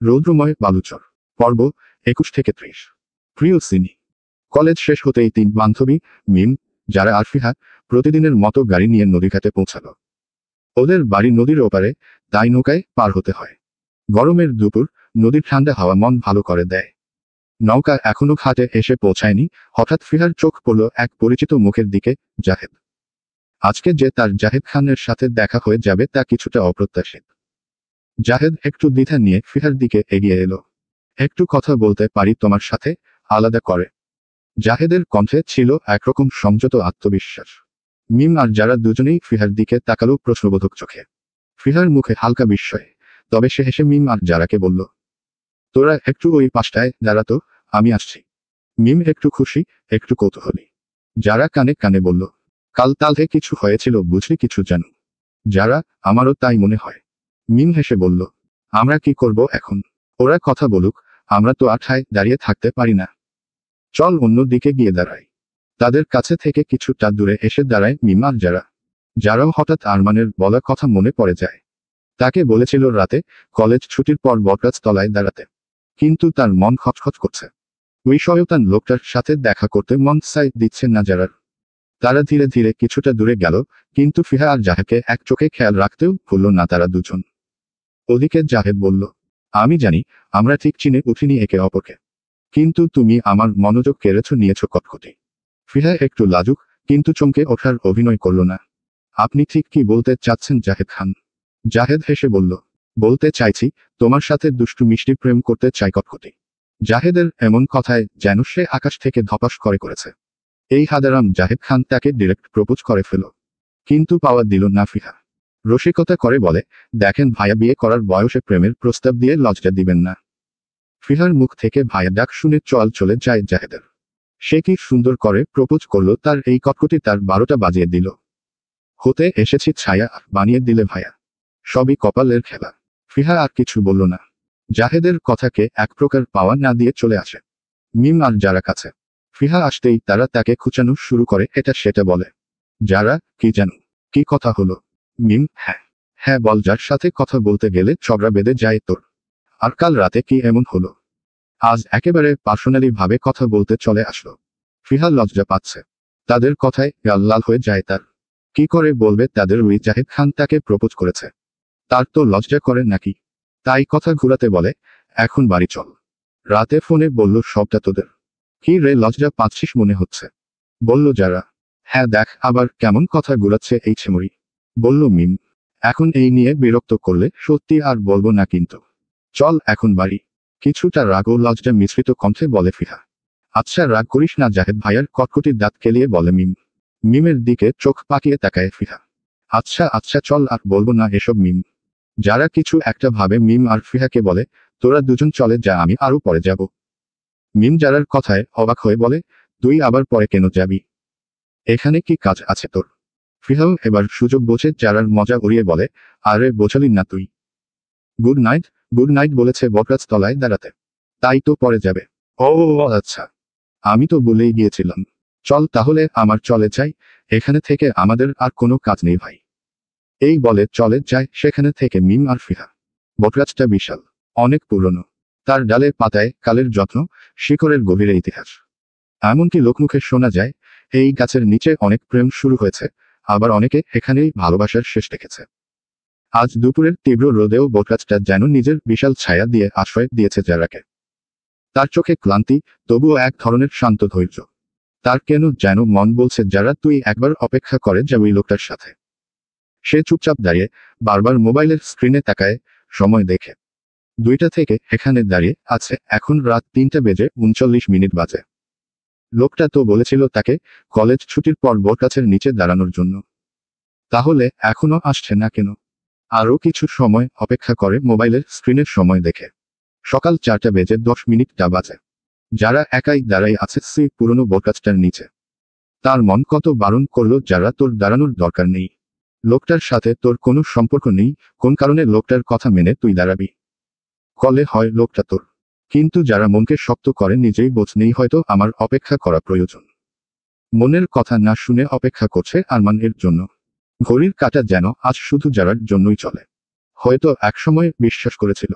রৌদ্রময় বালুচর। পর্ব 21 থেকে 30। প্রিয় সিনি। কলেজ শেষ হতেই 3 বান্ধবী, মিম, যারা আর ফিহা, প্রতিদিনের মতো গাড়ি নিয়ে নদীঘাটে পৌঁছাল। ওদের বাড়ি নদীর ওপারে, তাই নৌকায় পার হতে হয়। গরমের দুপুর, নদীর ঠান্ডা হাওয়া মন ভালো করে দেয়। নৌকা এখনো ঘাটে এসে পৌঁছায়নি, হঠাৎ ফিহার চোখ পড়ল এক পরিচিত মুখের দিকে, জাহেদ। আজকে যে তার জাহেদ খানের সাথে দেখা হয়ে যাবে তা কিছুটা অপ্রত্যাশিত। জাহেদ একটু দ্বিধা নিয়ে ফিহার দিকে এগিয়ে এলো। একটু কথা বলতে পারি তোমার সাথে, আলাদা করে। জাহেদের কণ্ঠে ছিল একরকম সংযত আত্মবিশ্বাস। মিম আর যারা দুজনেই ফিহার দিকে তাকালো প্রশ্নবোধক চোখে। ফিহার মুখে হালকা বিস্ময়, তবে সে হেসে মিম আর যারাকে বলল, তোরা একটু ওই পাশটায় দাঁড়াতো, আমি আসছি। মিম একটু খুশি, একটু কৌতূহলী। যারা কানে কানে বলল, কাল তালহে কিছু হয়েছিল বুঝলি কিছু জানো? যারা, আমারও তাই মনে হয়। মিম হেসে বলল, আমরা কি করব এখন? ওরা কথা বলুক, আমরা তো আঠায় দাঁড়িয়ে থাকতে পারি না। চল অন্য দিকে গিয়ে দাঁড়াই। তাদের কাছে থেকে কিছুটা দূরে এসে দাঁড়ায় মিম আর যারাও হঠাৎ আরমানের বলা কথা মনে পড়ে যায়। তাকে বলেছিল রাতে কলেজ ছুটির পর বটগাছ তলায় দাঁড়াতে, কিন্তু তার মন খচখচ করছে। ওই শয়তান লোকটার সাথে দেখা করতে মন চাই দিচ্ছে না যারার। তারা ধীরে ধীরে কিছুটা দূরে গেল, কিন্তু ফিহা আর জাহেদকে এক চোখে খেয়াল রাখতেও ভুলল না তারা দুজন। ওদিকে জাহেদ বলল, আমি জানি আমরা ঠিক চিনে উঠিনি একে অপরকে, কিন্তু তুমি আমার মনোযোগ কেড়েছ নিয়েছ কটকটি। ফিহা একটু লাজুক, কিন্তু চমকে ওঠার অভিনয় করল না। আপনি ঠিক কি বলতে চাচ্ছেন জাহেদ খান? জাহেদ হেসে বলল, বলতে চাইছি তোমার সাথে দুষ্টু মিষ্টি প্রেম করতে চাই কটকটি। জাহেদের এমন কথায় যেন সে আকাশ থেকে ধপাস করে করেছে। এই হাদারাম জাহেদ খান তাকে ডিরেক্ট প্রপোজ করে ফেল, কিন্তু পাওয়া দিল না ফিহা। রসিকতা করে বলে, দেখেন ভাইয়া, বিয়ে করার বয়সে প্রেমের প্রস্তাব দিয়ে লজ্জা দিবেন না। ফিহার মুখ থেকে ভাইয়া ডাক শুনে চলে যায় জাহেদের। সে কি সুন্দর করে প্রপোজ করলো, তার এই কটকটি তার 12টা বাজিয়ে দিল। হতে এসেছি ছায়া, বানিয়ে দিলে ভাইয়া। সবই কপালের খেলা। ফিহা আর কিছু বলল না। জাহেদের কথাকে এক প্রকার পাওয়া না দিয়ে চলে আসে মিম আর যারা কাছে। ফিহা আসতেই তারা তাকে খুঁচানো শুরু করে, এটা সেটা বলে। যারা, কি জানো? কি কথা হলো? মিম, হ্যাঁ বল, যার সাথে কথা বলতে গেলে ঝগড়া বেঁধে যায় তোর। আর কাল রাতে কি এমন হলো? আজ একেবারে পার্সোনালি ভাবে কথা বলতে চলে আসলো। ফিহা লজ্জা পাচ্ছে। তাদের কথায় গাল লাল হয়ে যায় তার। কি করে বলবে তাদের ওই জাহেদ খান তাকে প্রপোজ করেছে? তার তো লজ্জা করে নাকি? তাই কথা ঘুরাতে বলে, এখন বাড়ি চল। রাতে ফোনে বলল সবটা তোদের। কি রে, লজ্জা পাচ্ছিস মনে হচ্ছে? বলল যারা। হ্যাঁ দেখ আবার কেমন কথা ঘুরাচ্ছে এই ছেমরি, বলল মিম। এখন এই নিয়ে বিরক্ত করলে সত্যি আর বলবো না কিন্তু। চল এখন বাড়ি। কিছুটা রাগ ও লজ্জা মিশ্রিত কণ্ঠে বলে ফিহা। আচ্ছা রাগ করিস না জাহেদ ভাইয়ার, কটকটির দাঁত কেলিয়ে বলে মিম। মিমের দিকে চোখ পাকিয়ে তাকায় ফিহা। আচ্ছা আচ্ছা চল, আর বলবো না এসব মিম। যারা কিছু একটা ভাবে মিম আর ফিহাকে বলে, তোরা দুজন চলে যা, আমি আরো পরে যাব। মিম যারার কথায় অবাক হয়ে বলে, তুই আবার পরে কেন যাবি? এখানে কি কাজ আছে তোর? ফিহাও এবার সুযোগ বোঝে যারার মজা উড়িয়ে বলে, আরে বোঝালি না তুই? গুড নাইট বলেছে বটগাছ তলায় দাঁড়াতে। তাই তো পরে যাবে। ও আচ্ছা, আমি তো ভুলেই গিয়েছিলাম। চল তাহলে আমার চলে যাই, এখানে থেকে আমাদের আর কোনো কাজ নেই ভাই। এই বলে চলে যায় সেখানে থেকে মিম আর ফিহা। বটগাছটা বিশাল, অনেক পুরনো। তার ডালে পাতায় কালের যত্ন, শিকড়ের গভীরে ইতিহাস। এমনকি লোকমুখে শোনা যায়, এই গাছের নিচে অনেক প্রেম শুরু হয়েছে, আবার অনেকে এখানেই ভালোবাসার শেষ দেখেছে। আজ দুপুরের তীব্র রোদেও বটগাছটা যেন নিজের বিশাল ছায়া দিয়ে আশ্রয় দিয়েছে যারাকে। তার চোখে ক্লান্তি, তবুও এক ধরনের শান্ত ধৈর্য। তার কেন যেন মন বলছে, যারা তুই একবার অপেক্ষা করে যা ওই লোকটার সাথে। সে চুপচাপ দাঁড়িয়ে বারবার মোবাইলের স্ক্রিনে তাকায়, সময় দেখে 2টা থেকে এখানে দাঁড়িয়ে আছে, এখন রাত 3টা বেজে 39 বাজে। লোকটা তো বলেছিল তাকে কলেজ ছুটির পর বটগাছের নিচে দাঁড়ানোর জন্য। তাহলে এখনো আসছে না কেন? আরও কিছু সময় অপেক্ষা করে মোবাইলের স্ক্রিনের সময় দেখে। সকাল 4টা বেজে 10 বাজে। যারা একাই দাঁড়াই আছে সেই পুরনো বটগাছটার নিচে। তার মন কত বারণ করলো, যারা তোর দাঁড়ানোর দরকার নেই। লোকটার সাথে তোর কোনো সম্পর্ক নেই, কোন কারণে লোকটার কথা মেনে তুই দাঁড়াবি? কলে হয় লোকটা তোর, কিন্তু যারা মনকে শক্ত করে নিজেই বোঝ নেই হয়তো আমার অপেক্ষা করা প্রয়োজন। মনের কথা না শুনে অপেক্ষা করছে আরমান এর জন্য। ঘড়ির কাঁটা যেন আজ শুধু যারার জন্যই চলে। হয়তো একসময় বিশ্বাস করেছিল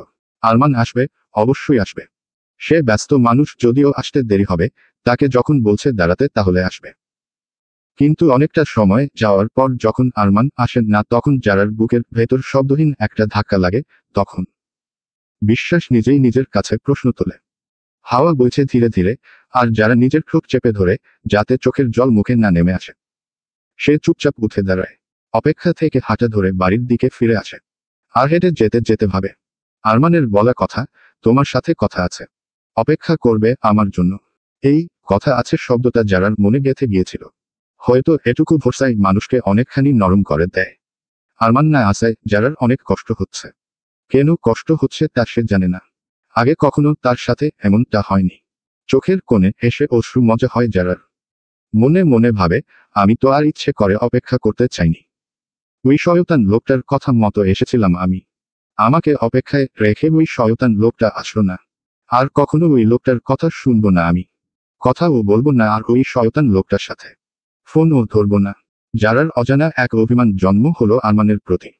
আরমান আসবে, অবশ্যই আসবে। সে ব্যস্ত মানুষ, যদিও আসতে দেরি হবে, তাকে যখন বলছে দাঁড়াতে তাহলে আসবে। কিন্তু অনেকটা সময় যাওয়ার পর যখন আরমান আসেন না, তখন যারার বুকের ভেতর শব্দহীন একটা ধাক্কা লাগে। তখন বিশ্বাস নিজেই নিজের কাছে প্রশ্ন তোলে। হাওয়া বইছে ধীরে ধীরে, আর যারা নিজের চোখ চেপে ধরে, যাতে চোখের জল মুখে না নেমে আসে। সে চুপচাপ উঠে দাঁড়ায়, অপেক্ষা থেকে হাঁটা ধরে বাড়ির দিকে ফিরে আসে। আর হেঁটে যেতে যেতে ভাবে, আরমানের বলা কথা, তোমার সাথে কথা আছে, অপেক্ষা করবে আমার জন্য। এই কথা আছে শব্দটা যারার মনে গেঁথে গিয়েছিল। হয়তো এটুকু ভরসাই মানুষকে অনেকখানি নরম করে দেয়। আরমান না আসায় যারার অনেক কষ্ট হচ্ছে। কেন কষ্ট হচ্ছে তা সে জানে না। আগে কখনো তার সাথে এমনটা হয়নি। চোখের কোণে এসে অশ্রু মজা হয় যারার। মনে মনে ভাবে, আমি তো আর ইচ্ছে করে অপেক্ষা করতে চাইনি। ওই শয়তান লোকটার কথা মতো এসেছিলাম আমি। আমাকে অপেক্ষায় রেখে ওই শয়তান লোকটা আসলো না। আর কখনো ওই লোকটার কথা শুনবো না আমি। কথাও বলবো না আর ওই শয়তান লোকটার সাথে। ফোনও ধরবো না। যারার অজানা এক অভিমান জন্ম হলো আরমানের প্রতি।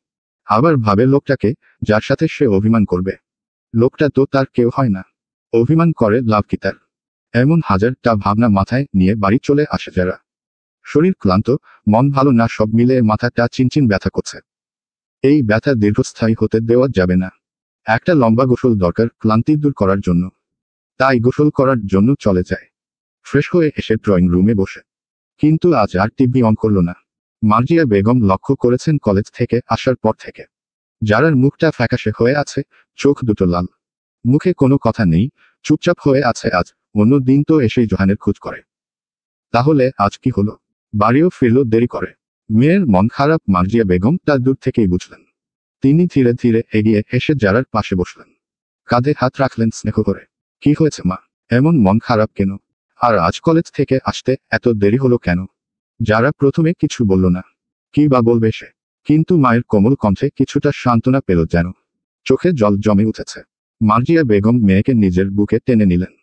আবার ভাবে লোকটাকে, যার সাথে সে অভিমান করবে, লোকটা তো তার কেউ হয় না। অভিমান করে লাভ কি তার? এমন হাজারটা ভাবনা মাথায় নিয়ে বাড়ি চলে আসে যারা। শরীর ক্লান্ত, মন ভালো না, সব মিলে মাথাটা চিনচিন ব্যথা করছে। এই ব্যথা দীর্ঘস্থায়ী হতে দেওয়া যাবে না। একটা লম্বা গোসল দরকার ক্লান্তি দূর করার জন্য। তাই গোসল করার জন্য চলে যায়। ফ্রেশ হয়ে এসে ড্রয়িং রুমে বসে। কিন্তু আজ আর টিভি অন করল না। মার্জিয়া বেগম লক্ষ্য করেছেন কলেজ থেকে আসার পর থেকে যারার মুখটা ফ্যাকাশে হয়ে আছে, চোখ দুটো লাল। মুখে কোনো কথা নেই, চুপচাপ হয়ে আছে আজ। অন্য দিন তো এসেই জোহানের খোঁজ করে। তাহলে আজ কি হলো? বাড়িও ফিরল দেরি করে। মেয়ের মন খারাপ মার্জিয়া বেগম তা দূর থেকেই বুঝলেন। তিনি ধীরে ধীরে এগিয়ে এসে যারার পাশে বসলেন। কাঁধে হাত রাখলেন স্নেহ করে। কি হয়েছে মা, এমন মন খারাপ কেন? আর আজ কলেজ থেকে আসতে এত দেরি হলো কেন? যারা প্রথমে কিছু বলল না। কি বা বলবে সে? কিন্তু মায়ের কোমল কণ্ঠে কিছুটা সান্ত্বনা পেল যেন। চোখে জল জমে উঠেছে। মার্জিয়া বেগম মেয়েকে নিজের বুকে টেনে নিলেন।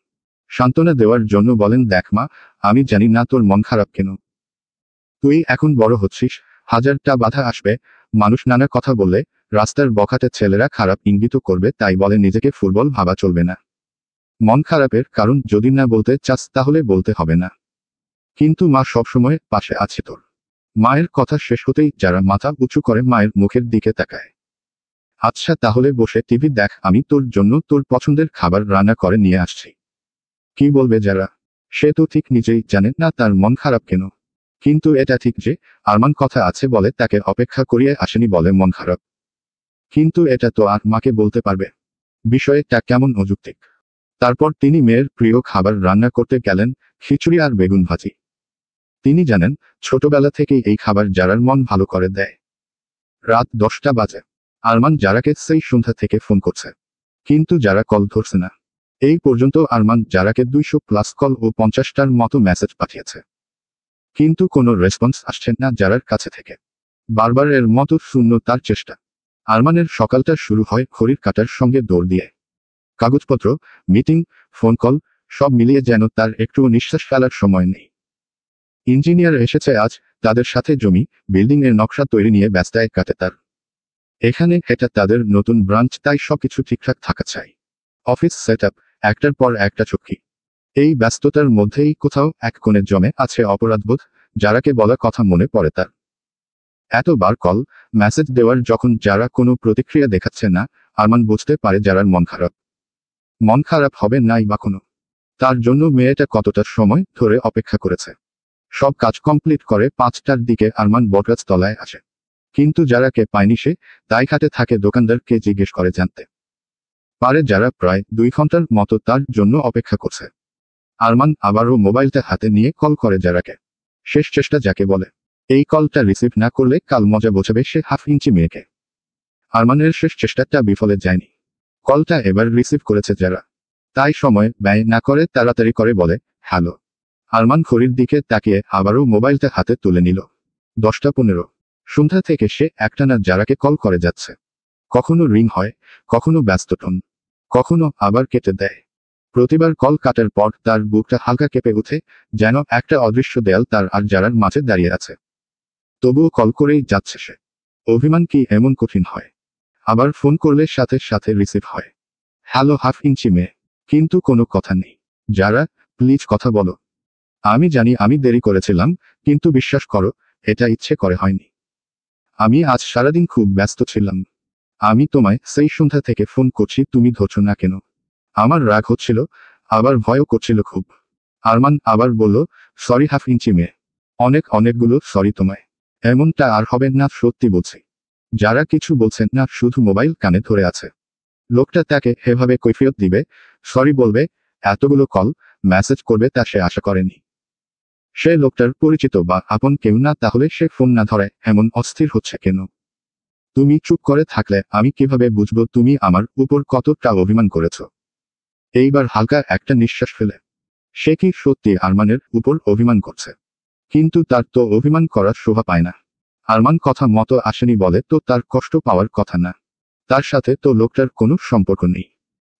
সান্ত্বনা দেওয়ার জন্য বলেন, দেখ মা, আমি জানি না তোর মন খারাপ কেন। তুই এখন বড় হচ্ছিস, হাজারটা বাধা আসবে। মানুষ নানা কথা বললে, রাস্তার বখাটে ছেলেরা খারাপ ইঙ্গিত করবে, তাই বলে নিজেকে ফুটবল ভাবা চলবে না। মন খারাপের কারণ যদি না বলতে চাস তাহলে বলতে হবে না। কিন্তু মা সবসময় পাশে আছে তোর। মায়ের কথা শেষ হতেই যারা মাথা উঁচু করে মায়ের মুখের দিকে তাকায়। আচ্ছা তাহলে বসে টিভি দেখ, আমি তোর জন্য তোর পছন্দের খাবার রান্না করে নিয়ে আসছি। কি বলবে যারা? সে তো ঠিক নিজেই জানে না তার মন খারাপ কেন। কিন্তু এটা ঠিক যে আরমান কথা আছে বলে তাকে অপেক্ষা করিয়ে আসেনি বলে মন খারাপ। কিন্তু এটা তো আর মাকে বলতে পারবে? বিষয়টা কেমন অযৌক্তিক। তারপর তিনি মেয়ের প্রিয় খাবার রান্না করতে গেলেন, খিচুড়ি আর বেগুন ভাজি। তিনি জানেন, ছোটবেলা থেকেই এই খাবার যারার মন ভালো করে দেয়। রাত 10টা বাজে। আরমান যারাকে সেই সন্ধ্যা থেকে ফোন করছে। কিন্তু যারা কল ধরছে না। এই পর্যন্ত আরমান যারাকে 200+ কল ও 50টার মতো মেসেজ পাঠিয়েছে। কিন্তু কোনো রেসপন্স আসছে না যারার কাছে থেকে। বারবার এর মতো শূন্য তার চেষ্টা। আরমানের সকালটা শুরু হয় ঘড়ির কাঁটার সঙ্গে দৌড় দিয়ে। কাগজপত্র, মিটিং, ফোন কল, সব মিলিয়ে যেন তার একটুও নিঃশ্বাস ফেলার সময় নেই। ইঞ্জিনিয়ার এসেছে আজ, তাদের সাথে জমি, বিল্ডিং এর নকশা তৈরি নিয়ে ব্যস্তায় কাটে তার। এখানে এটা তাদের নতুন ব্রাঞ্চ, তাই সবকিছু ঠিকঠাক থাকা চাই। অফিস সেটআপ, একটার পর একটা চুক্তি। এই ব্যস্ততার মধ্যেই কোথাও এক কোণে জমে আছে অপরাধবোধ, যারাকে বলা কথা মনে পড়ে তার। এতবার কল, মেসেজ দেওয়ার যখন যারা কোনো প্রতিক্রিয়া দেখাচ্ছে না, আরমান বুঝতে পারে যারার মন খারাপ। মন খারাপ হবে নাই বা কোনো। তার জন্য মেয়েটা কতটা সময় ধরে অপেক্ষা করেছে। সব কাজ কমপ্লিট করে 5টার দিকে আরমান বটগাছ তলায় আসে। কিন্তু যারাকে পায়নি সে, তাই খাটে থাকে দোকানদারকে জিজ্ঞেস করে জানতে পারে যারা প্রায় 2 ঘন্টার মতো তার জন্য অপেক্ষা করছে। আরমান আবারও মোবাইলটা হাতে নিয়ে কল করে যারাকে। শেষ চেষ্টা যাকে বলে। এই কলটা রিসিভ না করলে কাল মজা বোঝাবে সে হাফ ইঞ্চি মেয়েকে। আরমানের শেষ চেষ্টাটা বিফলে যায়নি। কলটা এবার রিসিভ করেছে যারা। তাই সময় ব্যয় না করে তাড়াতাড়ি করে বলে, হ্যালো। আরমান ঘড়ির দিকে তাকিয়ে আবারও মোবাইলটা হাতে তুলে নিল। 10টা 15। সন্ধ্যা থেকে সে একটানা যারাকে কল করে যাচ্ছে। কখনো রিং হয়, কখনো ব্যস্ত টোন, কখনো আবার কেটে দেয়। প্রতিবার কল কাটার পর তার বুকটা হালকা কেঁপে উঠে, যেন একটা অদৃশ্য দেয়াল তার আর যারার মাঝে দাঁড়িয়ে আছে। তবুও কল করেই যাচ্ছে সে। অভিমান কি এমন কঠিন হয়? আবার ফোন করলে সাথে সাথে রিসিভ হয়। হ্যালো হাফ ইঞ্চি মেয়ে। কিন্তু কোনো কথা নেই। যারা, প্লিজ কথা বলো। আমি জানি আমি দেরি করেছিলাম, কিন্তু বিশ্বাস করো, এটা ইচ্ছে করে হয়নি। আমি আজ সারাদিন খুব ব্যস্ত ছিলাম। আমি তোমায় সেই সন্ধ্যা থেকে ফোন করছি, তুমি ধরছো না কেন? আমার রাগ হচ্ছিল, আবার ভয়ও করছিল খুব। আরমান আবার বলল, সরি হাফ ইঞ্চি মেয়ে। অনেকগুলো সরি তোমায়। এমনটা আর হবে না, সত্যি বলছি। যারা কিছু বলছেন না, শুধু মোবাইল কানে ধরে আছে। লোকটা তাকে এভাবে কৈফিয়ত দিবে, সরি বলবে, এতগুলো কল, মেসেজ করবে তা সে আশা করেনি। সে লোকটার পরিচিত বা আপন কেউ না, তাহলে সে ফোন না ধরে এমন অস্থির হচ্ছে কেন? তুমি চুপ করে থাকলে আমি কিভাবে বুঝবো তুমি আমার উপর কতটা অভিমান করেছো? এইবার হালকা একটা নিঃশ্বাস ফেলে। সে কি সত্যি আরমানের উপর অভিমান করছে? কিন্তু তার তো অভিমান করার শোভা পায় না। আরমান কথা মতো আসেনি বলে তো তার কষ্ট পাওয়ার কথা না। তার সাথে তো লোকটার কোনো সম্পর্ক নেই।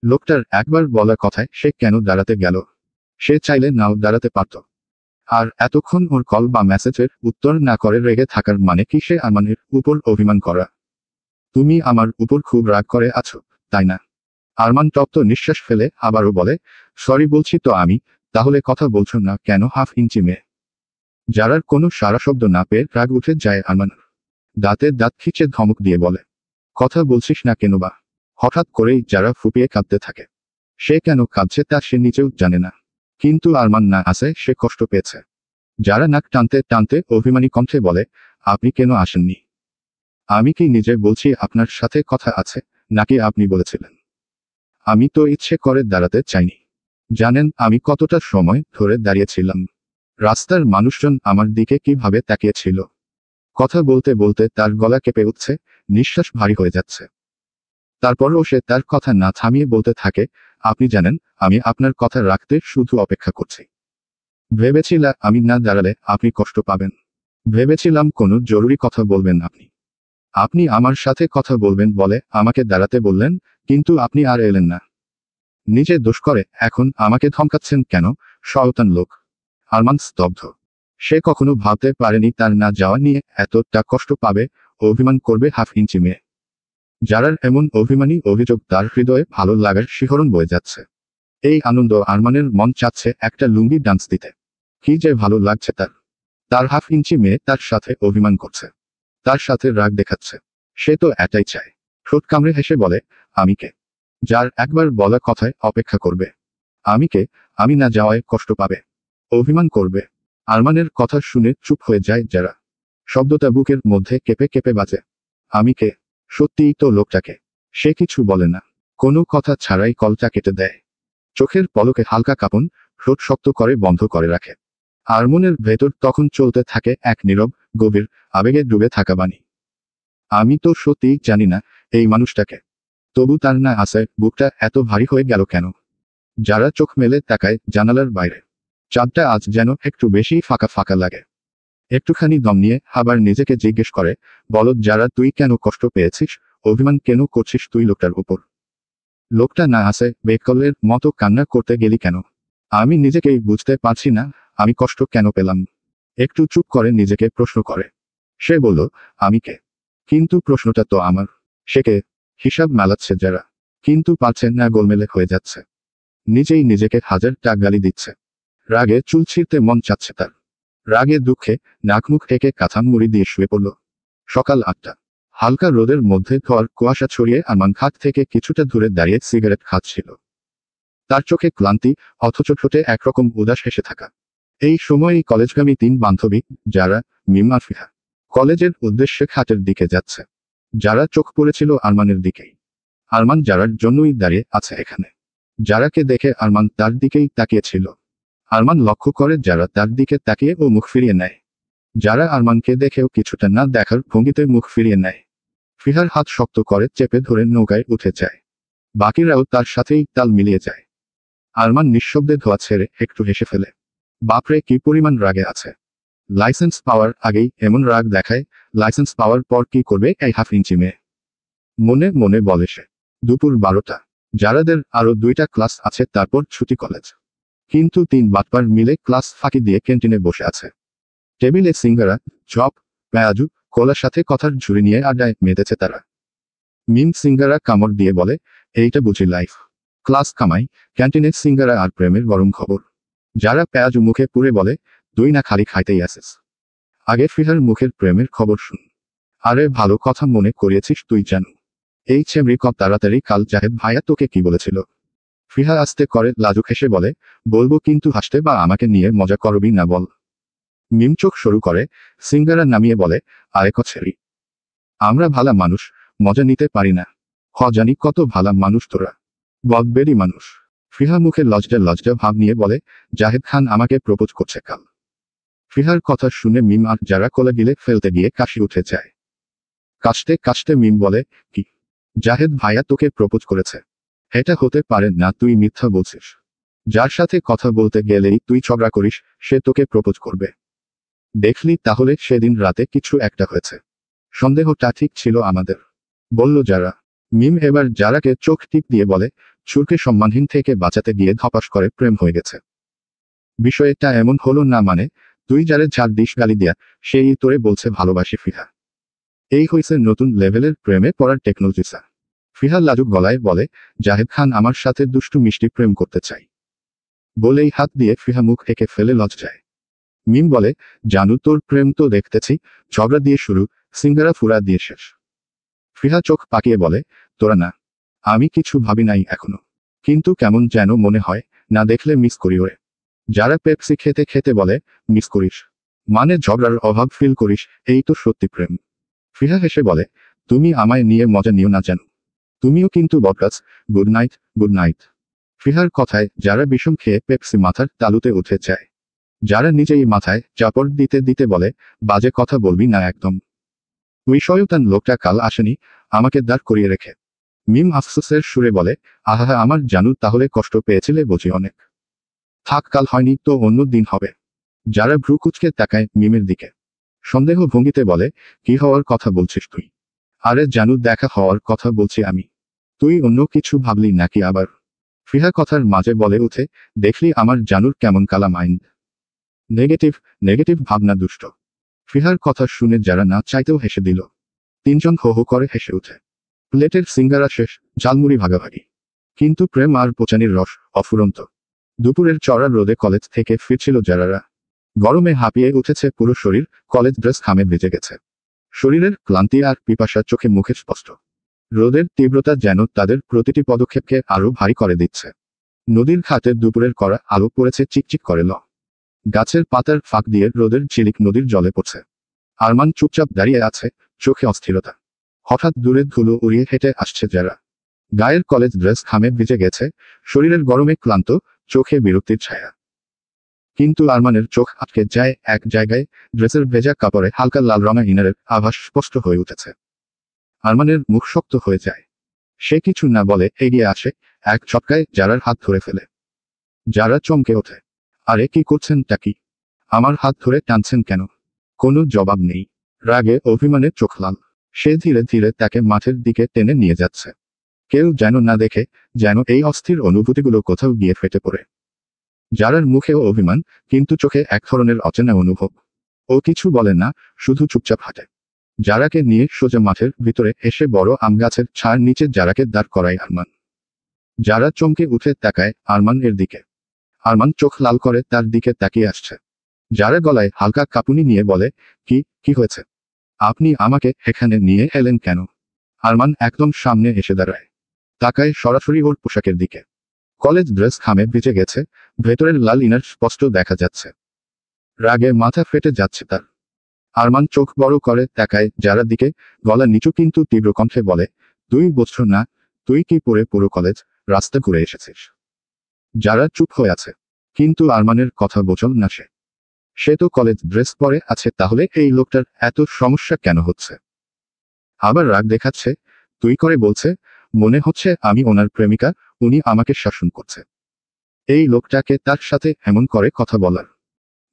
লোকটার একবার বলা কথায় সে কেন দাঁড়াতে গেল? সে চাইলে নাও দাঁড়াতে পারত। আর এতক্ষণ ওর কল বা মেসেজের উত্তর না করে রেগে থাকার মানে কি সে আরমানের উপর অভিমান করা? তুমি আমার উপর খুব রাগ করে আছো, তাই না? আরমান তপ্ত নিঃশ্বাস ফেলে আবারও বলে, সরি বলছি তো আমি, তাহলে কথা বলছো না কেন হাফ ইঞ্চি মেয়ে? যারার কোনো সারা শব্দ না পেয়ে রাগ উঠে যায় আরমানের। দাঁতে দাঁত খিচে ধমক দিয়ে বলে, কথা বলছিস না কেন বা? হঠাৎ করেই যারা ফুপিয়ে কাঁদতে থাকে। সে কেন কাঁদছে তা সে নিজেও জানে না। কিন্তু আরমান না আসে, সে কষ্ট পেয়েছে। যারা নাক টানতে টানতে অভিমানী কণ্ঠে বলে, আপনি কেন আসেননি? আমি কি নিজে বলছি আপনার সাথে কথা আছে, নাকি আপনি বলেছিলেন? আমি তো ইচ্ছে করে দাঁড়াতে চাইনি। জানেন আমি কতটা সময় ধরে দাঁড়িয়েছিলাম? রাস্তার মানুষজন আমার দিকে কিভাবে তাকিয়েছিল। কথা বলতে বলতে তার গলা কেঁপে উঠছে, নিঃশ্বাস ভারী হয়ে যাচ্ছে। তারপরও সে তার কথা না থামিয়ে বলতে থাকে, আপনি জানেন, আমি আপনার কথা রাখতে শুধু অপেক্ষা করছি। ভেবেছিলাম আমি না দাঁড়ালে আপনি কষ্ট পাবেন। ভেবেছিলাম কোনো জরুরি কথা বলবেন আপনি। আপনি আমার সাথে কথা বলবেন বলে আমাকে দাঁড়াতে বললেন, কিন্তু আপনি আর এলেন না। নিজে দোষ করে এখন আমাকে ধমকাচ্ছেন কেন, শয়তান লোক। আরমান স্তব্ধ। সে কখনো ভাবতে পারেনি তার না যাওয়া নিয়ে এতটা কষ্ট পাবে, অভিমান করবে হাফ ইঞ্চি মেয়ে। যারার এমন অভিমানী অভিযোগ তার হৃদয়ে ভালো লাগার শিহরণ বয়ে যাচ্ছে। এই আনন্দ আরমানের মন চাচ্ছে একটা লুঙ্গি ডান্স দিতে। কি যে ভালো লাগছে তার। তার হাফ ইঞ্চি মেয়ে তার সাথে অভিমান করছে, তার সাথে রাগ দেখাচ্ছে। সে তো এটাই চায়। ঠোঁট কামড়ে হেসে বলে, আমি কে? যার একবার বলা কথায় অপেক্ষা করবে। আমি কে? আমি না যাওয়ায় কষ্ট পাবে, অভিমান করবে। আরমানের কথা শুনে চুপ হয়ে যায় যারা। শব্দটা বুকের মধ্যে কেঁপে কেঁপে বাজে। আমি কে? সত্যিই তো লোকটাকে। সে কিছু বলে না, কোনো কথা ছাড়াই কলটা কেটে দেয়। চোখের পলকে হালকা কাঁপন, ঠোঁট শক্ত করে বন্ধ করে রাখে। আর মনের ভেতর তখন চলতে থাকে এক নীরব, গভীর, আবেগে ডুবে থাকা বাণী। আমি তো সত্যিই জানি না এই মানুষটাকে। তবু তার না আসায় বুকটা এত ভারী হয়ে গেল কেন? যারা চোখ মেলে তাকায় জানালার বাইরে। চাঁদটা আজ যেন একটু বেশি ফাঁকা ফাঁকা লাগে। একটুখানি দম নিয়ে আবার নিজেকে জিজ্ঞেস করে, বলদ যারা তুই কেন কষ্ট পেয়েছিস, অভিমান কেন করছিস তুই লোকটার উপর? লোকটা না আসে বেকলের মতো কান্না করতে গেলি কেন? আমি নিজেকেই বুঝতে পারছি না, আমি কষ্ট কেন পেলাম? একটু চুপ করে নিজেকে প্রশ্ন করে। সে বলল, আমি কে? কিন্তু প্রশ্নটা তো আমার। সে কে? হিসাব মেলাচ্ছে যারা, কিন্তু পারছেন না, গোলমেলে হয়ে যাচ্ছে। নিজেই নিজেকে হাজারটা গালি দিচ্ছে। রাগে চুল ছিঁড়তে মন চাচ্ছে তার। রাগে দুঃখে নাকমুখ থেকে কাঁথা মুড়ি দিয়ে শুয়ে পড়ল। সকাল 8টা। হালকা রোদের মধ্যে ধোয়ার কুয়াশা ছড়িয়ে আরমান খাট থেকে কিছুটা দূরে দাঁড়িয়ে সিগারেট খাচ্ছিল। তার চোখে ক্লান্তি, অথচ ঠোঁটে একরকম উদাস হেসে থাকা। এই সময়ই কলেজগামী 3 বান্ধবী, যারা, মিম আর ফিহা, কলেজের উদ্দেশ্যে খাটের দিকে যাচ্ছে। যারা চোখ পড়েছিল আরমানের দিকেই। আরমান যারার জন্যই দাঁড়িয়ে আছে এখানে। যারাকে দেখে আরমান তার দিকেই তাকিয়েছিল। আরমান লক্ষ্য করে যারা তার দিকে তাকিয়ে ও মুখ ফিরিয়ে নেয়। যারা আরমানকে দেখেও কিছুটা না দেখার ভঙ্গিতে মুখ ফিরিয়ে নেয়। ফিহার হাত শক্ত করে চেপে ধরে নৌকায় উঠে যায়। বাকিরাও তার সাথেই তাল মিলিয়ে যায়। আরমান নিঃশব্দে ধোয়া ছেড়ে একটু হেসে ফেলে। বাপরে কি পরিমাণ রাগে আছে! লাইসেন্স পাওয়ার আগেই এমন রাগ দেখায়, লাইসেন্স পাওয়ার পর কি করবে এই হাফ ইঞ্চি মেয়ে? মনে মনে বলে সে। দুপুর 12টা। যারাদের আরো 2টা ক্লাস আছে, তারপর ছুটি কলেজ। কিন্তু 3 বাটপার মিলে ক্লাস ফাঁকি দিয়ে ক্যান্টিনে বসে আছে। টেবিলে সিঙ্গারা, চপ, পেঁয়াজু, কোলার সাথে কথার ঝুড়ি নিয়ে আড্ডায় মেতেছে তারা। মিম সিঙ্গারা কামড় দিয়ে বলে, এইটা বুঝি লাইফ। ক্লাস কামাই, ক্যান্টিনে সিঙ্গারা আর প্রেমের গরম খবর। যারা পেঁয়াজ মুখে পুরে বলে, তুই না খালি খাইতেই আসিস। আগে ফিহার মুখের প্রেমের খবর শুন। আরে ভালো কথা মনে করিয়েছিস তুই জানু। এই ছেমরি কত তাড়াতাড়ি কাল জাহেদ ভাইয়া তোকে কি বলেছিল? ফিহা আস্তে করে লাজুক হেসে বলে, বলবো কিন্তু হাসতে বা আমাকে নিয়ে মজা করবি না বল। মিম চোখ শুরু করে, সিঙ্গারা নামিয়ে বলে, আরে কছেরি, আমরা ভালা মানুষ, মজা নিতে পারি না। জানি কত ভালা মানুষ তোরা, বদবেডি মানুষ। ফিহা মুখে লজ্জা লজ্জা ভাব নিয়ে বলে, জাহেদ খান আমাকে প্রপোজ করছে কাল। ফিহার কথা শুনে মিম আর যারা কোলে গিলে ফেলতে গিয়ে কাশি উঠে যায়। কাশতে কাশতে মিম বলে, কি, জাহেদ ভাইয়া তোকে প্রপোজ করেছে? এটা হতে পারে না, তুই মিথ্যা বলছিস। যার সাথে কথা বলতে গেলেই তুই ঝগড়া করিস, সে তোকে প্রপোজ করবে? দেখলি তাহলে সেদিন রাতে কিছু একটা হয়েছে। সন্দেহটা ঠিক ছিল আমাদের, বলল যারা। মিম এবার যারাকে চোখ টিপ দিয়ে বলে, চুরকে সম্মানহীন থেকে বাঁচাতে গিয়ে ধপাস করে প্রেম হয়ে গেছে। বিষয়টা এমন হলো না মানে, তুই যারে ঝাড় দিস গালি দিয়া, সেই তোরে বলছে ভালোবাসি ফিহা। এই হইছে নতুন লেভেলের প্রেমে পড়ার টেকনোলজিসা। ফিহা লাজুক গলায় বলে, জাহেদ খান আমার সাথে দুষ্টু মিষ্টি প্রেম করতে চাই। বলেই হাত দিয়ে ফিহা মুখ এঁকে ফেলে লজ্জায়। মিম বলে, জানু তোর প্রেম তো দেখতেছি, ঝগড়া দিয়ে শুরু, সিঙ্গারা ফুরা দিয়ে শেষ। ফিহা চোখ পাকিয়ে বলে, তোরা না, আমি কিছু ভাবি নাই এখনো, কিন্তু কেমন যেন মনে হয়, না দেখলে মিস করি ওরে। যারা পেপসি খেতে খেতে বলে, মিস করিস মানে ঝগড়ার অভাব ফিল করিস, এই তো সত্যি প্রেম। ফিহা হেসে বলে, তুমি আমায় নিয়ে মজা নিও না জানো, তুমিও কিন্তু বদগাছ। Good night, good night. ফিহার কথায় যারা বিষম খেয়ে পেপসি মাথার তালুতে উঠে যায়। যারা নিজেই মাথায় চাপড় দিতে দিতে বলে, বাজে কথা বলবি না একদম, ওই শয়তান লোকটা কাল আসেনি, আমাকে দাঁড় করিয়ে রেখে। মিম আফসোসের সুরে বলে, আহা আমার জানু, তাহলে কষ্ট পেয়েছিলে বুঝি অনেক। থাক, কাল হয়নি তো অন্য দিন হবে। যারা ভ্রু কুচকে তাকায় মিমের দিকে, সন্দেহ ভঙ্গিতে বলে, কি হওয়ার কথা বলছিস তুই? আরে জানু, দেখা হওয়ার কথা বলছি আমি, তুই অন্য কিছু ভাবলি নাকি আবার? ফিহা কথার মাঝে বলে উঠে, দেখলি আমার জানুর কেমন কালা মাইন্ড, নেগেটিভ নেগেটিভ ভাবনা দুষ্ট। ফিহার কথা শুনে যারা না চাইতেও হেসে দিল। তিনজন হো হো করে হেসে উঠে। প্লেটের সিঙ্গারা শেষ, ঝালমুড়ি ভাগাভাগি। কিন্তু প্রেম আর পোচানির রস অফুরন্ত। দুপুরের চড়া রোদে কলেজ থেকে ফিরছিল যারারা। গরমে হাঁপিয়ে উঠেছে পুরো শরীর, কলেজ ড্রেস ঘামে ভিজে গেছে। শরীরের ক্লান্তি আর পিপাসা চোখে মুখে স্পষ্ট। রোদের তীব্রতা যেন তাদের প্রতিটি পদক্ষেপকে আরো ভারী করে দিচ্ছে। নদীর ঘাটে দুপুরের কড়া আলো পড়েছে চিকচিক করে। গাছের পাতার ফাঁক দিয়ে রোদের ঝিলিক নদীর জলে পড়ছে। আরমান চুপচাপ দাঁড়িয়ে আছে, চোখে অস্থিরতা। হঠাৎ দূরে ধুলো উড়িয়ে হেঁটে আসছে যারা। গায়ের কলেজ ড্রেস ঘামে ভিজে গেছে, শরীরের গরমে ক্লান্ত, চোখে বিরক্তির ছায়া। কিন্তু আরমানের চোখ আটকে যায় এক জায়গায়, ড্রেসের ভেজা কাপড়ে হালকা লাল রঙা ইনারের আভাস স্পষ্ট হয়ে উঠেছে। আরমানের মুখ শক্ত হয়ে যায়। সে কিছু না বলে এগিয়ে আসে, এক ঝটকায় যারার হাত ধরে ফেলে। যারা চমকে ওঠে, আরে কি করছেন তা কি? আমার হাত ধরে টানছেন কেন? কোনো জবাব নেই। রাগে অভিমানে চোখ লাল। সে ধীরে ধীরে তাকে মাঠের দিকে টেনে নিয়ে যাচ্ছে। কেউ যেন না দেখে, যেন এই অস্থির অনুভূতিগুলো কোথাও গিয়ে ফেটে পড়ে। যারার মুখেও অভিমান, কিন্তু চোখে এক ধরনের অচেনা অনুভব। ও কিছু বলে না, শুধু চুপচাপ হাঁটে। যারাকে নিয়ে সোজা মাঠের ভিতরে এসে বড় আম গাছের ছায়ার নিচে যারাকে দাঁড় করায় আরমান। যারা চমকে উঠে তাকায় আরমান এর দিকে। আরমান চোখ লাল করে তার দিকে তাকিয়ে আসছে। যারা গলায় হালকা কাঁপুনি নিয়ে বলে, কি কি হয়েছে? আপনি আমাকে এখানে নিয়ে এলেন কেন? আরমান একদম সামনে এসে দাঁড়ায়। তাকায় সরাসরি ওর পোশাকের দিকে। কলেজ ড্রেস ঘামে ভিজে গেছে, ভেতরের লাল ইনার স্পষ্ট দেখা যাচ্ছে। রাগে মাথা ফেটে যাচ্ছে তার। আরমান চোখ বড় করে তাকায় যারা দিকে, গলা নিচু কিন্তু তীব্র কণ্ঠে বলে, তুই বুঝছ না, তুই কি পরে পুরো কলেজ রাস্তা ঘুরে এসেছিস? যারা চুপ হয়ে আছে, কিন্তু আরমানের কথা বোঝল না সে। সে তো কলেজ ড্রেস পরে আছে, তাহলে এই লোকটার এত সমস্যা কেন হচ্ছে? আবার রাগ দেখাচ্ছে, তুই করে বলছে, মনে হচ্ছে আমি ওনার প্রেমিকা, উনি আমাকে শাসন করছে। এই লোকটাকে তার সাথে এমন করে কথা বলার।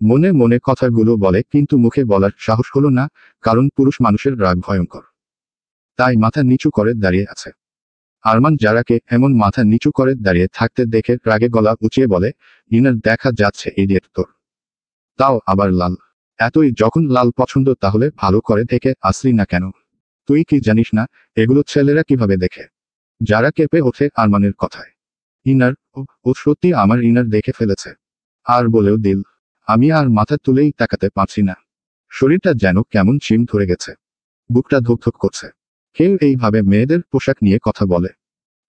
মনে মনে কথাগুলো বলে কিন্তু মুখে বলার সাহস হলো না, কারণ পুরুষ মানুষের রাগ ভয়ঙ্কর। তাই মাথা নিচু করে দাঁড়িয়ে আছে। আরমান যারাকে এমন মাথা নিচু করে দাঁড়িয়ে থাকতে দেখে রাগে গলা উঁচিয়ে বলে, ইনার দেখা যাচ্ছে ইডিয়েট তোর, তাও আবার লাল। এতই যখন লাল পছন্দ তাহলে ভালো করে দেখে আসলি না কেন? তুই কি জানিস না এগুলো ছেলেরা কিভাবে দেখে? যারা কেঁপে ওঠে আরমানের কথায়। ইনার, ও সত্যি আমার ইনার দেখে ফেলেছে। আর বলেও দিল। আমি আর মাথা তুলেই তাকাতে পারছি না। শরীরটা যেন কেমন চিম ধরে গেছে। বুকটা ধুকধুক করছে। কেউ এইভাবে মেয়েদের পোশাক নিয়ে কথা বলে।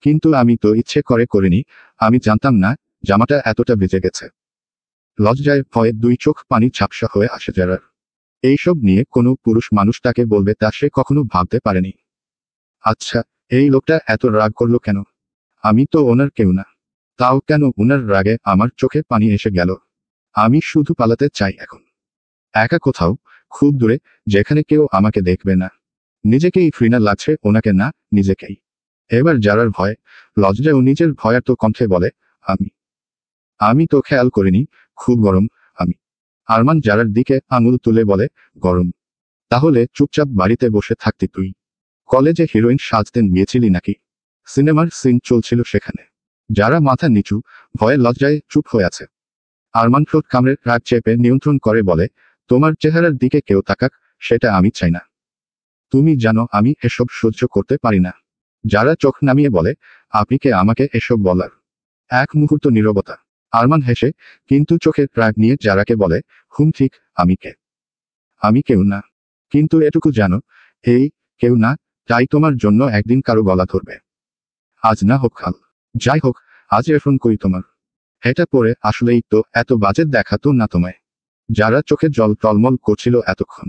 কিন্তু আমি তো ইচ্ছে করে করিনি, আমি জানতাম না জামাটা এতটা ভিজে গেছে। লজ্জায় ভয়ে দুই চোখ পানি ঝাপসা হয়ে আসে যারার। এইসব নিয়ে কোনো পুরুষ মানুষ তাকে বলবে তা সে কখনো ভাবতে পারেনি। আচ্ছা, এই লোকটা এত রাগ করলো কেন? আমি তো ওনার কেউ না। তাও কেন ওনার রাগে আমার চোখে পানি এসে গেল? আমি শুধু পালাতে চাই এখন। একা কোথাও, খুব দূরে, যেখানে কেউ আমাকে দেখবে না। নিজেকেই ঘৃণা লাগছে, ওনাকে না, নিজেকেই। এবার যারার ভয়, লজ্জায় ও নিজের ভয়ার্ত কণ্ঠে বলে, আমি তো খেয়াল করিনি, খুব গরম। আমি। আরমান যারার দিকে আঙুল তুলে বলে, গরম? তাহলে চুপচাপ বাড়িতে বসে থাকতি তুই। কলেজে হিরোইন সাজতে গিয়েছিলি নাকি? সিনেমার সিন চলছিল সেখানে। যারা মাথা নিচু, ভয়ে লজ্জায় চুপ হয়ে আছে। আরমান ঠোঁট কামড়ে রাগ চেপে নিয়ন্ত্রণ করে বলে, তোমার চেহারার দিকে কেউ তাকাক, সেটা আমি চাই না। তুমি জানো আমি এসব সহ্য করতে পারি না। যারা চোখ নামিয়ে বলে, আপনি কে আমাকে এসব বলার? এক মুহূর্ত নীরবতা। আরমান হেসে, কিন্তু চোখের রাগ নিয়ে যারাকে বলে, ঠিক, আমি কে? আমি কেউ না। কিন্তু এটুকু জানো, এই কেউ না, তাই তোমার জন্য একদিন কারো গলা ধরবে। আজ না হোক কাল। যাই হোক, আজ এফোন করি তোমার। এটা পরে আসলেই তো এত বাজে দেখাতো না তোমায়। যারা চোখের জল টলমল করছিল এতক্ষণ।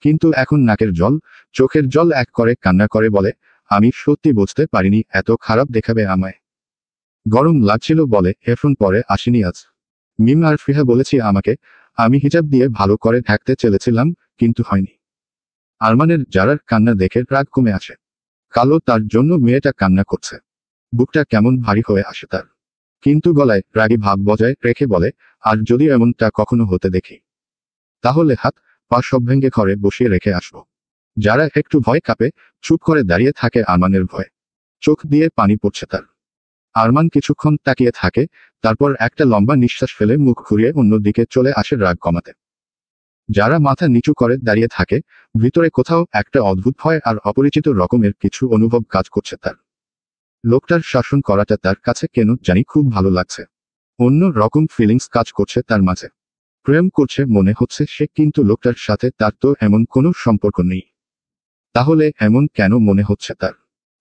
কিন্তু এখন নাকের জল, চোখের জল এক করে কান্না করে বলে, আমি সত্যি বুঝতে পারিনি এত খারাপ দেখাবে আমায়। গরম লাগছিল বলে এফোন পরে আসিনি আজ। মিম আর ফিহা বলেছি আমাকে, আমি হিজাব দিয়ে ভালো করে ঢাকতে চলেছিলাম, কিন্তু হয়নি। আরমানের যারার কান্না দেখে রাগ কমে আসে। কালো তার জন্য মেয়েটা কান্না করছে। বুকটা কেমন ভারী হয়ে আসে তার। কিন্তু গলায় রাগী ভাব বজায় রেখে বলে, আর যদি এমনটা কখনো হতে দেখি, তাহলে হাত পা সব ভেঙে ঘরে বসিয়ে রেখে আসব। যারা একটু ভয় কাঁপে, চুপ করে দাঁড়িয়ে থাকে আরমানের ভয়ে। চোখ দিয়ে পানি পড়ছে তার। আরমান কিছুক্ষণ তাকিয়ে থাকে, তারপর একটা লম্বা নিঃশ্বাস ফেলে মুখ ঘুরিয়ে অন্যদিকে চলে আসে রাগ কমাতে। যারা মাথা নিচু করে দাঁড়িয়ে থাকে, ভিতরে কোথাও একটা অদ্ভুত ভয় আর অপরিচিত রকমের কিছু অনুভব কাজ করছে তার। লোকটার শাসন করাটা তার কাছে কেন জানি খুব ভালো লাগছে। অন্য রকম ফিলিংস কাজ করছে তার মাঝে। প্রেম করছে মনে হচ্ছে সে, কিন্তু লোকটার সাথে তার তো এমন কোনো সম্পর্ক নেই। তাহলে এমন কেন মনে হচ্ছে তার?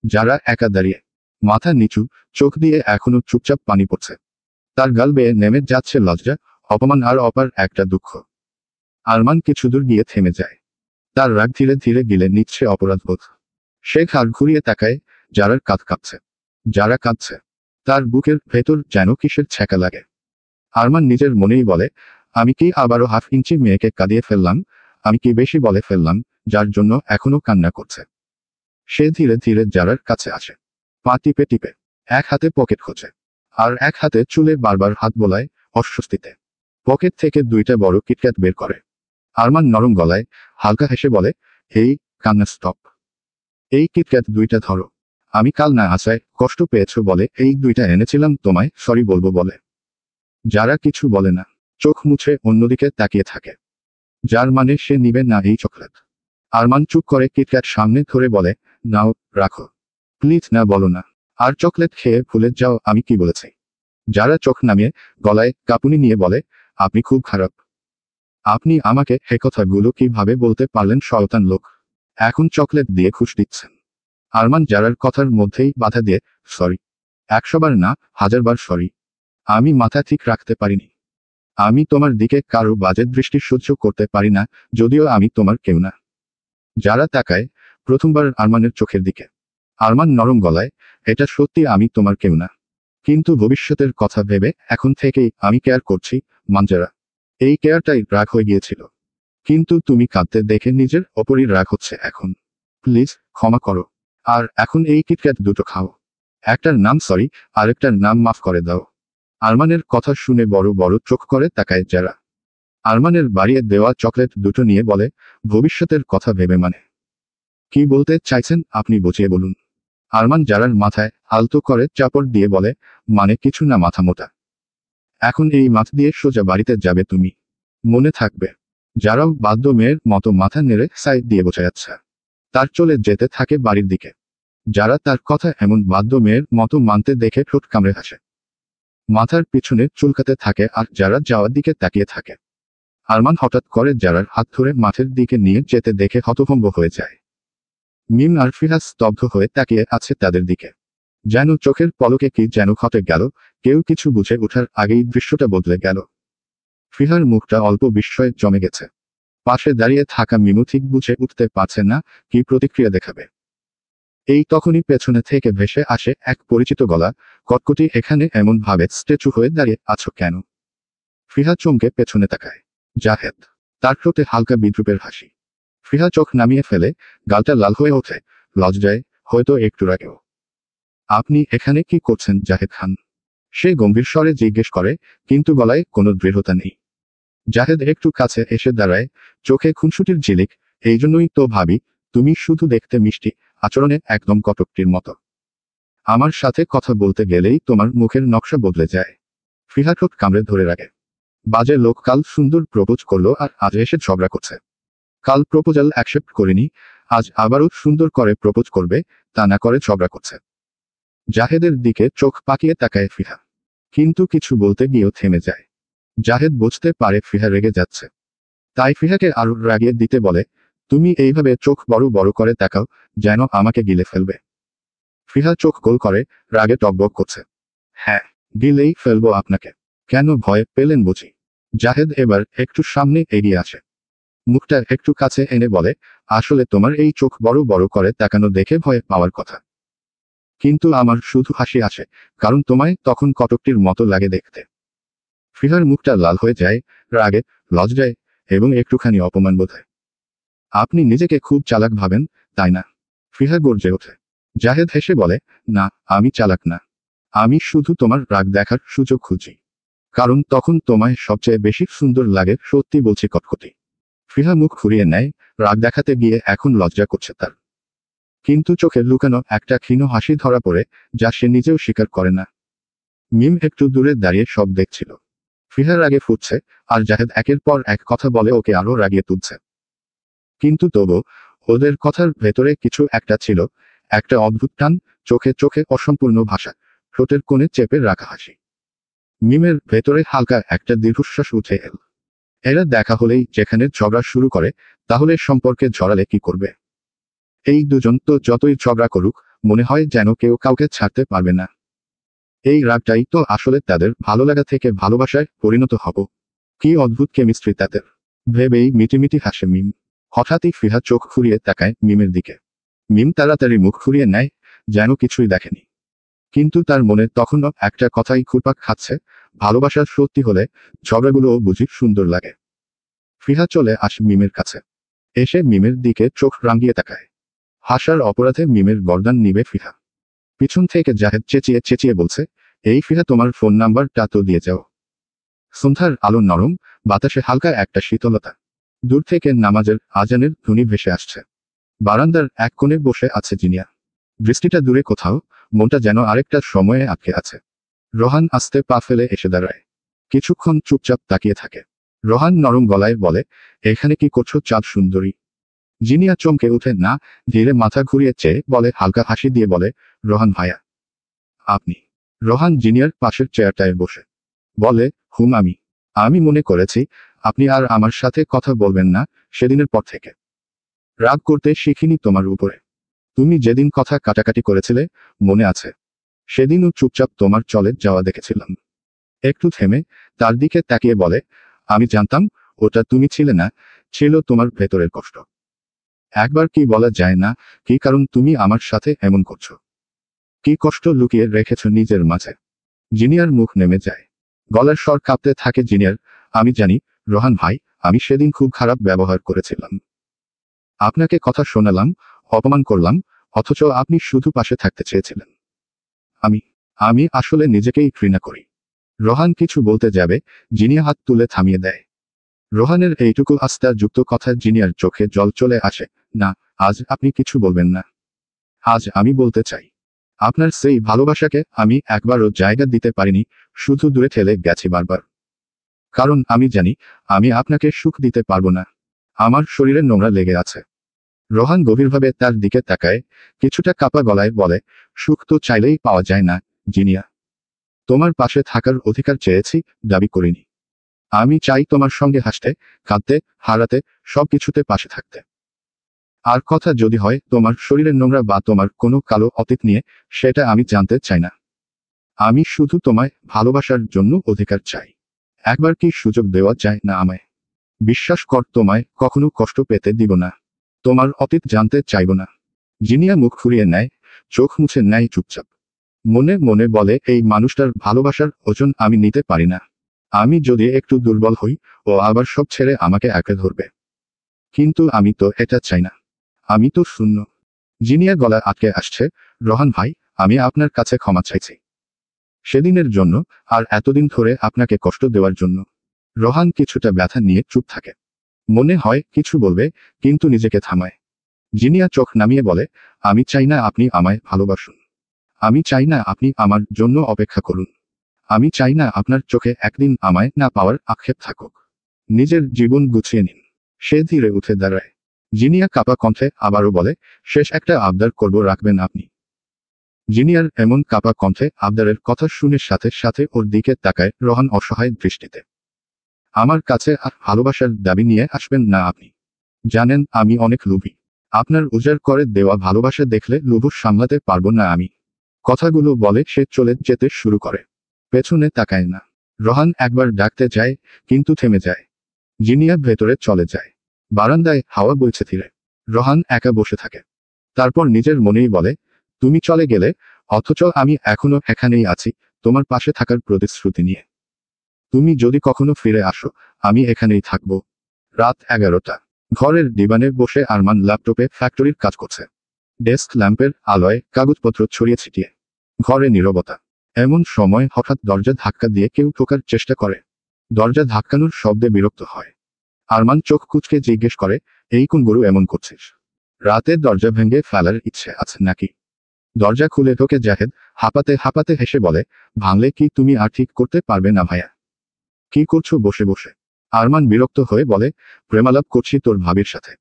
যারা একা দাঁড়িয়ে, মাথা নিচু, চোখ দিয়ে এখনো চুপচাপ পানি পড়ছে। তার গাল বেয়ে নেমে যাচ্ছে লজ্জা, অপমান আর অপার একটা দুঃখ। আরমান কিছুদূর গিয়ে থেমে যায়। তার রাগ ধীরে ধীরে গিলে নিচ্ছে অপরাধবোধ। সে ঘাড় ঘুরিয়ে তাকায়, যারার কাঁধ কাঁপছে। যারা কাঁদছে। তার বুকের ভেতর যেন কিসের ছ্যাঁকা লাগে। আরমান নিজের মনেই বলে, আমি কি আবারও হাফ ইঞ্চি মেয়েকে কাঁদিয়ে ফেললাম? আমি কি বেশি বলে ফেললাম, যার জন্য এখনো কান্না করছে? সে ধীরে ধীরে যারার কাছে আসে। পা টিপে টিপে। এক হাতে পকেট খোঁজে। আর এক হাতে চুলে বারবার হাত বোলায়, অস্বস্তিতে। পকেট থেকে দুইটা বড় কিটক্যাট বের করে। আরমান নরম গলায়, হালকা হেসে বলে, এই, কান্না স্টপ। এই কিটক্যাট দুইটা ধরো। আমি কাল না আসায় কষ্ট পেয়েছো বলে এই দুইটা এনেছিলাম তোমায় সরি বলবো বলে। যারা কিছু বলে না, চোখ মুছে অন্যদিকে তাকিয়ে থাকে। যার মানে সে নিবে না এই চকলেট। আরমান চুপ করে কিটক্যাট সামনে ধরে বলে, নাও, রাখো। প্লিজ না বলো না। আর চকলেট খেয়ে ভুলে যাও আমি কি বলেছি। যারা চোখ নামিয়ে, গলায় কাঁপুনি নিয়ে বলে, আপনি খুব খারাপ। আপনি আমাকে হে কথাগুলো কিভাবে বলতে পারলেন শয়তান লোক? এখন চকলেট দিয়ে খুশ দিচ্ছেন। আরমান যারার কথার মধ্যেই বাধা দিয়ে, সরি। 100 বার না, 1000 বার সরি। আমি মাথা ঠিক রাখতে পারিনি। আমি তোমার দিকে কারো বাজে দৃষ্টি সহ্য করতে পারি না, যদিও আমি তোমার কেউ না। যারা তাকায়, প্রথমবার আরমানের চোখের দিকে। আরমান নরম গলায়, এটা সত্যি আমি তোমার কেউ না। কিন্তু ভবিষ্যতের কথা ভেবে এখন থেকেই আমি কেয়ার করছি, মানজারা। এই কেয়ারটাই রাগ হয়ে গিয়েছিল। কিন্তু তুমি কাঁদতে দেখে নিজের ওপরই রাগ হচ্ছে এখন। প্লিজ, ক্ষমা করো। আর এখন এই কিটক্যাট দুটো খাও। একটার নাম সরি, আরেকটার নাম মাফ করে দাও। আরমানের কথা শুনে বড় বড় চোখ করে তাকায় যারা। আরমানের বাড়িয়ে দেওয়া চকলেট দুটো নিয়ে বলে, ভবিষ্যতের কথা ভেবে মানে? কি বলতে চাইছেন আপনি বুঝিয়ে বলুন। আরমান যারার মাথায় আলতো করে চাপড় দিয়ে বলে, মানে কিছু না মাথা মোটা। এখন এই মাথ দিয়ে সোজা বাড়িতে যাবে তুমি। মনে থাকবে। যারাও বাধ্য মেয়ের মতো মাথা নেড়ে সাইড দিয়ে বসে যাচ্ছে। তার চলে যেতে থাকে বাড়ির দিকে। যারা তার কথা এমন বাধ্য মেয়ের মতো মানতে দেখে ঠোঁট কামড়ে হাসে। মাথার পিছনে চুলকাতে থাকে আর যারা যাওয়ার দিকে তাকিয়ে থাকে। আরমান হঠাৎ করে যারার হাত ধরে মাঠের দিকে নিয়ে যেতে দেখে হতভম্ব হয়ে যায়। মিম আর ফিরাজ স্তব্ধ হয়ে তাকিয়ে আছে তাদের দিকে, যেন চোখের পলকে কি যেন ঘটে গেল। কেউ কিছু বুঝে ওঠার আগেই দৃশ্যটা বদলে গেল। ফিহার মুখটা অল্প বিস্ময়ে জমে গেছে। পাশে দাঁড়িয়ে থাকা মিমু ঠিক বুঝে উঠতে পারছে না কি প্রতিক্রিয়া দেখাবে। এই তখনই পেছনে থেকে ভেসে আসে এক পরিচিত গলা, কটকটি এখানে এমন ভাবে স্ট্যাচু হয়ে দাঁড়িয়ে আছো কেন? ফিহা চমকে পেছনে তাকায়। জাহেদ। তার ঠোঁটে হালকা বিদ্রুপের হাসি। ফিহা চোখ নামিয়ে ফেলে, গালটা লাল হয়ে ওঠে, লজ্জায়, হয়তো একটু রাগেও। আপনি এখানে কি করছেন জাহেদ খান? সে গম্ভীর স্বরে জিজ্ঞেস করে, কিন্তু গলায় কোনো দৃঢ়তা নেই। জাহেদ একটু কাছে এসে দাঁড়ায়, চোখে খুনসুটির ঝিলিক। এই জন্যই তো ভাবি, তুমি শুধু দেখতে মিষ্টি, আচরণে একদম কটকটির মতো। আমার সাথে কথা বলতে গেলেই তোমার মুখের নকশা বদলে যায়। ফিহা ঠোঁট কামড়ে ধরে রাখে। বাজে লোক কাল সুন্দর প্রপোজ করলো আর আজ এসে ঝগড়া করছে। কাল প্রপোজাল অ্যাকসেপ্ট করিনি, আজ আবারও সুন্দর করে প্রপোজ করবে, তা না করে ঝগড়া করছে। জাহেদের দিকে চোখ পাকিয়ে তাকায় ফিহা, কিন্তু কিছু বলতে গিয়েও থেমে যায়। জাহেদ বুঝতে পারে ফিহা রেগে যাচ্ছে, তাই ফিহাকে আরো রাগিয়ে দিতে বলে, তুমি এইভাবে চোখ বড় বড় করে তাকাও, যেন আমাকে গিলে ফেলবে। ফিহা চোখ গোল করে, রাগে টকবক করছে। হ্যাঁ, গিলেই ফেলবো আপনাকে। কেন ভয় পেলেন বুঝি? জাহেদ এবার একটু সামনে এগিয়ে আসে, মুখটা একটু কাছে এনে বলে, আসলে তোমার এই চোখ বড় বড় করে তাকানো দেখে ভয় পাওয়ার কথা। কিন্তু আমার শুধু হাসি আসে, কারণ তোমায় তখন কটকটির মতো লাগে দেখতে। ফিহার মুখটা লাল হয়ে যায়, রাগে, লজ্জায় এবং একটুখানি অপমান বোধ হয়। আপনি নিজেকে খুব চালাক ভাবেন, তাই না? ফিহা গর্জে ওঠে। জাহেদ হেসে বলে, না, আমি চালাক না। আমি শুধু তোমার রাগ দেখার সুযোগ খুঁজি। কারণ তখন তোমায় সবচেয়ে বেশি সুন্দর লাগে, সত্যি বলছি কটকটি। ফিহা মুখ ঘুরিয়ে নেয়, রাগ দেখাতে গিয়ে এখন লজ্জা করছে তার। কিন্তু চোখে লুকানো একটা ক্ষীণ হাসি ধরা পড়ে, যা সে নিজেও স্বীকার করে না। মিম একটু দূরে দাঁড়িয়ে সব দেখছিল। ফিহা রাগে ফুটছে, আর জাহেদ একের পর এক কথা বলে ওকে আরো রাগিয়ে তুলছে। কিন্তু তবু ওদের কথার ভেতরে কিছু একটা ছিল, একটা অদ্ভুত টান, চোখে চোখে অসম্পূর্ণ ভাষা, ঠোঁটের কোণে চেপে রাখা হাসি। মিমের ভেতরে হালকা একটা দীর্ঘশ্বাস উঠে এল। এরা দেখা হলেই যেখানে ঝগড়া শুরু করে, তাহলে সম্পর্কে জড়ালে কি করবে? এই দুজন তো যতই ঝগড়া করুক, মনে হয় যেন কেউ কাউকে ছাড়তে পারবে না। এই রাগটাই তো আসলে তাদের ভালোলাগা থেকে ভালোবাসায় পরিণত হব। কি অদ্ভুত কেমিস্ট্রি তাদের, ভেবেই মিটিমিটি হাসে মিম। হঠাৎই ফিহা চোখ ঘুরিয়ে তাকায় মিমের দিকে। মিম তাড়াতাড়ি মুখ ঘুরিয়ে নেয়, যেন কিছুই দেখেনি। কিন্তু তার মনে তখনও একটা কথাই ঘুরপাক খাচ্ছে, ভালোবাসা সত্যি হলে ঝগড়াগুলোও বুঝি সুন্দর লাগে। ফিহা চলে আসে মিমের কাছে, এসে মিমের দিকে চোখ রাঙিয়ে তাকায়। হাসার অপরাধে মিমের গর্দান নিবে ফিহা। পিছন থেকে জাহেদ চেঁচিয়ে চেঁচিয়ে বলছে, এই ফিহা তোমার ফোন নাম্বারটা তো দিয়ে যাও। সন্ধ্যার আলো নরম, বাতাসে হালকা একটা শীতলতা। দূর থেকে নামাজের আজানের ধ্বনি ভেসে আসছে। বারান্দার এক কোণে বসে আছে জিনিয়া। দৃষ্টিটা দূরে কোথাও, মনটা যেন আরেকটা সময়ে আটকে আছে। রোহান আস্তে পা ফেলে এসে দাঁড়ায়। কিছুক্ষণ চুপচাপ তাকিয়ে থাকে। রোহান নরম গলায় বলে, এখানে কি করছো চাঁদ সুন্দরী? জিনিয়া চমকে উঠে না, ধীরে মাথা ঘুরিয়ে চেয়ে বলে, হালকা হাসি দিয়ে বলে, রোহান ভাইয়া। আপনি? রোহান জিনিয়ার পাশের চেয়ারটায় বসে বলে, হুম আমি। আমি মনে করেছি আপনি আর আমার সাথে কথা বলবেন না, সেদিনের পর থেকে। রাগ করতে শিখিনি তোমার উপরে। তুমি যেদিন কথা কাটাকাটি করেছিলে, মনে আছে? সেদিনও চুপচাপ তোমার চলে যাওয়া দেখেছিলাম। একটু থেমে তার দিকে তাকিয়ে বলে, আমি জানতাম ওটা তুমি ছিলে না, ছিল তোমার ভেতরের কষ্ট। একবার কি বলা যায় না, কি কারণ তুমি আমার সাথে এমন করছো? কি কষ্ট লুকিয়ে রেখেছ নিজের মাঝে? জিনিয়ার মুখ নেমে যায়। গলার স্বর কাঁপতে থাকে জিনিয়ার, আমি জানি রোহান ভাই, আমি সেদিন খুব খারাপ ব্যবহার করেছিলাম। আপনাকে কথা শোনালাম, অপমান করলাম, অথচ আপনি শুধু পাশে থাকতে চেয়েছিলেন। আমি আমি আসলে নিজেকেই ঘৃণা করি। রোহান কিছু বলতে যাবে, জিনিয়া হাত তুলে থামিয়ে দেয়। রোহানের এইটুকু আস্থা যুক্ত কথা জিনিয়ার চোখে জল চলে আসে। না, আজ আপনি কিছু বলবেন না। আজ আমি বলতে চাই, আপনার সেই ভালোবাসাকে আমি একবারও জায়গা দিতে পারিনি, শুধু দূরে ঠেলে গেছি বারবার। কারণ আমি জানি আমি আপনাকে সুখ দিতে পারবো না। আমার শরীরে নোংরা লেগে আছে। রোহান গভীরভাবে তার দিকে তাকায়, কিছুটা কাপা গলায় বলে, সুখ তো চাইলেই পাওয়া যায় না, জিনিয়া। তোমার পাশে থাকার অধিকার চেয়েছি, দাবি করিনি। আমি চাই তোমার সঙ্গে হাসতে, কাঁদতে, হারাতে, সবকিছুতে পাশে থাকতে। আর কথা যদি হয় তোমার শরীরের নোংরা বা তোমার কোনো কালো অতীত নিয়ে, সেটা আমি জানতে চাই না। আমি শুধু তোমায় ভালোবাসার জন্য অধিকার চাই। একবার কি সুযোগ দেওয়া যায় না আমায়? বিশ্বাস কর, তোমায় কখনো কষ্ট পেতে দিব না। তোমার অতীত জানতে চাইব না। জিনিয়া মুখ ঘুরিয়ে নেয়, চোখ মুছে নেয় চুপচাপ। মনে মনে বলে, এই মানুষটার ভালোবাসার ওজন আমি নিতে পারি না। আমি যদি একটু দুর্বল হই, ও আবার সব ছেড়ে আমাকে আঁকড়ে ধরবে। কিন্তু আমি তো এটা চাই না। আমি তো শূন্য। জিনিয়া গলা আটকে আসছে। রোহান ভাই, আমি আপনার কাছে ক্ষমা চাইছি। সেদিনের জন্য, আর এতদিন ধরে আপনাকে কষ্ট দেওয়ার জন্য। রোহান কিছুটা ব্যথা নিয়ে চুপ থাকে। মনে হয় কিছু বলবে, কিন্তু নিজেকে থামায়। জিনিয়া চোখ নামিয়ে বলে, আমি চাই না আপনি আমায় ভালোবাসুন। আমি চাই না আপনি আমার জন্য অপেক্ষা করুন। আমি চাই না আপনার চোখে একদিন আমায় না পাওয়ার আক্ষেপ থাকুক। নিজের জীবন গুছিয়ে নিন। সে ধীরে উঠে দাঁড়ায়। জিনিয়া কাপা কণ্ঠে আবারও বলে, শেষ একটা আবদার করব, রাখবেন আপনি? জিনিয়ার এমন কাপা কণ্ঠে আবদারের কথা শুনে সাথে সাথে ওর দিকে তাকায় রোহান অসহায় দৃষ্টিতে। আমার কাছে আর ভালোবাসার দাবি নিয়ে আসবেন না আপনি। জানেন আমি অনেক লোভী। আপনার উজাড় করে দেওয়া ভালোবাসা দেখলে লোভ সামলাতে পারবো না আমি। কথাগুলো বলে সে চলে যেতে শুরু করে। পেছনে তাকায় না। রোহান একবার ডাকতে যায়, কিন্তু থেমে যায়। জিনিয়া ভেতরে চলে যায়। বারান্দায় হাওয়া বইছে ধীরে। রোহান একা বসে থাকে। তারপর নিজের মনেই বলে, তুমি চলে গেলে, অথচ আমি এখনো এখানেই আছি, তোমার পাশে থাকার প্রতিশ্রুতি নিয়ে। তুমি যদি কখনো ফিরে আসো, আমি এখানেই থাকবো। রাত 11টা। ঘরের ডিবানে বসে আরমান ল্যাপটপে ফ্যাক্টরির কাজ করছে। ডেস্ক ল্যাম্পের আলোয় কাগজপত্র ছড়িয়ে ছিটিয়ে। ঘরে নীরবতা। এমন সময় হঠাৎ দরজা ধাক্কা দিয়ে কেউ ঢোকার চেষ্টা করে। দরজা ধাক্কানোর শব্দে বিরক্ত হয়। আরমান চোখ কুঁচকে জিজ্ঞেস করে, এই কোন গরু এমন করছিস? রাতে দরজা ভেঙে ফেলার ইচ্ছে আছে নাকি? দরজা খুলে ঢোকে জাহেদ, হাঁপাতে হাঁপাতে হেসে বলে, ভাঙলে কি তুমি আর ঠিক করতে পারবে না ভাইয়া? কি করছো বসে বসে? আরমান বিরক্ত হয়ে বলে, প্রেমালাপ করছি তোর ভাবির সাথে।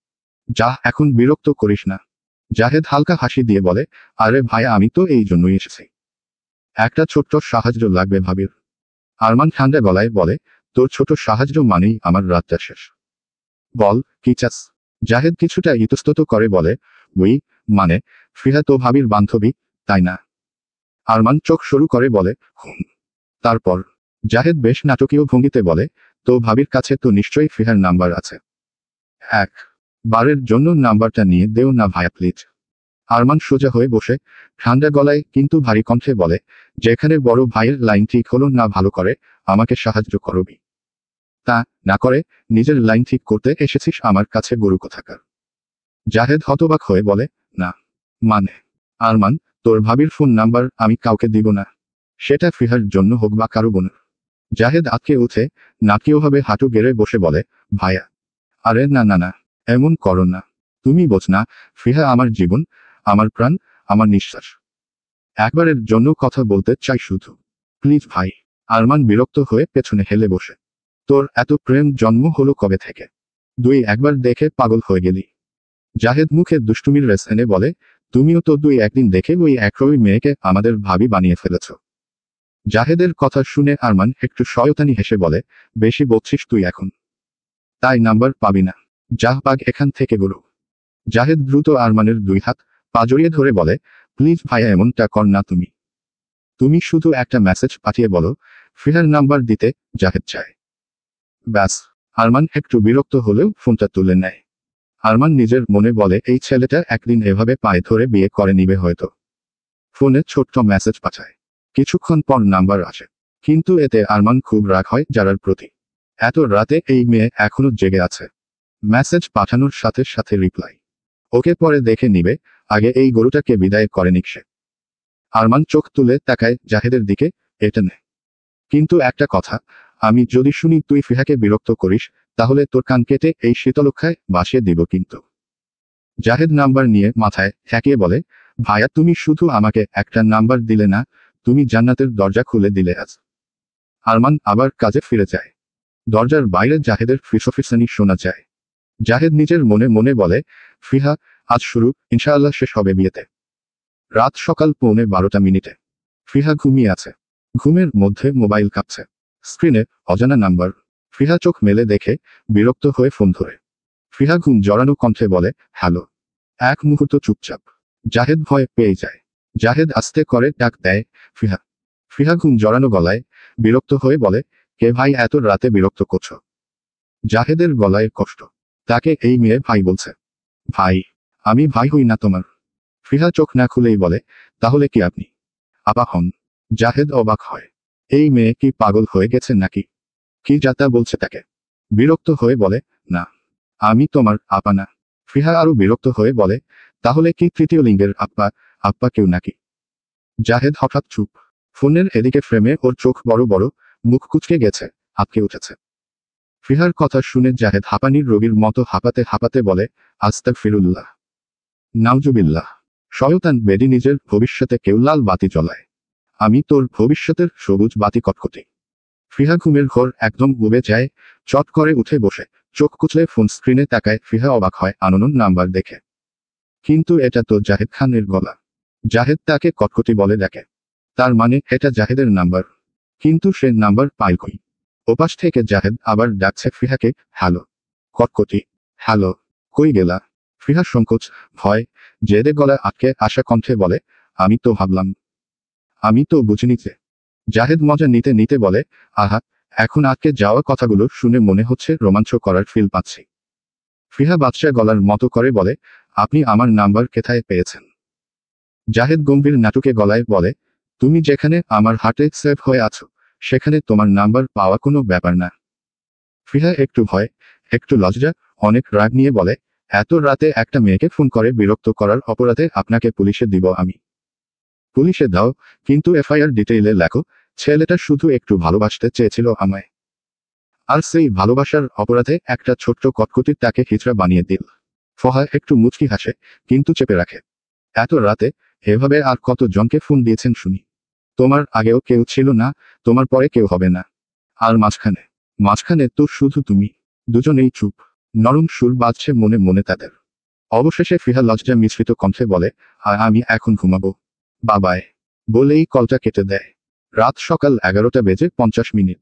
যা, এখন বিরক্ত করিস না। জাহেদ হালকা হাসি দিয়ে বলে, আরে ভাইয়া, আমি তো এই জন্যই এসেছি। একটা ছোট্ট সাহায্য লাগবে ভাবির। আরমান ঠান্ডা গলায় বলে, তোর ছোট সাহায্য মানেই আমার রাতটা শেষ। বল, কি চাস? জাহেদ কিছুটা ইতস্তত করে বলে, উই, মানে, ফিহা তো ভাবির বান্ধবী, তাই না? আরমান চোখ সরু করে বলে, হুম। তারপর জাহেদ বেশ নাটকীয় ভঙ্গিতে বলে, তো ভাবির কাছে তো নিশ্চয়ই ফিহার নাম্বার আছে। এক বারের জন্য নাম্বারটা নিয়ে দেও না ভাইয়া প্লিজ। আরমান সোজা হয়ে বসে, ঠান্ডা গলায় কিন্তু ভারী কণ্ঠে বলে, যেখানে বড় ভাইয়ের লাইন ঠিক হলো না ভালো করে, আমাকে সাহায্য করবি। তা না করে, নিজের লাইন ঠিক করতে এসেছিস আমার কাছে গরু কোথাকার। জাহেদ হতবাক হয়ে বলে, না মানে, আরমান, তোর ভাবির ফোন নাম্বার আমি কাউকে দিব না। সেটা ফিহার জন্য হোক বা কারো বোনের। জাহেদ আটকে উঠে, নাটকীয়ভাবে হাঁটু গেড়ে বসে বলে, ভাইয়া, আরে না না না, এমন করো না। তুমি বোঝ না, ফিহা আমার জীবন, আমার প্রাণ, আমার নিঃশ্বাস। একবারের জন্য কথা বলতে চাই শুধু। প্লিজ ভাই। আরমান বিরক্ত হয়ে পেছনে হেলে বসে। তোর এত প্রেম জন্ম হলো কবে থেকে? একবার দেখে পাগল হয়ে গেলি। জাহেদ মুখে দুষ্টুমির রেস এনে বলে, তুমিও তো একদিন দেখে ওই একরই মেয়েকে আমাদের ভাবি বানিয়ে ফেলেছ। জাহেদের কথা শুনে আরমান একটু শয়তানি হেসে বলে, বেশি বলছিস তুই এখন। তাই নাম্বার পাবি না। যা পাগ এখান থেকে গরু। জাহেদ দ্রুত আরমানের দুই হাত পা জড়িয়ে ধরে বলে, প্লিজ ভাইয়া, এমনটা কর না তুমি। তুমি শুধু একটা মেসেজ পাঠিয়ে বলো, ফিহার নাম্বার দিতে জাহেদ চায়। ব্যাস। আরমান একটু বিরক্ত হলেও ফোনটা তুলে নেয়। আরমান নিজের মনে বলে, এই ছেলেটা একদিন এভাবে পায়ে ধরে বিয়ে করে নিবে হয়তো। ফোনে ছোট্ট মেসেজ পাঠায়। কিছুক্ষণ পর নাম্বার আসে। কিন্তু এতে আরমান খুব রাগ হয় যারার প্রতি। এত রাতে এই মেয়ে এখনো জেগে আছে। মেসেজ পাঠানোর সাথে সাথে রিপ্লাই, ওকে পরে দেখে নিবে, আগে এই গরুটাকে বিদায় করে নিক সে। আরমান চোখ তুলে তাকায় জাহেদের দিকে, এটা নে। কিন্তু একটা কথা, আমি যদি শুনি তুই ফিহাকে বিরক্ত করিস, তাহলে তোর কান কেটে এই শীতলক্ষায় বাসিয়ে দিব কিন্তু। জাহেদ নাম্বার নিয়ে মাথায় ঠেকিয়ে বলে, ভাইয়া, তুমি শুধু আমাকে একটা নাম্বার দিলে না, তুমি জান্নাতের দরজা খুলে দিলে আজ। আরমান আবার কাজে ফিরে যায়। দরজার বাইরে জাহেদের ফিসফিসানি শোনা যায়। জাহেদ নিজের মনে মনে বলে, ফিহা, আজ শুরু, ইনশাআল্লাহ শেষ হবে বিয়েতে। রাত সকাল 11:15। ফিহা ঘুমিয়ে আছে। ঘুমের মধ্যে মোবাইল কাঁপছে। স্ক্রিনে অজানা নাম্বার। ফিহা চোখ মেলে দেখে বিরক্ত হয়ে ফোন ধরে। ফিহা ঘুম জড়ানো কণ্ঠে বলে, হ্যালো। এক মুহূর্ত চুপচাপ। জাহেদ ভয় পেয়ে যায়। জাহেদ আস্তে করে ডাক দেয়, ফিহা। ফিহা ঘুম জড়ানো গলায় বিরক্ত হয়ে বলে, কে ভাই এত রাতে বিরক্ত করছো? জাহেদের গলায় কষ্ট। তাকে এই মেয়ে ভাই বলছে। ভাই? আমি ভাই হই না তোমার। ফিহা চোখ না খুলেই বলে, তাহলে কি আপনি আপা হন? জাহেদ অবাক হয়। এই মেয়ে কি পাগল হয়ে গেছে নাকি? কি যাতা বলছে তাকে? বিরক্ত হয়ে বলে, না, আমি তোমার আপা না। ফিহা আরো বিরক্ত হয়ে বলে, তাহলে কি তৃতীয় লিঙ্গের আপ্পা আপ্পা কেউ নাকি? জাহেদ হঠাৎ চুপ। ফোনের এদিকে ফ্রেমে ওর চোখ বড় বড়, মুখ কুঁচকে গেছে, আটকে উঠেছে। ফিহার কথা শুনে জাহেদ হাঁপানির রোগীর মতো হাঁপাতে হাঁপাতে বলে, আস্তাগফিরুল্লাহ। নাউজুবিল্লাহ। শয়তান বেডি নিজের ভবিষ্যতে কেউ লাল বাতি জ্বলায়। আমি তোর ভবিষ্যতের সবুজ বাতি কটকটি। ফিহা ঘুমের ঘোর একদম ডুবে যায়। চট করে উঠে বসে চোখ কুচলে ফোন স্ক্রিনে তাকায়। ফিহা অবাক হয় আননোন নাম্বার দেখে। কিন্তু এটা তো জাহেদ খানের গলা। জাহেদ তাকে কটকটি বলে ডাকে। তার মানে এটা জাহেদের নাম্বার। কিন্তু সে নাম্বার পায় কই? ওপাশ থেকে জাহেদ আবার ডাকছে ফিহাকে, হ্যালো। কটকটি, হ্যালো। কই গেলা? ফিহা সংকোচ, ভয়, জেদে গলায় আটকে আসা কণ্ঠে বলে, আমি তো ভাবলাম। আমি তো বুঝিনি যে। জাহেদ মজা নিতে নিতে বলে, আহা, এখন আটকে যাওয়া কথাগুলো শুনে মনে হচ্ছে রোমাঞ্চ করার ফিল পাচ্ছি। ফিহা বাদশা গলার মতো করে বলে, আপনি আমার নাম্বার কোথায় পেয়েছেন? জাহেদ গম্ভীর নাটকে গলায় বলে, তুমি যেখানে আমার হার্টে সেভ হয়ে আছো, সেখানে তোমার নাম্বার পাওয়া কোনো ব্যাপার না। ফিহা একটু ভয়, একটু লজ্জা, অনেক রাগ নিয়ে বলে, এত রাতে একটা মেয়েকে ফোন করে বিরক্ত করার অপরাধে আপনাকে পুলিশে দিব আমি। পুলিশে দাও, কিন্তু এফআইআর ডিটেইলে লেখো, ছেলেটা শুধু একটু ভালোবাসতে চেয়েছিল আমায়। আর সেই ভালোবাসার অপরাধে একটা ছোট্ট কটকটির তাকে হিজড়া বানিয়ে দিল। ফহা একটু মুচকি হাসে, কিন্তু চেপে রাখে। এত রাতে এভাবে আর কত জনকে ফোন দিয়েছেন শুনি? তোমার আগেও কেউ ছিল না, তোমার পরে কেউ হবে না। আর মাঝখানে? মাঝখানে তো শুধু তুমি। দুজনেই চুপ। নরম সুর বাজছে মনে মনে তাদের। অবশেষে ফিহা লজ্জা মিশ্রিত কণ্ঠে বলে, আমি এখন ঘুমাবো। বাবায়। বলেই কলটা কেটে দেয়। রাত সকাল 11:50।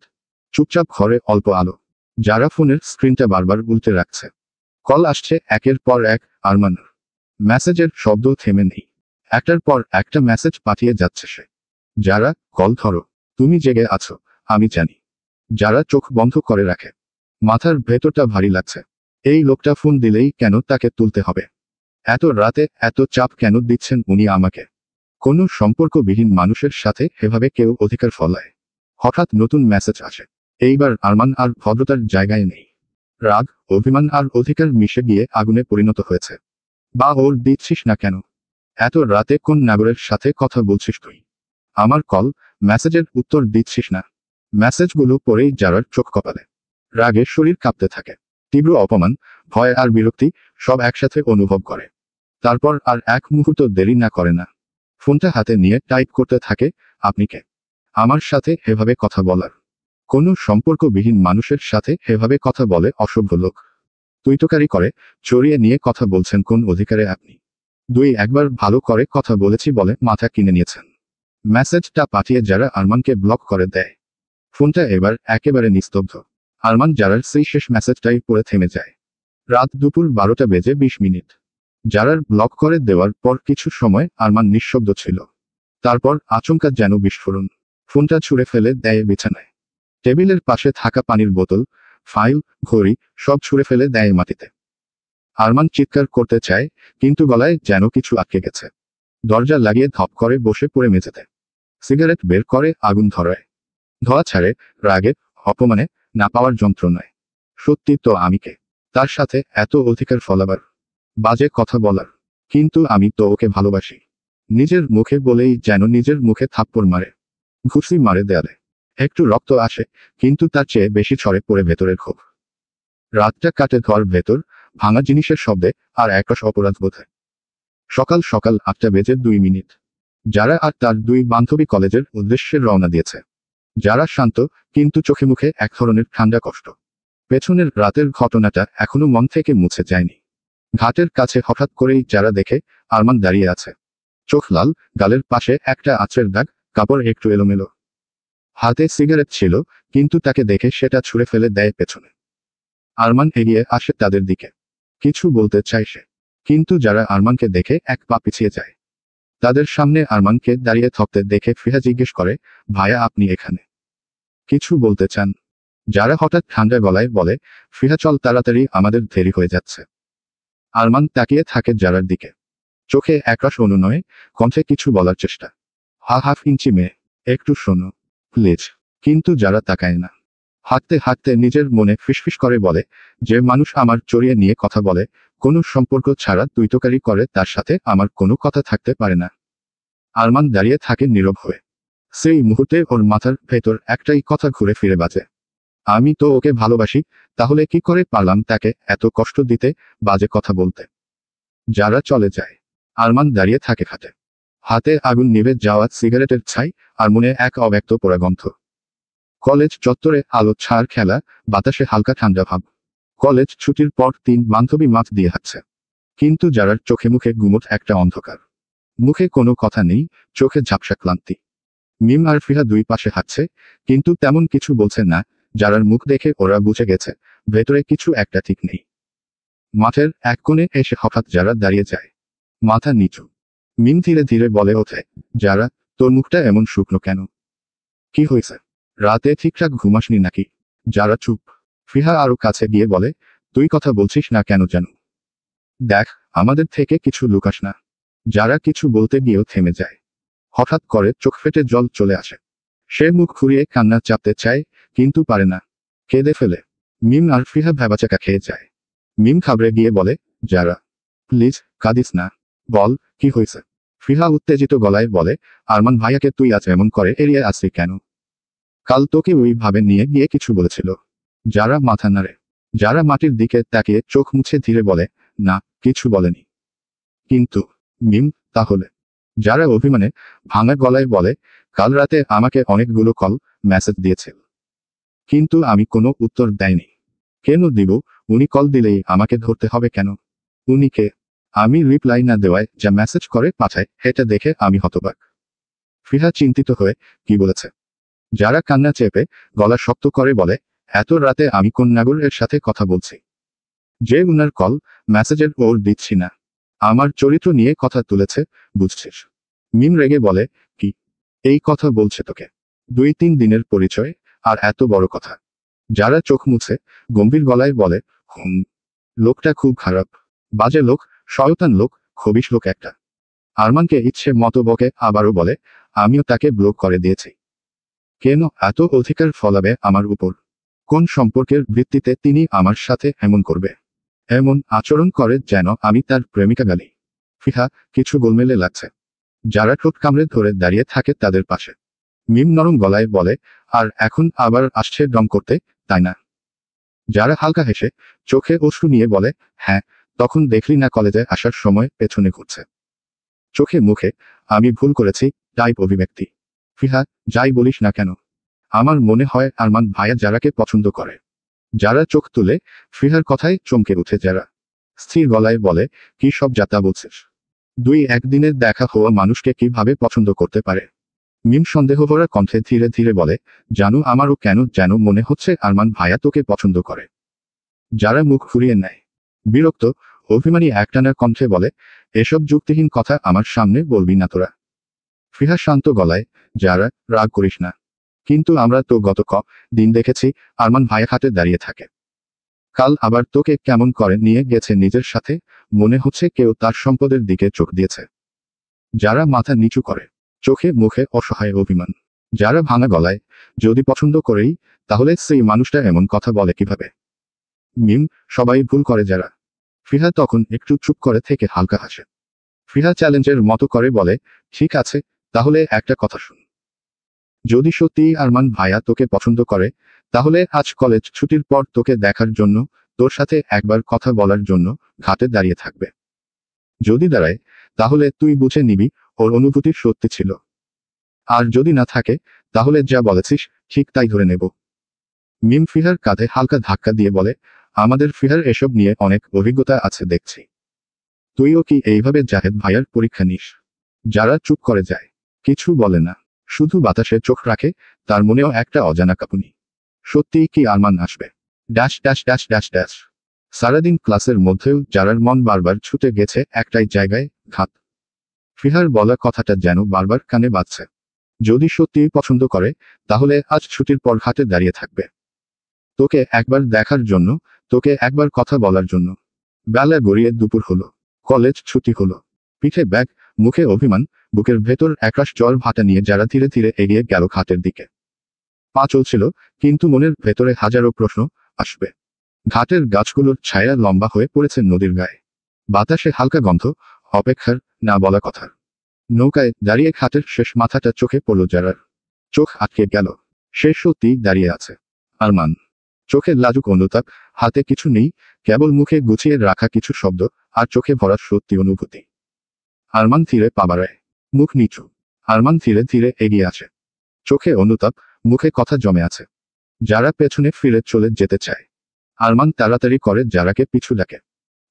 চুপচাপ ঘরে অল্প আলো। যারা ফোনের স্ক্রিনটা বারবার উল্টে রাখছে। কল আসছে একের পর এক, আরমানের। মেসেজের শব্দ থেমে নেই। একটার পর একটা মেসেজ পাঠিয়ে যাচ্ছে সে। যারা, কল ধরো। তুমি জেগে আছো, আমি জানি। যারা চোখ বন্ধ করে রাখে। মাথার ভেতরটা ভারী লাগছে। এই লোকটা ফোন দিলেই কেন তাকে তুলতে হবে? এত রাতে এত চাপ কেন দিচ্ছেন উনি আমাকে? কোনো সম্পর্কবিহীন মানুষের সাথে এভাবে কেউ অধিকার ফলায়? হঠাৎ নতুন মেসেজ আসে। এইবার আরমান আর ভদ্রতার জায়গায় নেই। রাগ, অভিমান আর অধিকার মিশে গিয়ে আগুনে পরিণত হয়েছে। বা ওর দিচ্ছিস না কেন? এত রাতে কোন নাগরের সাথে কথা বলছিস তুই? আমার কল, মেসেজের উত্তর দিচ্ছিস না। মেসেজগুলো পড়েই যারার চোখ কপালে। রাগে শরীর কাঁপতে থাকে। তীব্র অপমান, ভয় আর বিরক্তি সব একসাথে অনুভব করে। তারপর আর এক মুহূর্ত দেরি না করে না। ফোনটা হাতে নিয়ে টাইপ করতে থাকে, আপনি কে? আমার সাথে এভাবে কথা বলার? কোনো সম্পর্কবিহীন মানুষের সাথে এভাবে কথা বলে অসভ্য লোক। তুইতকারি করে চড়িয়ে নিয়ে কথা বলছেন কোন অধিকারে আপনি? একবার ভালো করে কথা বলেছি বলে মাথা কিনে নিয়েছেন। মেসেজটা পাঠিয়ে যারা আরমানকে ব্লক করে দেয়। ফোনটা এবার একেবারে নিস্তব্ধ। আরমান যারার সেই শেষ মেসেজটাই পড়ে থেমে যায়। রাত দুপুর 12:20। যারার ব্লক করে দেওয়ার পর কিছু সময় আরমান নিঃশব্দ ছিল। তারপর আচমকা যেন বিস্ফোরণ। ফোনটা ছুঁড়ে ফেলে দেয় বিছানায়। টেবিলের পাশে থাকা পানির বোতল, ফাইল, ঘড়ি সব ছুঁড়ে ফেলে দেয় মাটিতে। আরমান চিৎকার করতে চায়, কিন্তু গলায় যেন কিছু আটকে গেছে। দরজা লাগিয়ে ধপ করে বসে পড়ে মেঝেতে। সিগারেট বের করে আগুন ধরায়। ধোয়া ছাড়ে, রাগে, অপমানে, না পাওয়ার যন্ত্রণায়। সত্যি তো আমি কে? তার সাথে এত অধিকার ফলাবার, বাজে কথা বলার। কিন্তু আমি তো ওকে ভালোবাসি। নিজের মুখে বলেই যেন নিজের মুখে থাপ্পড় মারে। ঘুষি মারে দেয়ালে। একটু রক্ত আসে, কিন্তু তার চেয়ে বেশি ছড়ে পড়ে ভেতরের ক্ষোভ। রাতটা কাটে ঘর ভেতর, ভাঙা জিনিসের শব্দে, আর একরাশ অপরাধ বোধে। সকাল সকাল 8:02। যারা আর তার দুই বান্ধবী কলেজের উদ্দেশ্যে রওনা দিয়েছে। যারা শান্ত, কিন্তু চোখে মুখে এক ধরনের ঠান্ডা কষ্ট। পেছনের রাতের ঘটনাটা এখনো মন থেকে মুছে যায়নি। ঘাটের কাছে হঠাৎ করেই যারা দেখে আরমান দাঁড়িয়ে আছে। চোখ লাল, গালের পাশে একটা আঁচড়ের দাগ, কাপড় একটু এলোমেলো। হাতে সিগারেট ছিল, কিন্তু তাকে দেখে সেটা ছুঁড়ে ফেলে দেয় পেছনে। আরমান এগিয়ে আসে তাদের দিকে। কিছু বলতে চায় সে, কিন্তু যারা আরমানকে দেখে এক পা পিছিয়ে যায়। তাদের সামনে আরমানকে দাঁড়িয়ে থাকতে দেখে ফিহা জিজ্ঞেস করে, ভাইয়া আপনি এখানে কিছু বলতে চান? যারা হঠাৎ ঠান্ডা গলায় বলে, ফিহা চল তাড়াতাড়ি, আমাদের দেরি হয়ে যাচ্ছে। আরমান তাকিয়ে থাকে যারার দিকে, চোখে একরাশ অনুনয়, কণ্ঠে কিছু বলার চেষ্টা। হাফ ইঞ্চি মেয়ে, একটু শোনো প্লিজ। কিন্তু যারা তাকায় না। হাঁটতে হাঁটতে নিজের মনে ফিসফিস করে বলে, যে মানুষ আমার চড়িয়ে নিয়ে কথা বলে, কোনো সম্পর্ক ছাড়া তুইতকারি করে, তার সাথে আমার কোনো কথা থাকতে পারে না। আরমান দাঁড়িয়ে থাকে নীরব হয়ে। সেই মুহূর্তে ওর মাথার ভেতর একটাই কথা ঘুরে ফিরে বাজে, আমি তো ওকে ভালোবাসি, তাহলে কি করে পারলাম তাকে এত কষ্ট দিতে, বাজে কথা বলতে। যারা চলে যায়, আরমান দাঁড়িয়ে থাকে খাটে, হাতে আগুন নিভে যাওয়া সিগারেটের ছাই, আর মনে এক অব্যক্ত পোড়া গন্ধ। কলেজ চত্বরে আলো ছাড় খেলা, বাতাসে হালকা ঠান্ডা ভাব। কলেজ ছুটির পর 3 বান্ধবী মাঠ দিয়ে হাঁটছে, কিন্তু যারার চোখে মুখে গুমোট একটা অন্ধকার। মুখে কোনো কথা নেই, চোখে ঝাপসা ক্লান্তি। মিম আর ফিহা দুই পাশে হাঁটছে, কিন্তু তেমন কিছু বলছে না। যারার মুখ দেখে ওরা বুঝে গেছে, ভেতরে কিছু একটা ঠিক নেই। মাঠের এক কোণে এসে হঠাৎ যারা দাঁড়িয়ে যায়, মাথা নিচু। মিম ধীরে ধীরে বলে ওঠে, যারা, তোর মুখটা এমন শুকনো কেন? কি হয়েছে? রাতে ঠিকঠাক ঘুমাসনি নাকি? যারা চুপ। ফিহা আরো কাছে গিয়ে বলে, তুই কথা বলছিস না কেন যেন? দেখ, আমাদের থেকে কিছু লুকাস না। যারা কিছু বলতে গিয়েও থেমে যায়। হঠাৎ করে চোখ ফেটে জল চলে আসে। সে মুখ ঘুরিয়ে কান্না চাপতে চায়, কিন্তু পারে না। কেঁদে ফেলে। মিম আর ফিহা ভ্যাবাচাকা খেয়ে যায়। মিম ঘাবড়ে গিয়ে বলে, যারা প্লিজ কাঁদিস না, বল কি হয়েছে? ফিহা উত্তেজিত গলায় বলে, আরমান ভাইয়াকে তুই আজ এমন করে এড়িয়ে আসলি কেন? কাল তোকে ওইভাবে নিয়ে গিয়ে কিছু বলেছিল। যারা মাথা নাড়ে। যারা মাটির দিকে তাকিয়ে চোখ মুছে ধীরে বলে, না, কিছু বলেনি। কিন্তু মিম, তাহলে? যারা অভিমানে ভাঙা গলায় বলে, কাল রাতে আমাকে অনেকগুলো কল, মেসেজ দিয়েছিল, কিন্তু আমি কোনো উত্তর দেয়নি। কেন দিব? উনি কল দিলেই আমাকে ধরতে হবে কেন? উনি কে? আমি রিপ্লাই না দেওয়ায় যা মেসেজ করে পাঠায়, এটা দেখে আমি হতবাক। ফিহা চিন্তিত হয়ে, কি বলেছে? যারা কান্না চেপে গলা শক্ত করে বলে, এত রাতে আমি কোন নাগরের সাথে কথা বলছি, যে উনার কল মেসেজের ওর দিচ্ছি না। আমার চরিত্র নিয়ে কথা তুলেছে, বুঝছিস? মিম রেগে বলে, কি? এই কথা বলছে তোকে? 2-3 দিনের পরিচয়, আর এত বড় কথা? যারা চোখ মুছে গম্ভীর গলায় বলে, লোকটা খুব খারাপ, বাজে লোক, শয়তান লোক, খবিশ লোক একটা। আরমানকে ইচ্ছে মতো বকে, আবারও বলে, আমিও তাকে ব্লক করে দিয়েছি। কেন এত অধিকার ফলাবে আমার উপর? কোন সম্পর্কের ভিত্তিতে তিনি আমার সাথে এমন করবে? এমন আচরণ করে যেন আমি তার প্রেমিকা গালি। ফিহা, কিছু গোলমেলে লাগছে। যারা ঠোঁট কামড়ে ধরে দাঁড়িয়ে থাকে তাদের পাশে। মিম নরম গলায় বলে, আর এখন আবার আসছে দম করতে, তাই না? যারা হালকা হেসে চোখে অশ্রু নিয়ে বলে, হ্যাঁ, তখন দেখলি না কলেজে আসার সময় পেছনে ঘুরছে। চোখে মুখে, আমি ভুল করেছি টাইপ অভিব্যক্তি। ফিহা, যাই বলিস না কেন, আমার মনে হয় আরমান ভাইয়া যারাকে পছন্দ করে। যারা চোখ তুলে ফিহার কথায় চমকে উঠে। যারা স্থির গলায় বলে, কি সব যাতা বলছিস? 2-1 দিনের দেখা হওয়া মানুষকে কিভাবে পছন্দ করতে পারে? মিম সন্দেহভরা কণ্ঠে ধীরে ধীরে বলে, জানো আমারও কেন যেন মনে হচ্ছে আরমান ভাইয়া তোকে পছন্দ করে। যারা মুখ ঘুরিয়ে নেয়, বিরক্ত অভিমানী একটানা কণ্ঠে বলে, এসব যুক্তিহীন কথা আমার সামনে বলবি না তোরা। ফিহা শান্ত গলায়, যারা রাগ করিস না, কিন্তু আমরা তো গত দিন দেখেছি আরমান ভাইয়া হাতে দাঁড়িয়ে থাকে। কাল আবার তোকে কেমন করে নিয়ে গেছে নিজের সাথে, মনে হচ্ছে কেউ তার সম্পদের দিকে চোখ দিয়েছে। যারা মাথা নিচু করে, চোখে মুখে অসহায় অভিমান। যারা ভাঙা গলায়, যদি পছন্দ করেই, তাহলে সেই মানুষটা এমন কথা বলে কিভাবে? মিম, সবাই ভুল করে যারা। ফিহা তখন একটু চুপ করে থেকে হালকা হাসে। ফিহা চ্যালেঞ্জের মতো করে বলে, ঠিক আছে, তাহলে একটা কথা শুন। যদি সত্যিই আরমান ভাইয়া তোকে পছন্দ করে, তাহলে আজ কলেজ ছুটির পর তোকে দেখার জন্য, তোর সাথে একবার কথা বলার জন্য ঘাটে দাঁড়িয়ে থাকবে। যদি দাঁড়ায়, তাহলে তুই বুঝে নিবি ওর অনুভূতি সত্যি ছিল। আর যদি না থাকে, তাহলে যা বলেছিস ঠিক তাই ধরে নেব। মিম ফিহার কাঁধে হালকা ধাক্কা দিয়ে বলে, আমাদের ফিহার এসব নিয়ে অনেক অভিজ্ঞতা আছে দেখছি। তুইও কি এইভাবে জাহেদ ভাইয়ার পরীক্ষা নিস? যারা চুপ করে যায়, কিছু বলে না। শুধু বাতাসে চোখ রাখে, তার মনেও একটা অজানা কাঁপুনি। সত্যিই কি আরমান আসবে? Dash dash dash dash dash. সারাদিন ক্লাসের মধ্যেও যারার মন বারবার ছুটে গেছে একটাই জায়গায়, ঘাত। ফিহার বলা কথাটা যেন বারবার কানে বাজছে। যদি সত্যিই পছন্দ করে, তাহলে আজ ছুটির পর ঘাটে দাঁড়িয়ে থাকবে। তোকে একবার দেখার জন্য, তোকে একবার কথা বলার জন্য। বেলা গড়িয়ে দুপুর হলো। কলেজ ছুটি হলো। পিঠে ব্যাগ, মুখে অভিমান, বুকের ভেতর একরাশ জল ভাটা নিয়ে যারা ধীরে ধীরে এগিয়ে গেল ঘাটের দিকে। পা চলছিল, কিন্তু মনের ভেতরে হাজারো প্রশ্ন আসবে। ঘাটের গাছগুলোর ছায়া লম্বা হয়ে পড়েছে নদীর গায়ে। বাতাসে হালকা গন্ধ, অপেক্ষার, না বলা কথার। নৌকায় দাঁড়িয়ে ঘাটের শেষ মাথাটা চোখে পড়ল যারার। চোখ আটকে গেল। সে সত্যি দাঁড়িয়ে আছে। আরমান। চোখে লাজুক অনুতাপ, হাতে কিছু নেই, কেবল মুখে গুছিয়ে রাখা কিছু শব্দ, আর চোখে ভরা সত্যি অনুভূতি। আরমান ধীরে পা বাড়ায়। মুখ নিচু। আরমান ধীরে ধীরে এগিয়ে আসে। চোখে অনুতাপ, মুখে কথা জমে আছে। যারা পেছনে ফিরে চলে যেতে চায়। আরমান তাড়াতাড়ি করে যারাকে পিছু ডাকে।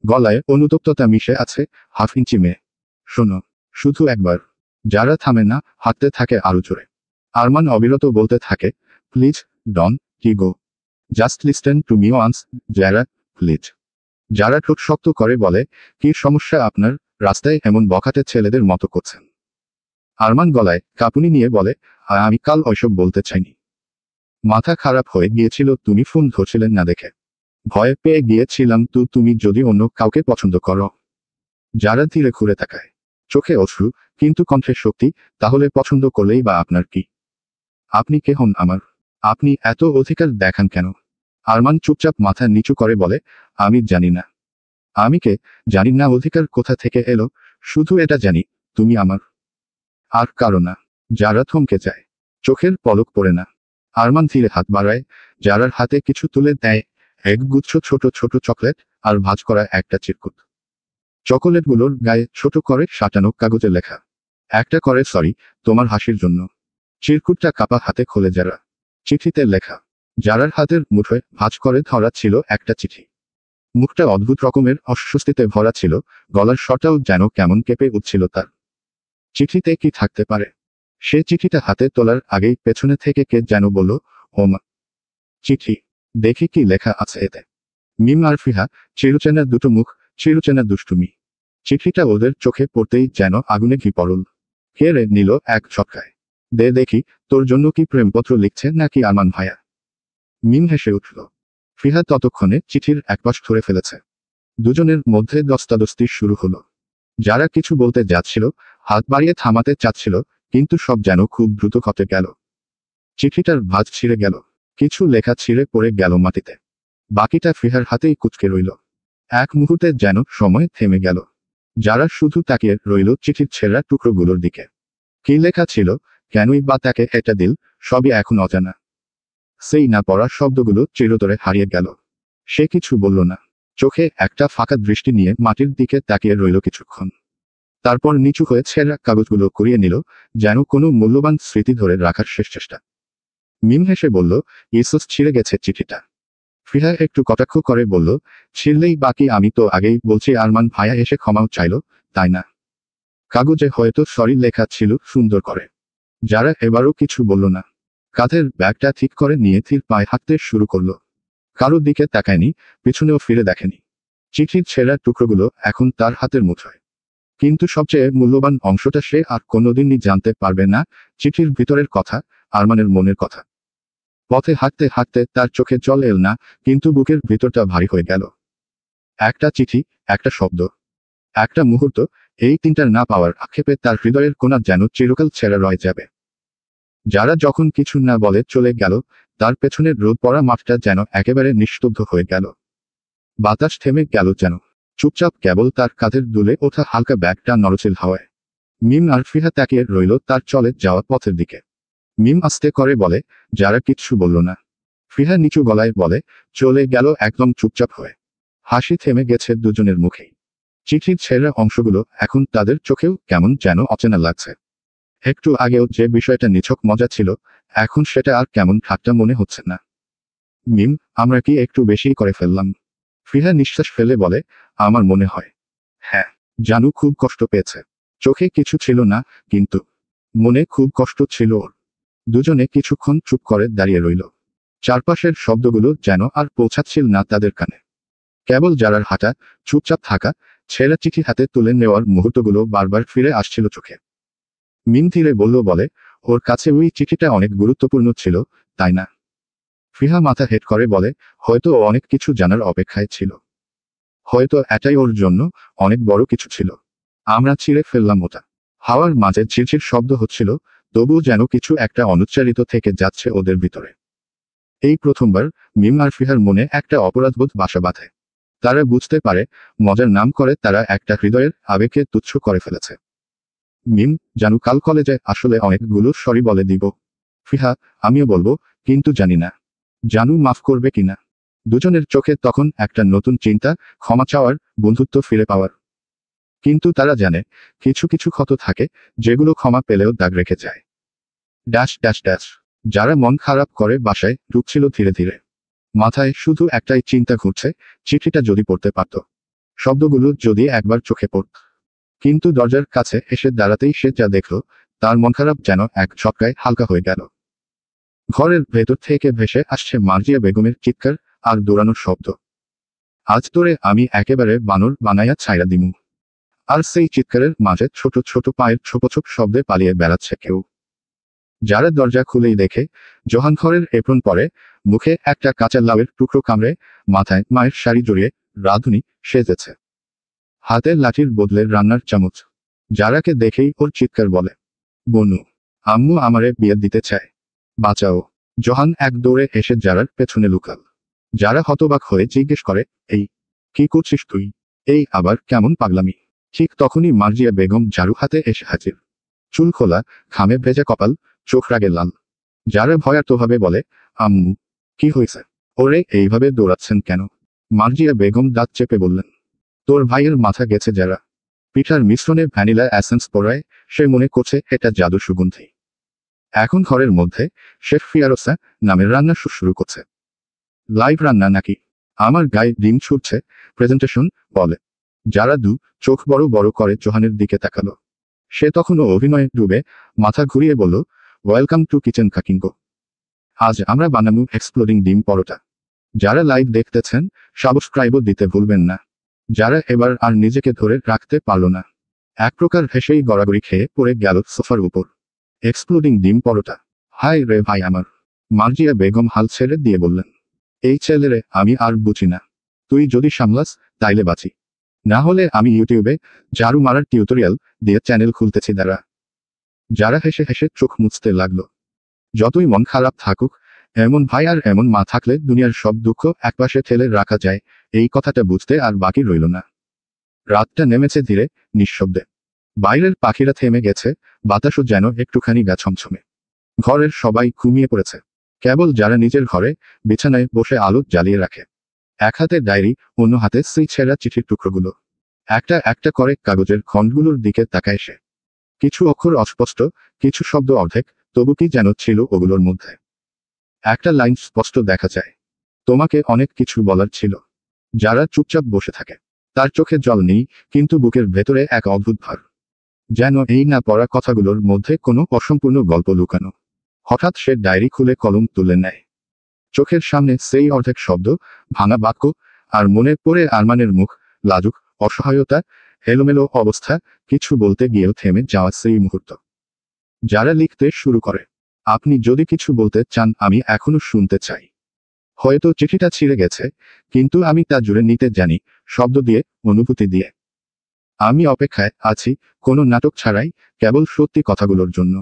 গলায় অনুতপ্ততা মিশে আছে, হাফ ইঞ্চি মেয়ে। শোনো, শুধু একবার। যারা থামে না, হাঁটতে থাকে আরো জোরে। আরমান অবিরত বলতে থাকে, প্লিজ, ডন, কি গো। Just listen to me once, যারা, প্লিজ। যারা ঠোঁট শক্ত করে বলে, কি সমস্যা আপনার, রাস্তায় এমন বখাটে ছেলেদের মতো করছেন। আরমান গলায় কাঁপুনি নিয়ে বলে, আমি কাল ওইসব বলতে চাইনি। মাথা খারাপ হয়ে গিয়েছিল তুমি ফোন ধরছিলেন না দেখে। ভয় পেয়ে গিয়েছিলাম তুমি যদি অন্য কাউকে পছন্দ করো। যারা ধীরে ঘুরে তাকায়। চোখে অশ্রু, কিন্তু কণ্ঠে শক্তি, তাহলে পছন্দ করলেই বা আপনার কি? আপনি কে হন আমার? আপনি এত অধিকার দেখান কেন? আরমান চুপচাপ মাথা নিচু করে বলে, আমি জানি না। আমি কে, জানি না অধিকার কোথা থেকে এলো, শুধু এটা জানি, তুমি আমার। আর কারো না। যারা থমকে যায়। চোখের পলক পড়ে না। আরমান ধীরে হাত বাড়ায়, যারার হাতে কিছু তুলে দেয়, এক গুচ্ছ ছোট ছোট চকলেট, আর ভাঁজ করা একটা চিরকুট। চকোলেটগুলোর গায়ে ছোট করে সাঁটানো কাগজে লেখা। একটা করে সরি, তোমার হাসির জন্য। চিরকুটটা কাপা হাতে খোলে যারা। চিঠিতে লেখা। যারার হাতের মুঠোয় ভাঁজ করে ধরা ছিল একটা চিঠি। মুখটা অদ্ভুত রকমের অস্বস্তিতে ভরা ছিল, গলার স্বরটাও যেন কেমন কেঁপে উঠছিল তার। চিঠিতে কি থাকতে পারে? সে চিঠিটা হাতে তোলার আগেই পেছনে থেকে কে যেন বলল, ও মা। চিঠি। দেখি কি লেখা আছে এতে। মিম আর ফিহা, চিরচেনা দুটো মুখ, চিরচেনা দুষ্টুমি। চিঠিটা ওদের চোখে পড়তেই যেন আগুনে ঘি পড়ল। কেড়ে নিল এক ঝটকায়। দে দেখি, তোর জন্য কি প্রেমপত্র লিখছে নাকি আরমান ভাইয়া? মিম হেসে উঠল। ফিহা ততক্ষণে চিঠির একপাশ ধরে ফেলেছে। দুজনের মধ্যে দস্তাদস্তি শুরু হলো। যারা কিছু বলতে যাচ্ছিল, হাত বাড়িয়ে থামাতে চাচ্ছিল, কিন্তু সব যেন খুব দ্রুত ঘটে গেল। চিঠিটার ভাঁজ ছিঁড়ে গেল। কিছু লেখা ছিঁড়ে পড়ে গেল মাটিতে। বাকিটা ফিহার হাতেই কুঁচকে রইল। এক মুহূর্তে যেন সময় থেমে গেল। যারা শুধু তাকিয়ে রইল চিঠির ছেঁড়া টুকরোগুলোর দিকে। কি লেখা ছিল, কেনই বা তাকে এটা দিল, সবই এখন অজানা। সেই না পড়া শব্দগুলো চিরতরে হারিয়ে গেল। সে কিছু বলল না। চোখে একটা ফাঁকা দৃষ্টি নিয়ে মাটির দিকে তাকিয়ে রইল কিছুক্ষণ। তারপর নিচু হয়ে ছেঁড়া কাগজগুলো কুড়িয়ে নিল, যেন কোনো মূল্যবান স্মৃতি ধরে রাখার শেষ চেষ্টা। মিম হেসে বলল, ইসোস ছিঁড়ে গেছে চিঠিটা। ফিহা একটু কটাক্ষ করে বলল, ছিঁড়লেই বাকি, আমি তো আগেই বলছি আরমান ভাইয়া এসে ক্ষমাও চাইল, তাই না? কাগজে হয়তো সরি লেখা ছিল সুন্দর করে। যারা এবারও কিছু বলল না। কাঁধের ব্যাগটা ঠিক করে নিয়ে ধীর পায়ে হাঁটতে শুরু করলো। কারোর দিকে তাকায়নি, পিছনেও ফিরে দেখেনি। চিঠির ছেঁড়া টুকরোগুলো এখন তার হাতের মুঠোয়। কিন্তু সবচেয়ে মূল্যবান অংশটা সে আর কোনোদিনই জানতে পারবে না, চিঠির ভিতরের কথা, আরমানের মনের কথা। পথে হাঁটতে হাঁটতে তার চোখে জল এল না, কিন্তু বুকের ভিতরটা ভারী হয়ে গেল। একটা চিঠি, একটা শব্দ, একটা মুহূর্ত, এই তিনটা না পাওয়ার আক্ষেপে তার হৃদয়ের কোণা যেন চিরকাল ছেঁড়া রয়ে যাবে। যারা যখন কিছু না বলে চলে গেল, তার পেছনের রোদ পড়া মাঠটা যেন একেবারে নিস্তব্ধ হয়ে গেল। বাতাস থেমে গেল যেন। চুপচাপ কেবল তার কাঁধের দুলে ওঠা হালকা ব্যাগটা নড়ছিল হাওয়ায়। মিম আর ফিহা তাকিয়ে রইল তার চলে যাওয়া পথের দিকে। মিম আস্তে করে বলে, যারা কিচ্ছু বলল না। ফিহা নিচু গলায় বলে, চলে গেল একদম চুপচাপ হয়ে। হাসি থেমে গেছে দুজনের মুখেই। চিঠির ছেঁড়া অংশগুলো এখন তাদের চোখেও কেমন যেন অচেনা লাগছে। একটু আগেও যে বিষয়টা নিছক মজা ছিল, এখন সেটা আর কেমন ঠাট্টা মনে হচ্ছে না। মিম, আমরা কি একটু বেশি করে ফেললাম? ফিহা নিঃশ্বাস ফেলে বলে, আমার মনে হয়। হ্যাঁ। জানু খুব কষ্ট পেয়েছে। চোখে কিছু ছিল না, কিন্তু মনে খুব কষ্ট ছিল ওর। দুজনে কিছুক্ষণ চুপ করে দাঁড়িয়ে রইল। চারপাশের শব্দগুলো যেন আর পৌঁছাচ্ছিল না তাদের কানে। কেবল যারার হাঁটা, চুপচাপ থাকা, ছেঁড়া চিঠি হাতে তুলে নেওয়ার মুহূর্তগুলো বারবার ফিরে আসছিল চোখে। মিম ধীরে বলে, ওর কাছে ওই চিঠিটা অনেক গুরুত্বপূর্ণ ছিল, তাই না? ফিহা মাথা হেঁট করে বলে, হয়তো ও অনেক কিছু জানার অপেক্ষায় ছিল। হয়তো এটাই ওর জন্য অনেক বড় কিছু ছিল। আমরা ছিঁড়ে ফেললাম ওটা। হাওয়ার মাঝে ঝিরঝির শব্দ হচ্ছিল, তবুও যেন কিছু একটা অনুচ্চারিত থেকে যাচ্ছে ওদের ভিতরে। এই প্রথমবার মিম আর ফিহার মনে একটা অপরাধবোধ বাসা বাঁধে। তারা বুঝতে পারে, মজার নাম করে তারা একটা হৃদয়ের আবেগকে তুচ্ছ করে ফেলেছে। মিম, জানু কাল কলেজে আসলে অনেকগুলো সরি বলে দিব। ফিহা, আমিও বলবো, কিন্তু জানি না জানু মাফ করবে কিনা। দুজনের চোখে তখন একটা নতুন চিন্তা, ক্ষমা চাওয়ার, বন্ধুত্ব ফিরে পাওয়ার। কিন্তু তারা জানে, কিছু কিছু ক্ষত থাকে, যেগুলো ক্ষমা পেলেও দাগ রেখে যায়। Dash dash dash. যারা মন খারাপ করে বাসায় ঢুকছিল ধীরে ধীরে। মাথায় শুধু একটাই চিন্তা ঘুরছে, চিঠিটা যদি পড়তে পারত, শব্দগুলো যদি একবার চোখে পড়ত। কিন্তু দরজার কাছে এসে দাঁড়াতেই সে যা দেখল, তার মন খারাপ যেন এক ঝটকায় হালকা হয়ে গেল। ঘরের ভেতর থেকে ভেসে আসছে মার্জিয়া বেগমের চিৎকার আর দৌড়ানোর শব্দ। আজ তোরে আমি একেবারে বানর বানাইয়া ছাইরা দিমু। আর সেই চিৎকারের মাঝে ছোট ছোট পায়ের ছোপ শব্দে পালিয়ে বেড়াচ্ছে কেউ। যারা দরজা খুলেই দেখে, জোহান ঘরের এপ্রন পরে, মুখে একটা কাঁচা লাউয়ের টুকরো কামড়ে, মাথায় মায়ের শাড়ি জড়িয়ে রাঁধুনি সেজেছে। হাতে লাঠির বদলে রান্নার চামচ। যারাকে দেখেই ওর চিৎকার বলে, বনু, আম্মু আমারে বিয়ে দিতে চায়, বাঁচাও। জোহান এক দৌড়ে এসে যারার পেছনে লুকাল। যারা হতবাক হয়ে জিজ্ঞেস করে, এই কি করছিস তুই? এই আবার কেমন পাগলামি? ঠিক তখনই মার্জিয়া বেগম ঝাড়ু হাতে এসে হাজির। চুল খোলা, ঘামে ভেজা কপাল, চোখ রাগে লাল। যারা ভয়ার্তভাবে বলে, আম্মু, কি হয়েছে? ওরে এইভাবে দৌড়াচ্ছেন কেন? মার্জিয়া বেগম দাঁত চেপে বললেন, তোর ভাইয়ের মাথা গেছে যারা। পিঠার মিশ্রণে ভ্যানিলা অ্যাসেন্স পড়ায় সে মনে করছে এটা জাদু সুগন্ধি। এখন ঘরের মধ্যে শেফ ফিয়ারোসা নামের রান্না শুরু করছে। লাইভ রান্না নাকি? আমার গায়ে ডিম ছুটছে, প্রেজেন্টেশন বলে। যারা চোখ বড় বড় করে জোহানের দিকে তাকালো। সে তখনও অভিনয়ে ডুবে, মাথা ঘুরিয়ে বলল, ওয়েলকাম টু কিচেন কাকিঙ্গো। আজ আমরা বানাবো এক্সপ্লোডিং ডিম পরোটা। যারা লাইভ দেখতেছেন, সাবস্ক্রাইবও দিতে ভুলবেন না। যারা এবার আর নিজেকে ধরে রাখতে পারল না, এক প্রকার হেসেই গড়াগড়ি খেয়ে পড়ে গেল সোফার উপর। এক্সপ্লোডিং ডিম পরোটা? হাই রে ভাই আমার। মার্জিয়া বেগম হাল ছেড়ে দিয়ে বললেন, এই ছেলেরে আমি আর বুঝি না। তুই যদি সামলাস তাইলে বাঁচি, না হলে আমি ইউটিউবে ঝাড়ু মারার টিউটোরিয়াল দিয়ে চ্যানেল খুলতেছি দাঁড়া। যারা হেসে হেসে চোখ মুছতে লাগলো। যতই মন খারাপ থাকুক, এমন ভাই আর এমন মা থাকলে দুনিয়ার সব দুঃখ একপাশে ঠেলে রাখা যায়, এই কথাটা বুঝতে আর বাকি রইল না। রাতটা নেমেছে ধীরে, নিঃশব্দে। বাইরের পাখিরা থেমে গেছে, বাতাসও যেন একটুখানি গা ছমছমে। ঘরের সবাই ঘুমিয়ে পড়েছে। কেবল যারা নিজের ঘরে বিছানায় বসে আলো জ্বালিয়ে রাখে। এক হাতে ডায়েরি, অন্য হাতে সেই ছেঁড়া চিঠির টুকরোগুলো। একটা একটা করে কাগজের খণ্ডগুলোর দিকে তাকায় সে। কিছু অক্ষর অস্পষ্ট, কিছু শব্দ অর্ধেক, তবু কি যেন ছিল ওগুলোর মধ্যে। একটা লাইন স্পষ্ট দেখা যায়, তোমাকে অনেক কিছু বলার ছিল। যারা চুপচাপ বসে থাকে। তার চোখে জল নেই, কিন্তু বুকের ভেতরে এক অদ্ভুত ভার। যেন এই না পড়া কথাগুলোর মধ্যে কোনো অসম্পূর্ণ গল্প লুকানো। হঠাৎ সে ডায়েরি খুলে কলম তুলে নেয়। চোখের সামনে সেই অর্ধেক শব্দ, ভাঙা বাক্য, আর মনে পড়ে আরমানের মুখ, লাজুক, অসহায়তা, এলোমেলো অবস্থা, কিছু বলতে গিয়েও থেমে যাওয়া সেই মুহূর্ত। যারা লিখতে শুরু করে, আপনি যদি কিছু বলতে চান আমি এখনো শুনতে চাই। হয়তো চিঠিটা ছিঁড়ে গেছে, কিন্তু আমি তা জুড়ে নিতে জানি, শব্দ দিয়ে, অনুভূতি দিয়ে। আমি অপেক্ষায় আছি, কোনো নাটক ছাড়াই, কেবল সত্যি কথাগুলোর জন্য।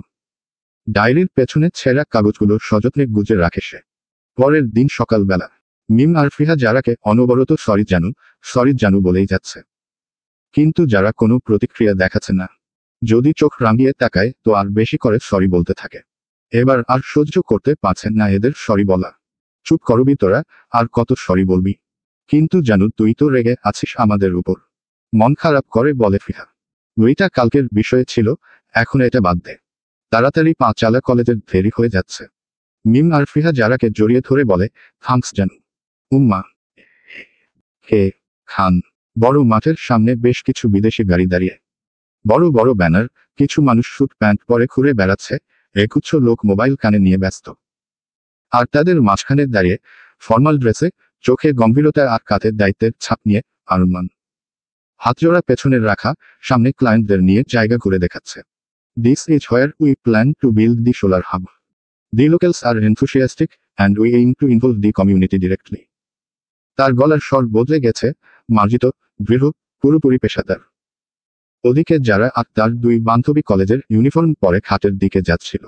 ডায়েরির পেছনে ছেঁড়া কাগজগুলো সযত্নে গুজে রাখে সে। পরের দিন সকালবেলা, মিম আর ফিহা যারাকে অনবরত সরি জানু বলেই যাচ্ছে। কিন্তু যারা কোনো প্রতিক্রিয়া দেখাচ্ছে না। যদি চোখ রাঙিয়ে তাকায় তো আর বেশি করে সরি বলতে থাকে। এবার আর সহ্য করতে পারছেন না এদের সরি বলা। চুপ করবি তোরা, আর কত সরি বলবি? কিন্তু জানু তুই তো রেগে আছিস আমাদের উপর। মন খারাপ করে বলে ফিহা। ওইটা কালকের বিষয় ছিল, এখন এটা বাদ দে। তাড়াতাড়ি পা চালা, কলেজের দেরি হয়ে যাচ্ছে। মিম আর ফিহা যারাকে জড়িয়ে ধরে বলে, থ্যাঙ্কস জানু। উম্মা। হে খান। বড় মাঠের সামনে বেশ কিছু বিদেশি গাড়ি দাঁড়িয়ে। বড় বড় ব্যানার, কিছু মানুষ স্যুট প্যান্ট পরে ঘুরে বেড়াচ্ছে, একগুচ্ছ লোক মোবাইল কানে নিয়ে ব্যস্ত। আর তাদের মাঝখানে দাঁড়িয়ে ফর্মাল ড্রেসে, চোখে গম্ভীরতা আর কাঁধের দায়িত্বের ছাপ নিয়ে আরমান। হাতজোড়া পেছনের রাখা, সামনে ক্লায়েন্টদের নিয়ে জায়গা ঘুরে দেখাচ্ছে। This is where we plan to build the solar hub. The locals are enthusiastic, and we aim to involve the community directly. তার গলার স্বর বদলে গেছে, মার্জিত, দৃঢ়, পুরোপুরি পেশাদার। ওদিকে যারা আর তার দুই বান্ধবী কলেজের ইউনিফর্ম পরে খাটের দিকে যাচ্ছিল।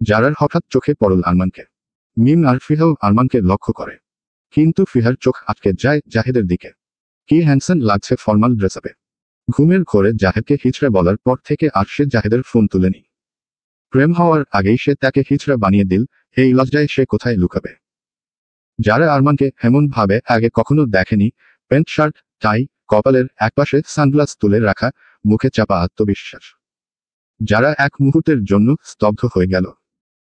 যারার হঠাৎ চোখে পড়ল আরমানকে। মিম আর ফিহাও আরমানকে লক্ষ্য করে। কিন্তু ফিহার চোখ আটকে যায় জাহেদের দিকে। কি হ্যান্ডসাম লাগছে ফর্মাল ড্রেসআপে। ঘুমের ঘোরে জাহেদকে হিজড়া বলার পর থেকে আর সে জাহেদের ফোন তুলেনি। প্রেম হওয়ার আগেই সে তাকে হিজড়া বানিয়ে দিল, এই লজ্জায় সে কোথায় লুকাবে। যারা আরমানকে এমন ভাবে আগে কখনো দেখেনি, প্যান্ট শার্ট, টাই, কপালের একপাশে সানগ্লাস তুলে রাখা, মুখে চাপা আত্মবিশ্বাস। যারা এক মুহূর্তের জন্য স্তব্ধ হয়ে গেল।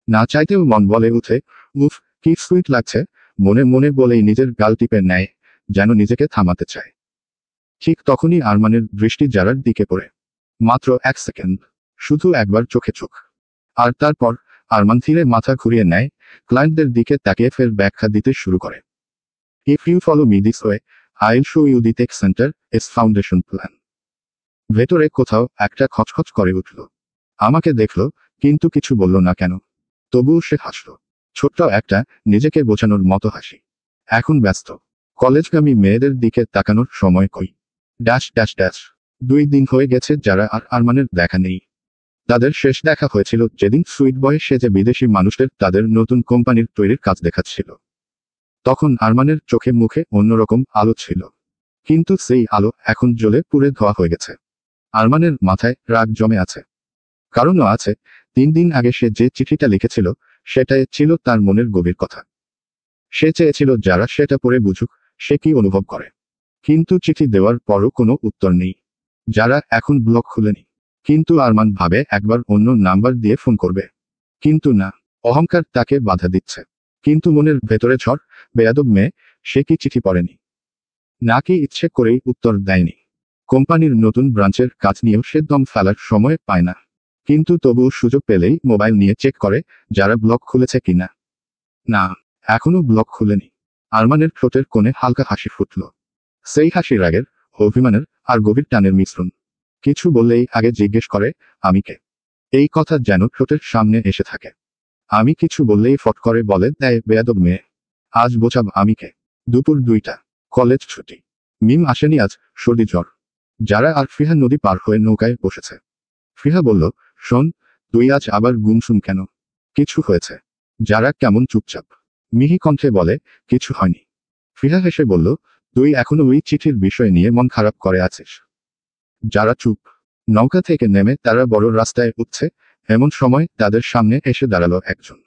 না চাইতেও মন বলে উঠে, উফ, কি সুইট লাগছে, মনে মনে বলেই নিজের গাল টিপে নেয়, যেন নিজেকে থামাতে চায়। ঠিক তখনই আরমানের দৃষ্টি যারার দিকে পড়ে। মাত্র 1 সেকেন্ড, শুধু একবার চোখে চোখ। আর তারপর আরমান ধীরে মাথা ঘুরিয়ে নেয়, ক্লায়েন্টদের দিকে তাকিয়ে ফের ব্যাখ্যা দিতে শুরু করে। If you follow me this way, I'll show you the tech center, its foundation plan. ভেতরে কোথাও একটা খচখচ করে উঠল। আমাকে দেখল, কিন্তু কিছু বলল না কেন। তবুও সে হাসল। ছোট্ট একটা, নিজেকে বোঝানোর মতো হাসি। এখন ব্যস্ত। কলেজগামী মেয়েদের দিকে তাকানোর সময় কই। Dash dash dash. 2 দিন হয়ে গেছে যারা আর আরমানের দেখা নেই। তাদের শেষ দেখা হয়েছিল যেদিন সুইট বয় সেজে বিদেশি মানুষদের তাদের নতুন কোম্পানির তৈরির কাজ দেখাচ্ছিল। তখন আরমানের চোখে মুখে অন্যরকম আলো ছিল। কিন্তু সেই আলো এখন জ্বলে পুড়ে ধোয়া হয়ে গেছে। আরমানের মাথায় রাগ জমে আছে। কারণও আছে, 3 দিন আগে সে যে চিঠিটা লিখেছিল, সেটাই ছিল তার মনের গভীর কথা। সে চেয়েছিল যারা সেটা পড়ে বুঝুক, সে কি অনুভব করে। কিন্তু চিঠি দেওয়ার পরও কোনো উত্তর নেই। যারা এখন ব্লক খুলেনি। কিন্তু আরমান ভাবে একবার অন্য নাম্বার দিয়ে ফোন করবে। কিন্তু না, অহংকার তাকে বাধা দিচ্ছে। কিন্তু মনের ভেতরে ঝড়, বেয়াদব মেয়ে, সে কি চিঠি পড়েনি? নাকি ইচ্ছে করেই উত্তর দেয়নি? কোম্পানির নতুন ব্রাঞ্চের কাজ নিয়েও সে দম ফেলার সময় পায় না। কিন্তু তবুও সুযোগ পেলেই মোবাইল নিয়ে চেক করে, যারা ব্লক খুলেছে কিনা। না, এখনো ব্লক খুলেনি। আরমানের ঠোঁটের কোণে হালকা হাসি ফুটল। সেই হাসি রাগের, অভিমানের আর গভীর টানের মিশ্রণ। কিছু বললেই আগে জিজ্ঞেস করে, আমি কে? এই কথা যেন ঠোঁটের সামনে এসে থাকে। আমি কিছু বললেই ফট করে বলে দেয়, বেয়াদব মেয়ে। আজ বোঝাব আমি কে। দুপুর 2টা। কলেজ ছুটি। মিম আসেনি আজ, সর্দি জ্বর। যারা আর ফিহা নদী পার হয়ে নৌকায় বসেছে। ফিহা বলল, শোন, তুই আজ আবার গুমসুম কেন? কিছু হয়েছে? যারা কেমন চুপচাপ। মিহি কণ্ঠে বলে, কিছু হয়নি। ফিহা হেসে বলল, তুই এখনো ওই চিঠির বিষয় নিয়ে মন খারাপ করে আছিস। যারা চুপ। নৌকা থেকে নেমে তারা বড় রাস্তায় উঠছে, এমন সময় তাদের সামনে এসে দাঁড়ালো একজন।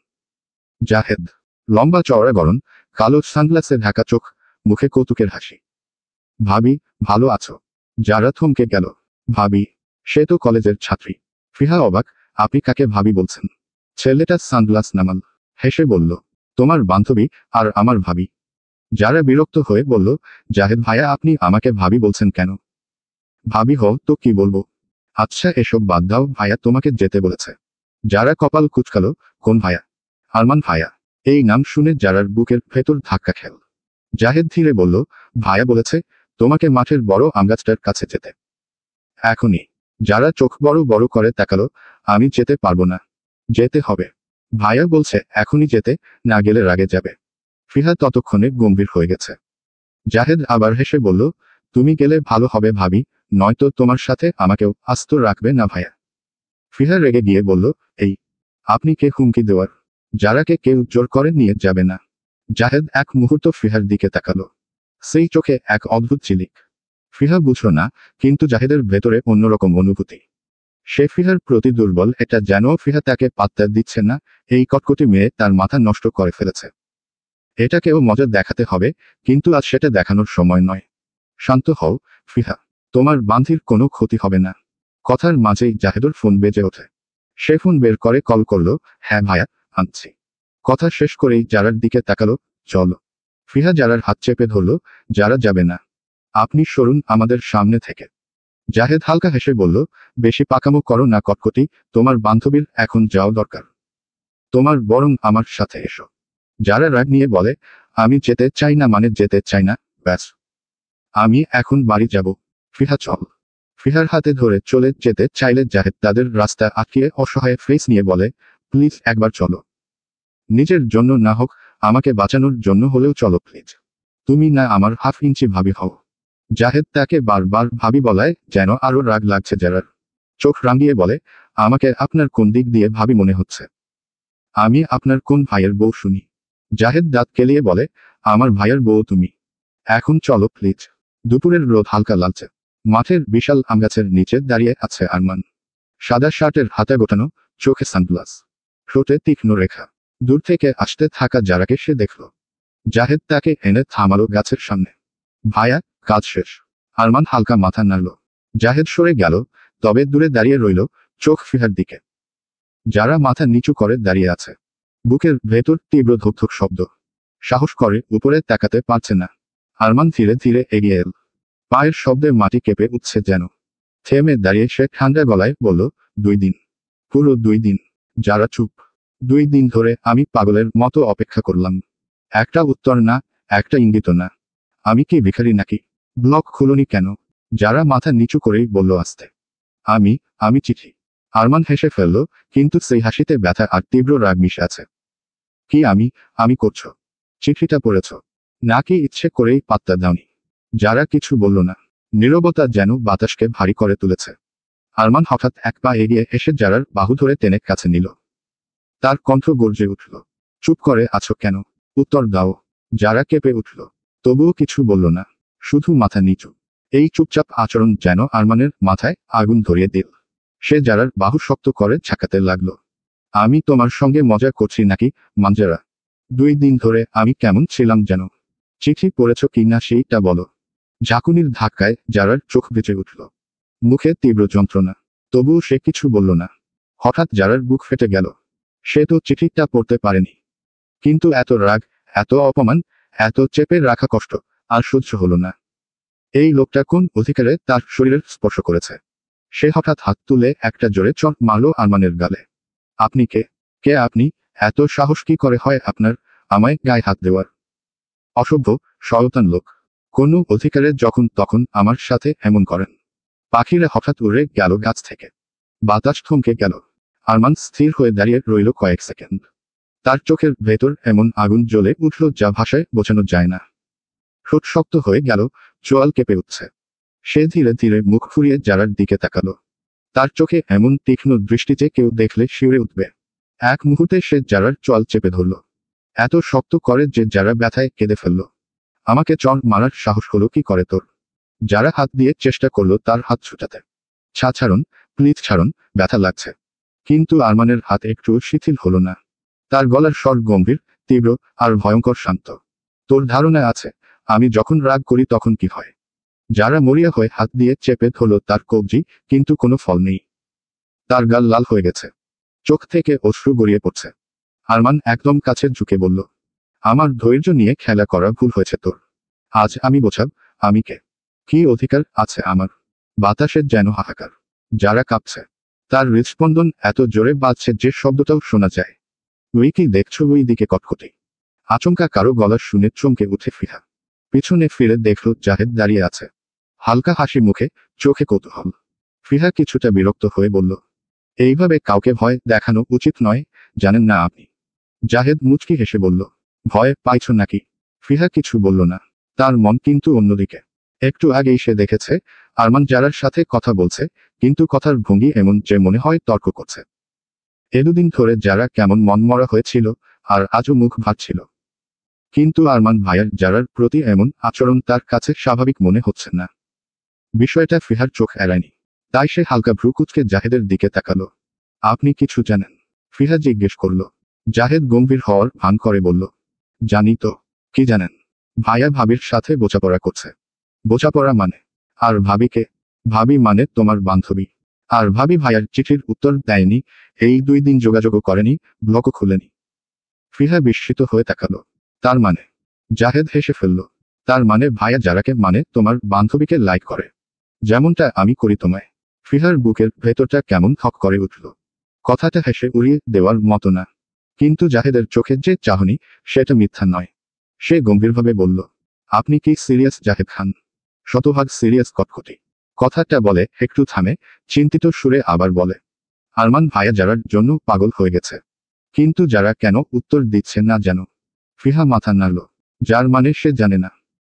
জাহেদ। লম্বা চওড়া গড়ন, কালো সানগ্লাসে ঢাকা চোখ, মুখে কৌতুকের হাসি। ভাবি, ভালো আছো? যারা থমকে গেল। ভাবি? সে তো কলেজের ছাত্রী। ফিহা অবাক, আপনি কাকে ভাবি বলছেন? ছেলেটা সানগ্লাস নামাল। হেসে বলল, তোমার বান্ধবী, আর আমার ভাবি। যারা বিরক্ত হয়ে বলল, জাহেদ ভাইয়া আপনি আমাকে ভাবি বলছেন কেন? ভাবি হও তো কি বলবো? আচ্ছা এসব বাদ দাও, ভাইয়া তোমাকে যেতে বলেছে। যারা কপাল কুচকালো, কোন ভাইয়া? আরমান ভাইয়া। এই নাম শুনে যারার বুকের ভেতর ধাক্কা খেল। জাহেদ ধীরে বলল, ভাইয়া বলেছে তোমাকে মাঠের বড় আমগাছটার কাছে যেতে। এখনই। যারা চোখ বড় বড় করে তাকালো, আমি যেতে পারবো না। যেতে হবে। ভাইয়া বলছে এখনই যেতে, না গেলে রাগে যাবে। ফিহা ততক্ষণে গম্ভীর হয়ে গেছে। জাহেদ আবার হেসে বলল, তুমি গেলে ভালো হবে ভাবি, নয়তো তোমার সাথে আমাকেও আস্ত রাখবে না ভাইয়া। ফিহা রেগে গিয়ে বলল, এই, আপনি কে হুমকি দেওয়ার? যারাকে কেউ জোর করে নিয়ে যাবে না। জাহেদ এক মুহূর্ত ফিহার দিকে তাকালো। সেই চোখে এক অদ্ভুত ঝিলিক। ফিহা বুঝল না, কিন্তু জাহেদের ভেতরে অন্যরকম অনুভূতি। সে ফিহার প্রতি দুর্বল, এটা যেন ফিহা তাকে পাত্তা দিচ্ছে না, এই কটকটি মেয়ে তার মাথা নষ্ট করে ফেলেছে। এটাকেও মজা দেখাতে হবে, কিন্তু আজ সেটা দেখানোর সময় নয়। শান্ত হও, ফিহা। তোমার বান্ধির কোনো ক্ষতি হবে না। কথার মাঝেই জাহেদুর ফোন বেজে ওঠে। সে ফোন বের করে কল করলো, হ্যাঁ ভাইয়া, আনছি। কথা শেষ করেই যারার দিকে তাকালো, চলো। ফিহা যারার হাত চেপে ধরল, যারা যাবে না। আপনি সরুন আমাদের সামনে থেকে। জাহেদ হালকা হেসে বলল, বেশি পাকামো করো না কটকটি, তোমার বান্ধবীর এখন যাওয়া দরকার। তোমার বরং আমার সাথে এসো। যারা রাগ নিয়ে বলে, আমি যেতে চাই না মানে যেতে চাই না, ব্যাস। আমি এখন বাড়ি যাব। ফিহা চল। ফিহার হাতে ধরে চলে যেতে চাইলে জাহেদ তাদের রাস্তা আটকিয়ে অসহায় ফেস নিয়ে বলে, প্লিজ একবার চলো। নিজের জন্য না হোক, আমাকে বাঁচানোর জন্য হলেও চলো প্লিজ। তুমি না আমার হাফ ইঞ্চি ভাবি হও। জাহেদ তাকে বারবার ভাবি বলায় যেন আরো রাগ লাগছে যারার। চোখ রাঙিয়ে বলে, আমাকে আপনার কোন দিক দিয়ে ভাবি মনে হচ্ছে? আমি আপনার কোন ভাইয়ের বউ শুনি? জাহেদ দাঁত কেলিয়ে বলে, আমার ভাইয়ের বউ তুমি। এখন চলো প্লিজ। দুপুরের রোদ হালকা লালচে। মাঠের বিশাল আমগাছের নিচে দাঁড়িয়ে আছে আরমান। সাদা শার্টের হাতে গোটানো, চোখে সানগ্লাস, ঠোঁটে তীক্ষ্ণ রেখা। দূর থেকে আসতে থাকা যারাকে সে দেখল। জাহেদ তাকে এনে থামালো গাছের সামনে। ভাইয়া, কাজ শেষ। আরমান হালকা মাথা নাড়ল। জাহেদ সরে গেল, তবে দূরে দাঁড়িয়ে রইল, চোখ ফিহার দিকে। যারা মাথা নিচু করে দাঁড়িয়ে আছে। বুকের ভেতর তীব্র ধুকধুক শব্দ। সাহস করে উপরে তাকাতে পারছে না। আরমান ধীরে ধীরে এগিয়ে এল। পায়ের শব্দে মাটি কেঁপে উঠছে যেন। থেমে দাঁড়িয়ে সে ঠান্ডা গলায় বলল, 2 দিন। পুরো 2 দিন। যারা চুপ। 2 দিন ধরে আমি পাগলের মতো অপেক্ষা করলাম। একটা উত্তর না, একটা ইঙ্গিত না। আমি কি ভিখারি নাকি? ব্লক খুলনি কেন? যারা মাথা নিচু করেই বলল আস্তে, আমি চিঠি। আরমান হেসে ফেলল, কিন্তু সেই হাসিতে ব্যথা আর তীব্র রাগ মিশে আছে। কি আমি করছো? চিঠিটা পড়েছ? নাকি ইচ্ছে করেই পাত্তা দাওনি? যারা কিছু বলল না। নীরবতা যেন বাতাসকে ভারী করে তুলেছে। আরমান হঠাৎ এক পা এগিয়ে এসে যারার বাহু ধরে টেনে কাছে নিল। তার কণ্ঠ গর্জে উঠল, চুপ করে আছো কেন? উত্তর দাও। যারা কেঁপে উঠল, তবুও কিছু বলল না, শুধু মাথা নিচু। এই চুপচাপ আচরণ যেন আরমানের মাথায় আগুন ধরিয়ে দিল। সে যারার বাহু শক্ত করে ঝাঁকাতে লাগলো। আমি তোমার সঙ্গে মজা করছি নাকি, মাঞ্জেরা? 2 দিন ধরে আমি কেমন ছিলাম যেন। চিঠি পড়েছ কি না সেইটা বলো। ঝাঁকুনির ধাক্কায় যারার চোখ বেঁচে উঠল। মুখে তীব্র যন্ত্রণা। তবুও সে কিছু বলল না। হঠাৎ যারার বুক ফেটে গেল। সে তো চিঠিটা পড়তে পারেনি। কিন্তু এত রাগ, এত অপমান, এত চেপে রাখা কষ্ট আর সহ্য হলো না। এই লোকটা কোন অধিকারে তার শরীরের স্পর্শ করেছে? সে হঠাৎ হাত তুলে একটা জোরে চড় মারল আরমানের গালে। আপনি কে? কে আপনি? এত সাহস কি করে হয় আপনার, আমায় গায়ে হাত দেওয়ার? অসভ্য, শয়তান লোক। কোনো অধিকারে যখন তখন আমার সাথে এমন করেন? পাখিরা হঠাৎ উড়ে গেল গাছ থেকে। বাতাস থমকে গেল। আরমান স্থির হয়ে দাঁড়িয়ে রইল কয়েক সেকেন্ড। তার চোখের ভেতর এমন আগুন জ্বলে উঠল যা ভাষায় বোঝানো যায় না। ঠোঁট শক্ত হয়ে গেল, চোয়াল কেঁপে উঠছে। সে ধীরে ধীরে মুখ ঘুরিয়ে যারার দিকে তাকালো। তার চোখে এমন তীক্ষ্ণ দৃষ্টি যে কেউ দেখলে শিউরে উঠবে। এক মুহূর্তে সে যারার চোয়াল চেপে ধরল। এত শক্ত করে যে যারা ব্যথায় কেঁদে ফেলল। আমাকে চড় মারার সাহস হলো কি করে তোর? যারা হাত দিয়ে চেষ্টা করলো তার হাত ছুটাতে। ছাড়ুন, প্লিজ ছাড়ুন, ব্যথা লাগছে। কিন্তু আরমানের হাত একটু শিথিল হলো না। তার গলার স্বর গম্ভীর, তীব্র আর ভয়ঙ্কর শান্ত। তোর ধারণা আছে আমি যখন রাগ করি তখন কি হয়? যারা মরিয়া হয়ে হাত দিয়ে চেপে ধরল তার কবজি, কিন্তু কোনো ফল নেই। তার গাল লাল হয়ে গেছে। চোখ থেকে অশ্রু গড়িয়ে পড়ছে। আরমান একদম কাছে ঝুঁকে বলল, আমার ধৈর্য নিয়ে খেলা করা ভুল হয়েছে তোর। আজ আমি বোঝাব আমি কে। কি অধিকার আছে আমার? বাতাসের যেন হাহাকার। যারা কাঁপছে। তার হৃদস্পন্দন এত জোরে বাজছে যে শব্দটাও শোনা যায়। ওই কি দেখছো ওই দিকে কটকটি? আচমকা কারো গলা শুনে চমকে উঠে ফিহা। পিছনে ফিরে দেখল জাহেদ দাঁড়িয়ে আছে। হালকা হাসি মুখে, চোখে কৌতূহল। ফিহা কিছুটা বিরক্ত হয়ে বলল, এইভাবে কাউকে ভয় দেখানো উচিত নয়, জানেন না আপনি? জাহেদ মুচকি হেসে বলল, ভয় পাইছ নাকি? ফিহা কিছু বলল না। তার মন কিন্তু অন্যদিকে। একটু আগেই সে দেখেছে আরমান যারার সাথে কথা বলছে, কিন্তু কথার ভঙ্গি এমন যে মনে হয় তর্ক করছে। এ 2 দিন ধরে যারা কেমন মনমরা হয়েছিল, আর আজও মুখ ভাঁজছিল। কিন্তু আরমান ভাইয়ার যারার প্রতি এমন আচরণ তার কাছে স্বাভাবিক মনে হচ্ছে না। বিষয়টা ফিহার চোখ এড়ায়নি। তাই সে হালকা ভ্রু কুঁচকে জাহেদের দিকে তাকালো। আপনি কিছু জানেন? ফিহা জিজ্ঞেস করল। জাহেদ গম্ভীর হওয়ার ভান করে বলল, জানি তো। কি জানেন? ভাইয়া ভাবির সাথে বোঝাপড়া করছে। বোঝাপড়া মানে? আর ভাবিকে? ভাবি মানে তোমার বান্ধবী। আর ভাবি ভাইয়ার চিঠির উত্তর দেয়নি, এই 2 দিন যোগাযোগও করেনি, ব্লকও খুলেনি। ফিহা বিস্মিত হয়ে তাকালো। তার মানে? জাহেদ হেসে ফেলল। তার মানে ভাইয়া যারাকে মানে তোমার বান্ধবীকে লাইক করে। যেমনটা আমি করি তোমায়। ফিহার বুকের ভেতরটা কেমন থক করে উঠল। কথাটা হেসে উড়িয়ে দেওয়ার মতো না, কিন্তু জাহেদের চোখের যে চাহনি সেটা মিথ্যা নয়। সে গম্ভীরভাবে বলল, আপনি কি সিরিয়াস জাহেদ খান? শতভাগ সিরিয়াস কটকটি। কথাটা বলে একটু থামে, চিন্তিত সুরে আবার বলে, আরমান ভাইয়া যারার জন্য পাগল হয়ে গেছে। কিন্তু যারা কেন উত্তর দিচ্ছে না যেন। ফিহা মাথা নাড়ল, যার মানে সে জানে না।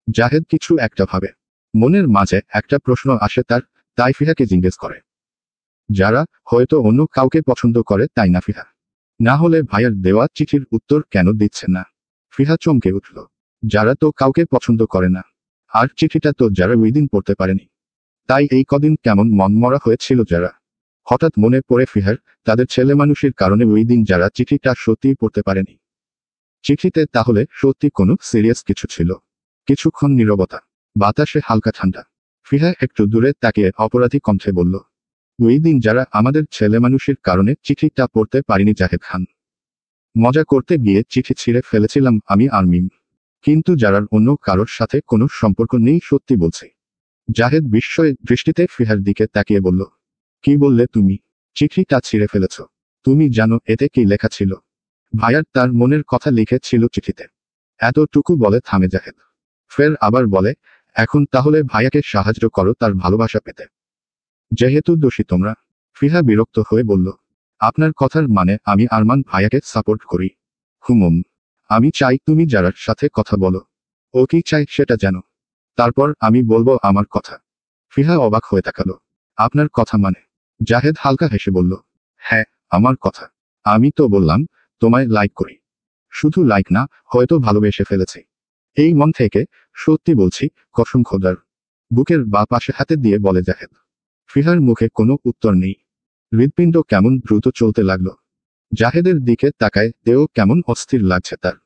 জাহেদ কিছু একটা ভাবে, মনের মাঝে একটা প্রশ্ন আসে তার, তাই ফিহাকে জিজ্ঞেস করে, যারা হয়তো অন্য কাউকে পছন্দ করে তাই না ফিহা? না হলে ভাইয়ার দেওয়া চিঠির উত্তর কেন দিচ্ছে না? ফিহা চমকে উঠল, যারা তো কাউকে পছন্দ করে না, আর চিঠিটা তো যারা ওই দিন পড়তে পারেনি। তাই এই কদিন কেমন মনমরা হয়েছিল যারা। হঠাৎ মনে পড়ে ফিহার, তাদের ছেলে মানুষের কারণে ওই দিন যারা চিঠিটা সত্যিই পড়তে পারেনি। চিঠিতে তাহলে সত্যি কোনো সিরিয়াস কিছু ছিল। কিছুক্ষণ নীরবতা, বাতাসে হালকা ঠান্ডা। ফিহা একটু দূরে তাকিয়ে অপরাধী কণ্ঠে বলল, ওই দিন যারা আমাদের ছেলে মানুষের কারণে চিঠিটা পড়তে পারিনি জাহেদ খান। মজা করতে গিয়ে চিঠি ছিঁড়ে ফেলেছিলাম আমি আর মিম। কিন্তু যারার অন্য কারোর সাথে কোনো সম্পর্ক নেই, সত্যি বলছি। জাহেদ বিস্ময় দৃষ্টিতে ফিহার দিকে তাকিয়ে বলল, কি বললে তুমি? চিঠিটা ছিঁড়ে ফেলেছ? তুমি জানো এতে কি লেখা ছিল? ভাইয়ার তার মনের কথা লিখে ছিল চিঠিতে। এতটুকু বলে থামে জাহেদ। ফের আবার বলে, এখন তাহলে ভাইয়াকে সাহায্য করো তার ভালোবাসা পেতে। যেহেতু দোষী তোমরা। ফিহা বিরক্ত হয়ে বলল, আপনার কথার মানে আমি আরমান ভাইয়াকে সাপোর্ট করি? হুমম। আমি চাই তুমি যারার সাথে কথা বলো। ও কি চাই সেটা জানো। তারপর আমি বলবো আমার কথা। ফিহা অবাক হয়ে তাকালো, আপনার কথা মানে? জাহেদ হালকা হেসে বলল, হ্যাঁ, আমার কথা। আমি তো বললাম, তোমায় লাইক করি। শুধু লাইক না, হয়তো ভালোবেসে ফেলেছি। এই মন থেকে, সত্যি বলছি, কসম খোদার। বুকের বা পাশে হাতে দিয়ে বলে জাহেদ। ফিহার মুখে কোনো উত্তর নেই। হৃৎপিণ্ড কেমন দ্রুত চলতে লাগলো। জাহেদের দিকে তাকায় দেও কেমন অস্থির লাগছে তার।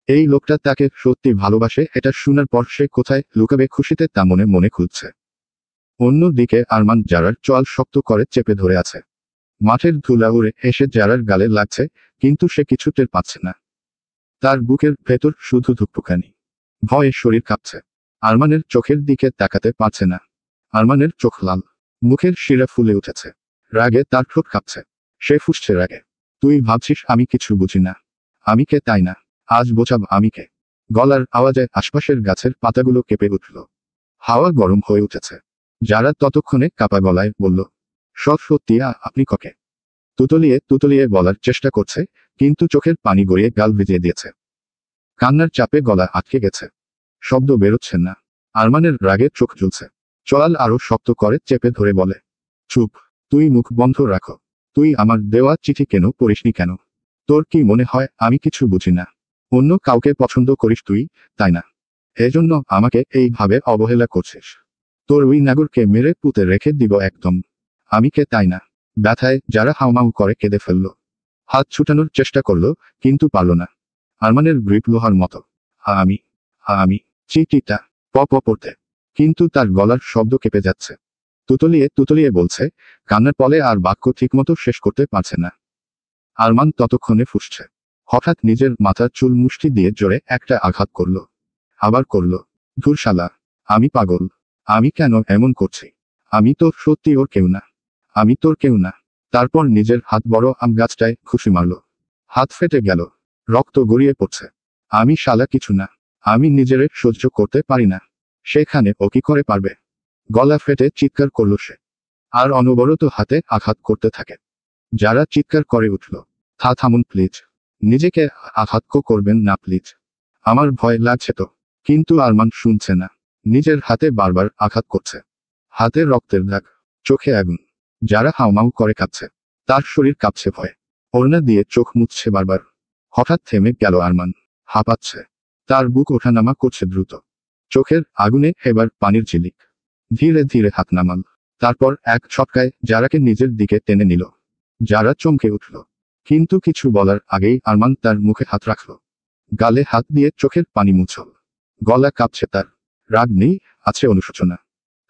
এই লোকটা তাকে সত্যি ভালোবাসে এটা শোনার পর সে কোথায় লুকাবে খুশিতে তা মনে মনে খুঁজছে। অন্যদিকে আরমান জারার চোয়াল শক্ত করে চেপে ধরে আছে। মাঠের ধুলা উড়ে এসে জারার গালে লাগছে, কিন্তু সে কিছু টের পাচ্ছে না। তার বুকের ভেতর শুধু ধুকপুকানি। ভয়ে শরীর কাঁপছে। আরমানের চোখের দিকে তাকাতে পারছে না। আরমানের চোখ লাল, মুখের শিরা ফুলে উঠেছে। রাগে তার ঠোঁট কাঁপছে। সে ফুঁসছে রাগে, তুই ভাবছিস আমি কিছু বুঝি না? আমি কে তাই না? আজ বোঝাব আমি কে। গলার আওয়াজে আশপাশের গাছের পাতাগুলো কেঁপে উঠল। হাওয়া গরম হয়ে উঠেছে। যারা ততক্ষণে কাপা গলায় বলল, সত্যি আপনি ককে? তুতলিয়ে তুতলিয়ে বলার চেষ্টা করছে, কিন্তু চোখের পানি গড়িয়ে গাল ভিজিয়ে দিয়েছে। কান্নার চাপে গলা আটকে গেছে। শব্দ বেরোচ্ছে না। আরমানের রাগে চোখ জ্বলছে। চোয়াল আরো শক্ত করে চেপে ধরে বলে, চুপ, তুই মুখ বন্ধ রাখো। তুই আমার দেওয়া চিঠি কেন পড়িসনি কেন? তোর কি মনে হয় আমি কিছু বুঝি না? অন্য কাউকে পছন্দ করিস তুই, তাই না? এজন্য আমাকে এইভাবে অবহেলা করছিস? তোর ওই নাগরকে মেরে পুঁতে রেখে দিব একদম। আমি কে তাই না? ব্যথায় যারা হাউমাউ করে কেঁদে ফেলল। হাত ছুটানোর চেষ্টা করলো, কিন্তু পারল না। আরমানের গ্রিপ লোহার মতো। আমি আমি চিঠিটা পড়তে, কিন্তু তার গলার শব্দ কেঁপে যাচ্ছে। তুতলিয়ে তুতলিয়ে বলছে, কান্নার পলে আর বাক্য ঠিকমতো শেষ করতে পারছে না। আরমান ততক্ষণে ফুঁসছে। হঠাৎ নিজের মাথার চুল মুষ্টি দিয়ে জোরে একটা আঘাত করল। আবার করল। ধুর শালা, আমি পাগল। আমি কেন এমন করছি? আমি তো সত্যি ওর কেউ না। আমি তোর কেউ না। তারপর নিজের হাত বড় আম গাছটায় খুশি মারল। হাত ফেটে গেল। রক্ত গড়িয়ে পড়ছে। আমি শালা কিছু না। আমি নিজেরে সহ্য করতে পারি না। সেখানে ও কি করে পারবে? গলা ফেটে চিৎকার করল সে। আর অনবরত হাতে আঘাত করতে থাকে। যারা চিৎকার করে উঠল, থামুন প্লিজ। নিজেকে আঘাত করবেন না প্লিজ। আমার ভয় লাগছে তো। কিন্তু আরমান শুনছে না। নিজের হাতে বারবার আঘাত করছে। হাতে রক্তের দাগ, চোখে আগুন। যারা হাউমাউ করে কাঁপছে। তার শরীর কাঁপছে ভয়ে। ওড়না দিয়ে চোখ মুছছে বারবার। হঠাৎ থেমে গেল আরমান। হাঁপাচ্ছে। তার বুক ওঠানামা করছে দ্রুত। চোখের আগুনে এবার পানির ঝিলিক। ধীরে ধীরে হাত নামাল। তারপর এক ছটকায় যারাকে নিজের দিকে টেনে নিল। যারা চমকে উঠল। কিন্তু কিছু বলার আগেই আরমান তার মুখে হাত রাখল। গালে হাত দিয়ে চোখের পানি মুছল। গলা কাঁপছে তার। রাগ নেই, আছে অনুশোচনা।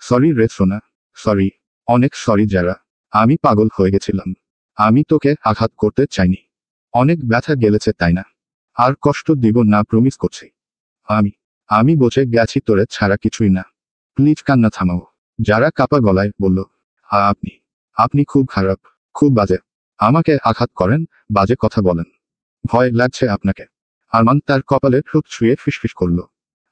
সরি রে সোনা, সরি। অনেক সরি যারা। আমি পাগল হয়ে গেছিলাম। আমি তোকে আঘাত করতে চাইনি। অনেক ব্যথা গেলেছে তাই না? আর কষ্ট দিব না প্রমিস করছি। আমি আমি বুঝে গেছি তোরে ছাড়া কিছুই না। প্লিজ কান্না থামাও। যারা কাপা গলায় বলল, আপনি আপনি খুব খারাপ, খুব বাজে। আমাকে আঘাত করেন, বাজে কথা বলেন। ভয় লাগছে আপনাকে। আরমান তার কপালে ঠোঁট ছুঁয়ে ফিসফিস করল,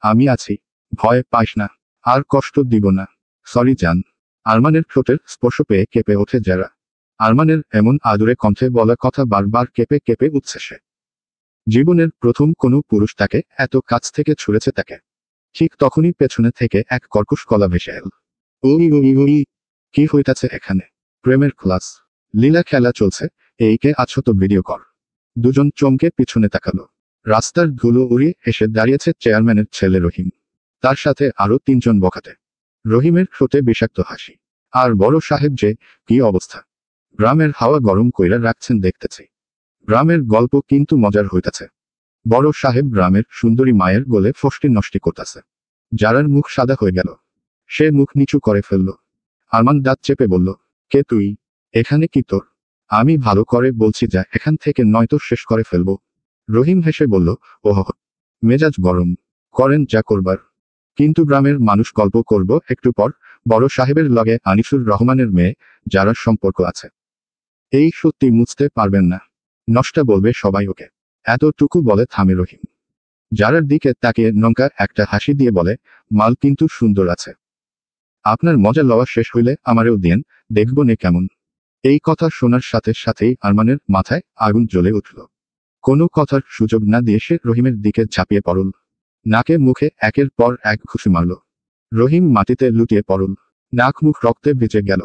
আমি আছি, ভয় পাইস না, আর কষ্ট দিব না। সরি জান। আরমানের ঠোঁটের স্পর্শ পেয়ে কেঁপে ওঠে যারা। আরমানের এমন আদুরে কণ্ঠে বলা কথা বারবার কেঁপে কেঁপে উঠছে সে। জীবনের প্রথম কোনো পুরুষ তাকে এত কাছ থেকে ছুঁড়েছে তাকে। ঠিক তখনই পেছনে থেকে এক কর্কশ গলা ভেসে এল, উই উই উই, কি হইতাছে এখানে? প্রেমের ক্লাস, লীলা খেলা চলছে, এইকে আছো তো ভিডিও কর। দুজন চমকে পিছনে তাকালো। রাস্তার ধুলো উড়িয়ে এসে দাঁড়িয়েছে চেয়ারম্যানের ছেলে রহিম, তার সাথে আরো 3জন বখাটে। রহিমের ঠোঁটে বিষাক্ত হাসি। আর বড় সাহেব যে কি অবস্থা, গ্রামের হাওয়া গরম কইরা রাখছেন দেখতেছি। গ্রামের গল্প কিন্তু মজার হইতাছে। বড় সাহেব গ্রামের সুন্দরী মায়ের গোলে ফষ্টি নষ্টি করতেছে। যারার মুখ সাদা হয়ে গেল, সে মুখ নিচু করে ফেলল। আরমান দাঁত চেপে বলল, কে তুই? এখানে কি তোর? আমি ভালো করে বলছি যা এখান থেকে, নয়তো শেষ করে ফেলবো। রহিম হেসে বলল, ওহ, মেজাজ গরম করেন যা করবার। কিন্তু গ্রামের মানুষ গল্প করব একটু পর। বড় সাহেবের লগে আনিসুর রহমানের মেয়ে যারার সম্পর্ক আছে, এই সত্যি মুছতে পারবেন না। নষ্টা বলবে সবাই ওকে। এতটুকু বলে থামে রহিম। যারার দিকে তাকিয়ে নঙ্কা একটা হাসি দিয়ে বলে, মাল কিন্তু সুন্দর আছে। আপনার মজা লওয়া শেষ হইলে আমারেও দিন, দেখব নে কেমন। এই কথা শোনার সাথে সাথেই আরমানের মাথায় আগুন জ্বলে উঠল। কোনো কথার সুযোগ না দিয়ে সে রহিমের দিকে ঝাঁপিয়ে পড়ল। নাকে মুখে একের পর এক ঘুষি মারল। রহিম মাটিতে লুটিয়ে পড়ল, নাক মুখ রক্তে ভিজে গেল।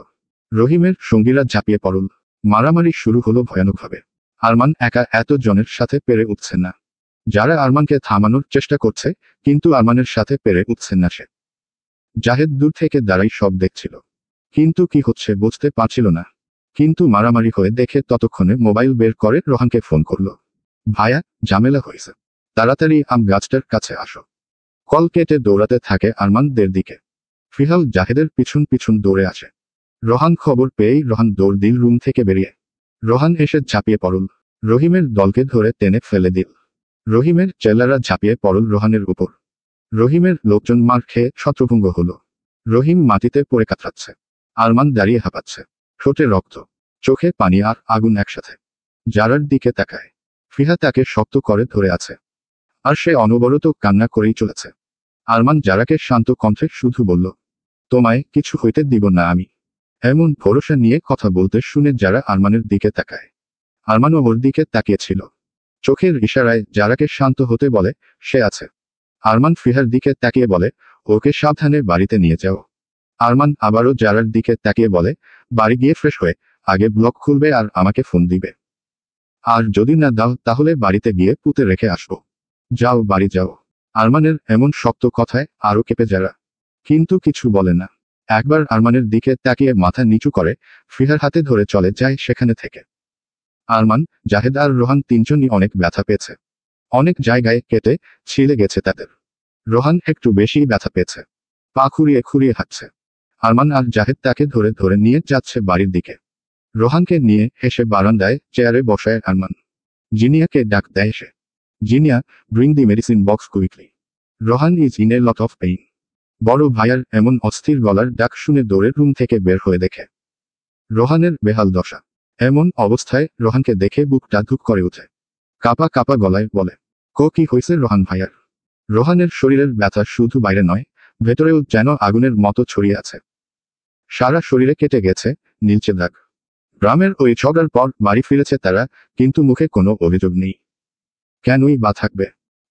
রহিমের সঙ্গীরা ঝাঁপিয়ে পড়ল। মারামারি শুরু হলো ভয়ানকভাবে। আরমান একা এত জনের সাথে পেরে উঠছে না। যারা আরমানকে থামানোর চেষ্টা করছে, কিন্তু আরমানের সাথে পেরে উঠছে না সে। জাহেদ দূর থেকে দাঁড়াই সব দেখছিল, কিন্তু কি হচ্ছে বুঝতে পারছিল না। কিন্তু মারামারি হয়ে দেখে ততক্ষণে মোবাইল বের করে রোহানকে ফোন করলো, ভাইয়া, ঝামেলা হয়েছে, তাড়াতাড়ি আম গাছটার কাছে আসো। কল কেটে দৌড়াতে থাকে আরমানদের দিকে। ফিহাল জাহেদের পিছন পিছন দৌড়ে আসে। রোহান খবর পেয়েই রোহান দৌড় দিল রুম থেকে বেরিয়ে। রোহান এসে ঝাঁপিয়ে পড়ল, রহিমের দলকে ধরে টেনে ফেলে দিল। রহিমের চেলারা ঝাঁপিয়ে পড়ল রোহানের উপর। রহিমের লোকজন মার খেয়ে ছত্রভঙ্গ হলো। রহিম মাটিতে পড়ে কাতরাচ্ছে। আরমান দাঁড়িয়ে হাঁপাচ্ছে, ঠোঁটে রক্ত, চোখে পানি আর আগুন একসাথে। যারার দিকে তাকায়, ফিহা তাকে শক্ত করে ধরে আছে, আর সে অনবরত কান্না করেই চলেছে। আরমান যারাকে শান্ত কণ্ঠে শুধু বলল, তোমায় কিছু হইতে দিব না আমি। এমন ভরসা নিয়ে কথা বলতে শুনে যারা আরমানের দিকে তাকায়। আরমানও ওর দিকে তাকিয়েছিল। চোখের ইশারায় যারাকে শান্ত হতে বলে, সে আছে। আরমান ফিহার দিকে তাকিয়ে বলে, ওকে সাবধানে বাড়িতে নিয়ে যাও। আরমান আবারও যারার দিকে তাকিয়ে বলে, বাড়ি গিয়ে ফ্রেশ হয়ে আগে ব্লগ খুলবে আর আমাকে ফোন দিবে। আর যদি না দাও তাহলে বাড়িতে গিয়ে পুঁতে রেখে আসবো। যাও, বাড়ি যাও। আরমানের এমন শক্ত কথায় আরো কেঁপে যারা, কিন্তু কিছু বলে না। একবার আরমানের দিকে তাকিয়ে মাথা নিচু করে ফিহার হাতে ধরে চলে যায় সেখানে থেকে। আরমান, জাহেদ আর রোহান 3জনই অনেক ব্যথা পেয়েছে। অনেক জায়গায় কেটে ছিলে গেছে তাদের। রোহান একটু বেশি ব্যথা পেয়েছে, পা খুঁড়িয়ে খুঁড়িয়ে হাঁটছে। আরমান আর জাহেদ তাকে ধরে ধরে নিয়ে যাচ্ছে বাড়ির দিকে। রোহানকে নিয়ে এসে বারান্দায় চেয়ারে বসায় আরমান। জিনিয়াকে ডাক দেয় সে, Zinia, bring the medicine box quickly. Rohan is in a lot of pain. বড় ভাইয়ার এমন অস্থির গলার ডাক শুনে দৌড়ে রুম থেকে বের হয়ে দেখে রোহানের বেহাল দশা। এমন অবস্থায় রোহানকে দেখে বুকটা ধুপ করে ওঠে। কাপা কাপা গলায় বলে, কি হয়েছে রোহান ভাইয়ার? রোহানের শরীরের ব্যথা শুধু বাইরে নয়, ভেতরেও যেন আগুনের মতো ছড়িয়ে আছে। সারা শরীরে কেটে গেছে নীলচে দাগ। গ্রামের ওই ঝগড়ার পর বাড়ি ফিরেছে তারা, কিন্তু মুখে কোনো অভিযোগ নেই। কেনই বা থাকবে?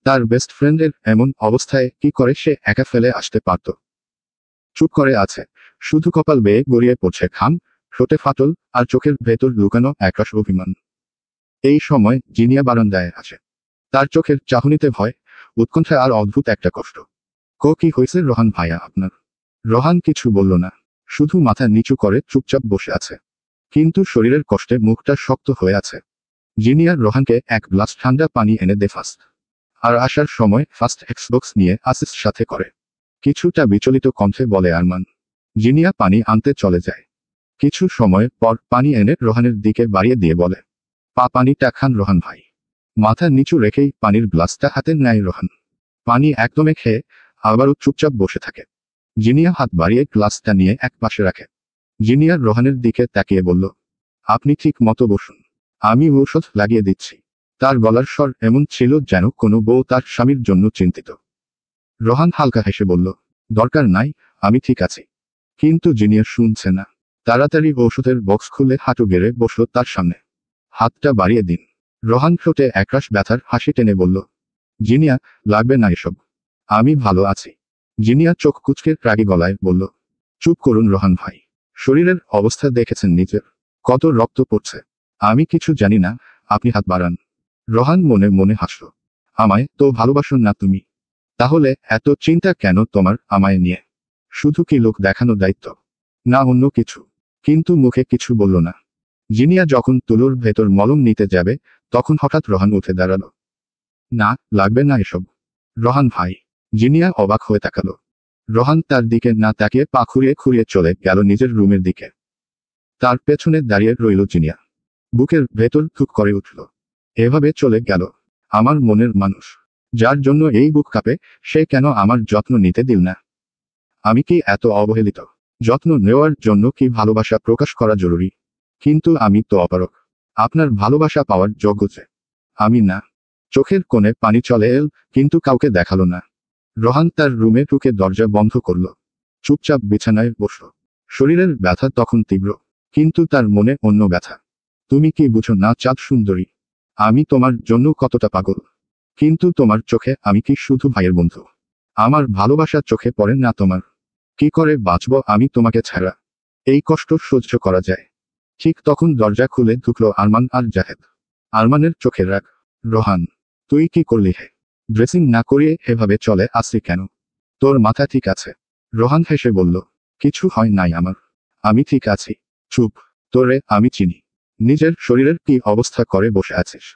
তার বেস্ট ফ্রেন্ডের এমন অবস্থায় কি করে সে একা ফেলে আসতে পারত? চুপ করে আছে, শুধু কপাল বেয়ে গড়িয়ে পড়ছে ঘাম, ঠোঁটে ফাটল, আর চোখের ভেতর লুকানো একরাশ অভিমান। এই সময় জিনিয়া বারান্দায় আসে। তার চোখের চাহনিতে ভয়, উৎকণ্ঠা আর অদ্ভুত একটা কষ্ট। কি হয়েছে রোহান ভাইয়া আপনার? রোহান কিছু বলল না, শুধু মাথা নিচু করে চুপচাপ বসে আছে। কিন্তু শরীরের কষ্টে মুখটা শক্ত হয়ে আছে। জিনিয়া রোহানকে এক গ্লাস ঠান্ডা পানি এনে দে ফাস্ট। আর আসার সময় ফাস্ট এক্সবক্স নিয়ে আসিস সাথে করে। কিছুটা বিচলিত কণ্ঠে বলে আরমান। জিনিয়া পানি আনতে চলে যায়। কিছু সময় পর পানি এনে রোহানের দিকে বাড়িয়ে দিয়ে বলে, পানিটা খান রোহান ভাই। মাথা নিচু রেখেই পানির গ্লাসটা হাতে নেয় রোহান। পানি একদমে খেয়ে আবারও চুপচাপ বসে থাকে। জিনিয়া হাত বাড়িয়ে গ্লাসটা নিয়ে এক পাশে রাখে। জিনিয়া রোহানের দিকে তাকিয়ে বলল, আপনি ঠিক মতো বসুন, আমি ঔষধ লাগিয়ে দিচ্ছি। তার গলার স্বর এমন ছিল যেন কোনো বউ তার স্বামীর জন্য চিন্তিত। রোহান হালকা হেসে বলল, দরকার নাই, আমি ঠিক আছি। কিন্তু জিনিয়া শুনছে না। তাড়াতাড়ি ঔষধের বক্স খুলে হাঁটু গেড়ে বসল তার সামনে। হাতটা বাড়িয়ে দিন। রোহান ঠোঁটে একরাশ ব্যথার হাসি টেনে বলল, জিনিয়া, লাগবে না এসব, আমি ভালো আছি। জিনিয়া চোখ কুঁচকে রাগী গলায় বলল, চুপ করুন রোহান ভাই, শরীরের অবস্থা দেখেছেন নিজের, কত রক্ত পড়ছে। আমি কিছু জানি না, আপনি হাত বাড়ান। রোহান মনে মনে হাসল, আমায় তো ভালোবাসো না তুমি? তাহলে এত চিন্তা কেন তোমার আমায় নিয়ে? শুধু কি লোক দেখানো দায়িত্ব, না অন্য কিছু? কিন্তু মুখে কিছু বলল না। জিনিয়া যখন তুলোর ভেতর মলম নিতে যাবে তখন হঠাৎ রোহান উঠে দাঁড়ালো। না, লাগবে না এসব। রোহান ভাই। জিনিয়া অবাক হয়ে তাকালো। রোহান তার দিকে না তাকিয়ে পা খুঁড়িয়ে খুঁড়িয়ে চলে গেল নিজের রুমের দিকে। তার পেছনে দাঁড়িয়ে রইল জিনিয়া। বুকের ভেতর ধুক করে উঠল। এভাবে চলে গেল আমার মনের মানুষ, যার জন্য এই বুক কাঁপে, সে কেন আমার যত্ন নিতে দিল না? আমি কি এত অবহেলিত? যত্ন নেওয়ার জন্য কি ভালোবাসা প্রকাশ করা জরুরি? কিন্তু আমি তো অপারক। আপনার ভালোবাসা পাওয়ার যোগ্য যে আমি না। চোখের কোণে পানি চলে এল, কিন্তু কাউকে দেখালো না। রোহান তার রুমে ঢুকে দরজা বন্ধ করল। চুপচাপ বিছানায় বসল। শরীরের ব্যথা তখন তীব্র, কিন্তু তার মনে অন্য ব্যথা। তুমি কি বুঝো না চাঁদ সুন্দরী, আমি তোমার জন্য কতটা পাগল। কিন্তু তোমার চোখে আমি কি শুধু ভাইয়ের বন্ধু? আমার ভালোবাসা চোখে পড়ে না তোমার? কি করে বাঁচব আমি তোমাকে ছাড়া? এই কষ্ট সহ্য করা যায়? ঠিক তখন দরজা খুলে ঢুকলো আরমান আর জাহেদ। আরমানের চোখে রাগ। রোহান, তুই কি করলি হে? ড্রেসিং না করিয়ে এভাবে চলে আসলি কেন? তোর মাথা ঠিক আছে? রোহান হেসে বলল, কিছু হয় নাই আমার, আমি ঠিক আছি। চুপ, তোরে আমি চিনি। নিজের শরীরের কি অবস্থা করে বসে আছিস?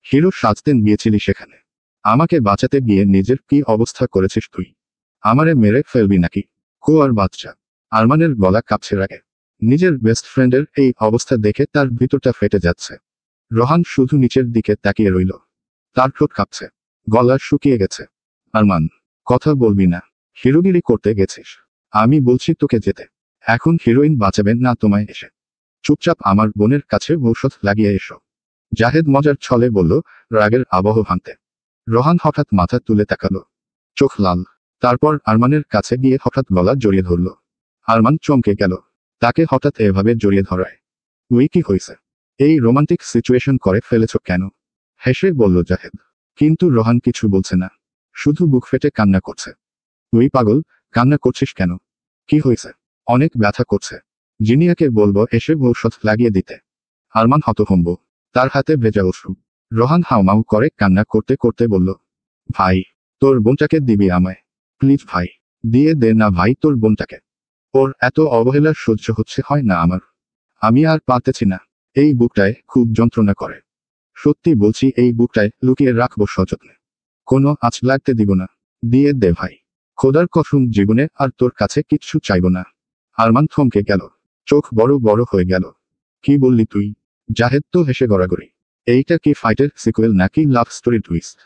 হিরো সাজতে গিয়েছিলি সেখানে, আমাকে বাঁচাতে গিয়ে নিজের কি অবস্থা করেছিস তুই? আমারে মেরে ফেলবি নাকি? কুয়ার বাচ্চা। আরমানের গলা কাঁপছে রাগে। নিজের বেস্ট ফ্রেন্ডের এই অবস্থা দেখে তার ভিতরটা ফেটে যাচ্ছে। রোহান শুধু নিচের দিকে তাকিয়ে রইল। তার ঠোঁট কাঁপছে, গলা শুকিয়ে গেছে। আরমান, কথা বলবি না? হিরোগিরি করতে গেছিস? আমি বলছি তোকে যেতে। এখন হিরোইন বাঁচাবেন না তোমায় এসে? চুপচাপ আমার বোনের কাছে ঔষধ লাগিয়ে এসো। জাহেদ মজার ছলে বলল, রাগের আবহ ভাঙতে। রোহান হঠাৎ মাথা তুলে তাকালো, চোখ লাল। তারপর আরমানের কাছে গিয়ে হঠাৎ গলা জড়িয়ে ধরল। আরমান চমকে গেল, তাকে হঠাৎ এভাবে জড়িয়ে ধরায়। উই কি হয়েছে? এই রোমান্টিক সিচুয়েশন করে ফেলেছ কেন? হেসে বলল জাহেদ। কিন্তু রোহান কিছু বলছে না, শুধু বুক ফেটে কান্না করছে। তুই পাগল, কান্না করছিস কেন? কি হয়েছে? অনেক ব্যথা করছে। জিনিয়াকে বলবো এসে ঔষধ লাগিয়ে দিতে। আরমান হতভম্ব, তার হাতে ভেজা অশ্রু। রোহান হাউমাউ করে কান্না করতে করতে বলল, ভাই, তোর বোনটাকে দিবি আমায়? প্লিজ ভাই, দিয়ে দে না ভাই তোর বোনটাকে। ওর এত অবহেলা সহ্য হচ্ছে হয় না আমার। আমি আর পারতেছি না। এই বুকটায় খুব যন্ত্রণা করে। সত্যি বলছি এই বুকটায় লুকিয়ে রাখবো সযত্নে। কোনো আঁচ লাগতে দিব না। দিয়ে দে ভাই। খোদার কসম জীবনে আর তোর কাছে কিচ্ছু চাইব না। আরমান থমকে গেল, চোখ বড় বড় হয়ে গেল। কি বললি তুই? জাহেদ তো হেসে গড়াগড়ি। এইটা কি ফাইটের সিকুয়েল নাকি লাভ স্টোরি টুইস্ট?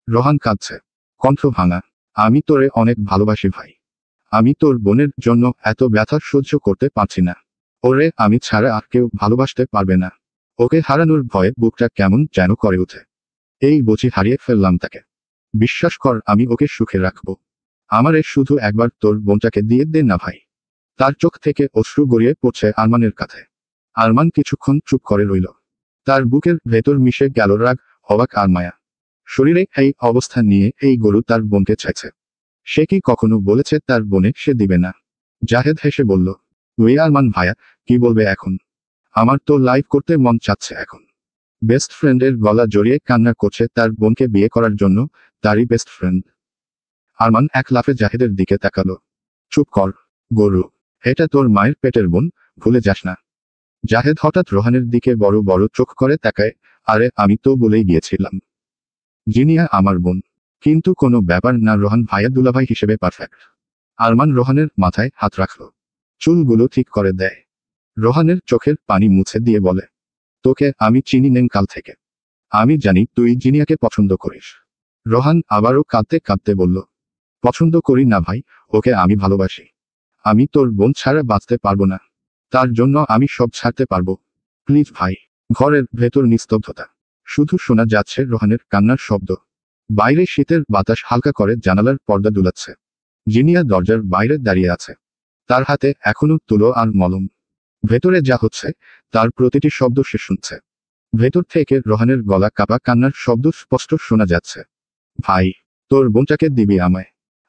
রোহান কাঁদছে, কণ্ঠ ভাঙা। আমি তোরে অনেক ভালোবাসি ভাই। আমি তোর বোনের জন্য এত ব্যথা সহ্য করতে পারছি না। ওরে আমি ছাড়া আর কেউ ভালোবাসতে পারবে না। ওকে হারানোর ভয়ে বুকটা কেমন যেন করে ওঠে। এই বুঝি হারিয়ে ফেললাম তাকে। বিশ্বাস কর আমি ওকে সুখে রাখবো। আমারে শুধু একবার তোর বোনটাকে দিয়ে দে না ভাই। তার চোখ থেকে অশ্রু গড়িয়ে পড়ছে আরমানের কাঁধে। আরমান কিছুক্ষণ চুপ করে রইল। তার বুকের ভেতর মিশে গেল রাগ, অবাক আর মায়া। শরীরে এই অবস্থা নিয়ে এই গরু তার বোনকে চাইছে। সে কি কখনো বলেছে তার বোনে সে দিবে না? জাহেদ হেসে বলল, ওই আরমান ভাইয়া, কি বলবে এখন? আমার তো লাইভ করতে মন চাচ্ছে এখন। বেস্ট ফ্রেন্ডের গলা জড়িয়ে কান্না করছে তার বোনকে বিয়ে করার জন্য, তারই বেস্ট ফ্রেন্ড। আরমান এক লাফে জাহেদের দিকে তাকালো। চুপ কর, গরু। এটা তোর মায়ের পেটের বোন, ভুলে যাস না। জাহেদ হঠাৎ রোহানের দিকে বড় বড় চোখ করে তাকায়, আরে আমি তো বলেই গিয়েছিলাম জিনিয়া আমার বোন। কিন্তু কোনো ব্যাপার না, রোহান ভাইয়া দুলাভাই হিসেবে পারফেক্ট। আরমান রোহানের মাথায় হাত রাখল, চুলগুলো ঠিক করে দেয়। রোহানের চোখের পানি মুছে দিয়ে বলে, তোকে আমি চিনি নেন কাল থেকে। আমি জানি তুই জিনিয়াকে পছন্দ করিস। রোহান আবারও কাঁদতে কাঁদতে বলল, পছন্দ করি না ভাই, ওকে আমি ভালোবাসি। আমি তোর বোন ছাড়া বাঁচতে পারবো না। তার জন্য আমি সব ছাড়তে পারবো। প্লিজ ভাই। ঘরের ভেতর নিস্তব্ধতা। শুধু শোনা যাচ্ছে রোহানের কান্নার শব্দ। বাইরে শীতের বাতাস হালকা করে জানালার পর্দা দুলাচ্ছে। জিনিয়া দরজার বাইরে দাঁড়িয়ে আছে। তার হাতে এখনো তুলো আর মলম। ভেতরে যা হচ্ছে তার প্রতিটি শব্দ সে শুনছে। ভেতর থেকে রোহানের গলা কাপা কান্নার শব্দ স্পষ্ট শোনা যাচ্ছে। ভাই, তোর বোনটাকে দিবি আমায়।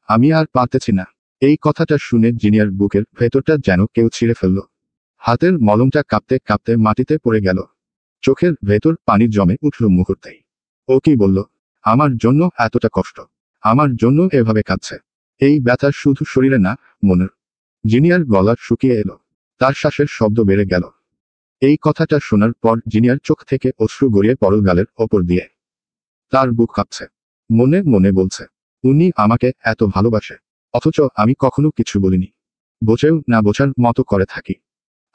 আমি আর পারতেছি না। এই কথাটা শুনে জিনিয়ার বুকের ভেতরটা যেন কেউ ছিঁড়ে ফেলল। হাতের মলমটা কাঁপতে কাঁপতে মাটিতে পড়ে গেল। চোখের ভেতর পানি জমে উঠল মুহূর্তেই। ও কি বলল? আমার জন্য এতটা কষ্ট। আমার জন্য এভাবে কাঁদছে। এই ব্যথা শুধু শরীরে না, মনের। জিনিয়ার গলা শুকিয়ে এলো। তার শ্বাসের শব্দ বেড়ে গেল। এই কথাটা শোনার পর জিনিয়ার চোখ থেকে অশ্রু গড়িয়ে পড়ল গালের ওপর দিয়ে। তার বুক কাঁপছে। মনে মনে বলছে, উনি আমাকে এত ভালোবাসে, অথচ আমি কখনো কিছু বলিনি। বোঝেও না বোঝার মতো করে থাকি।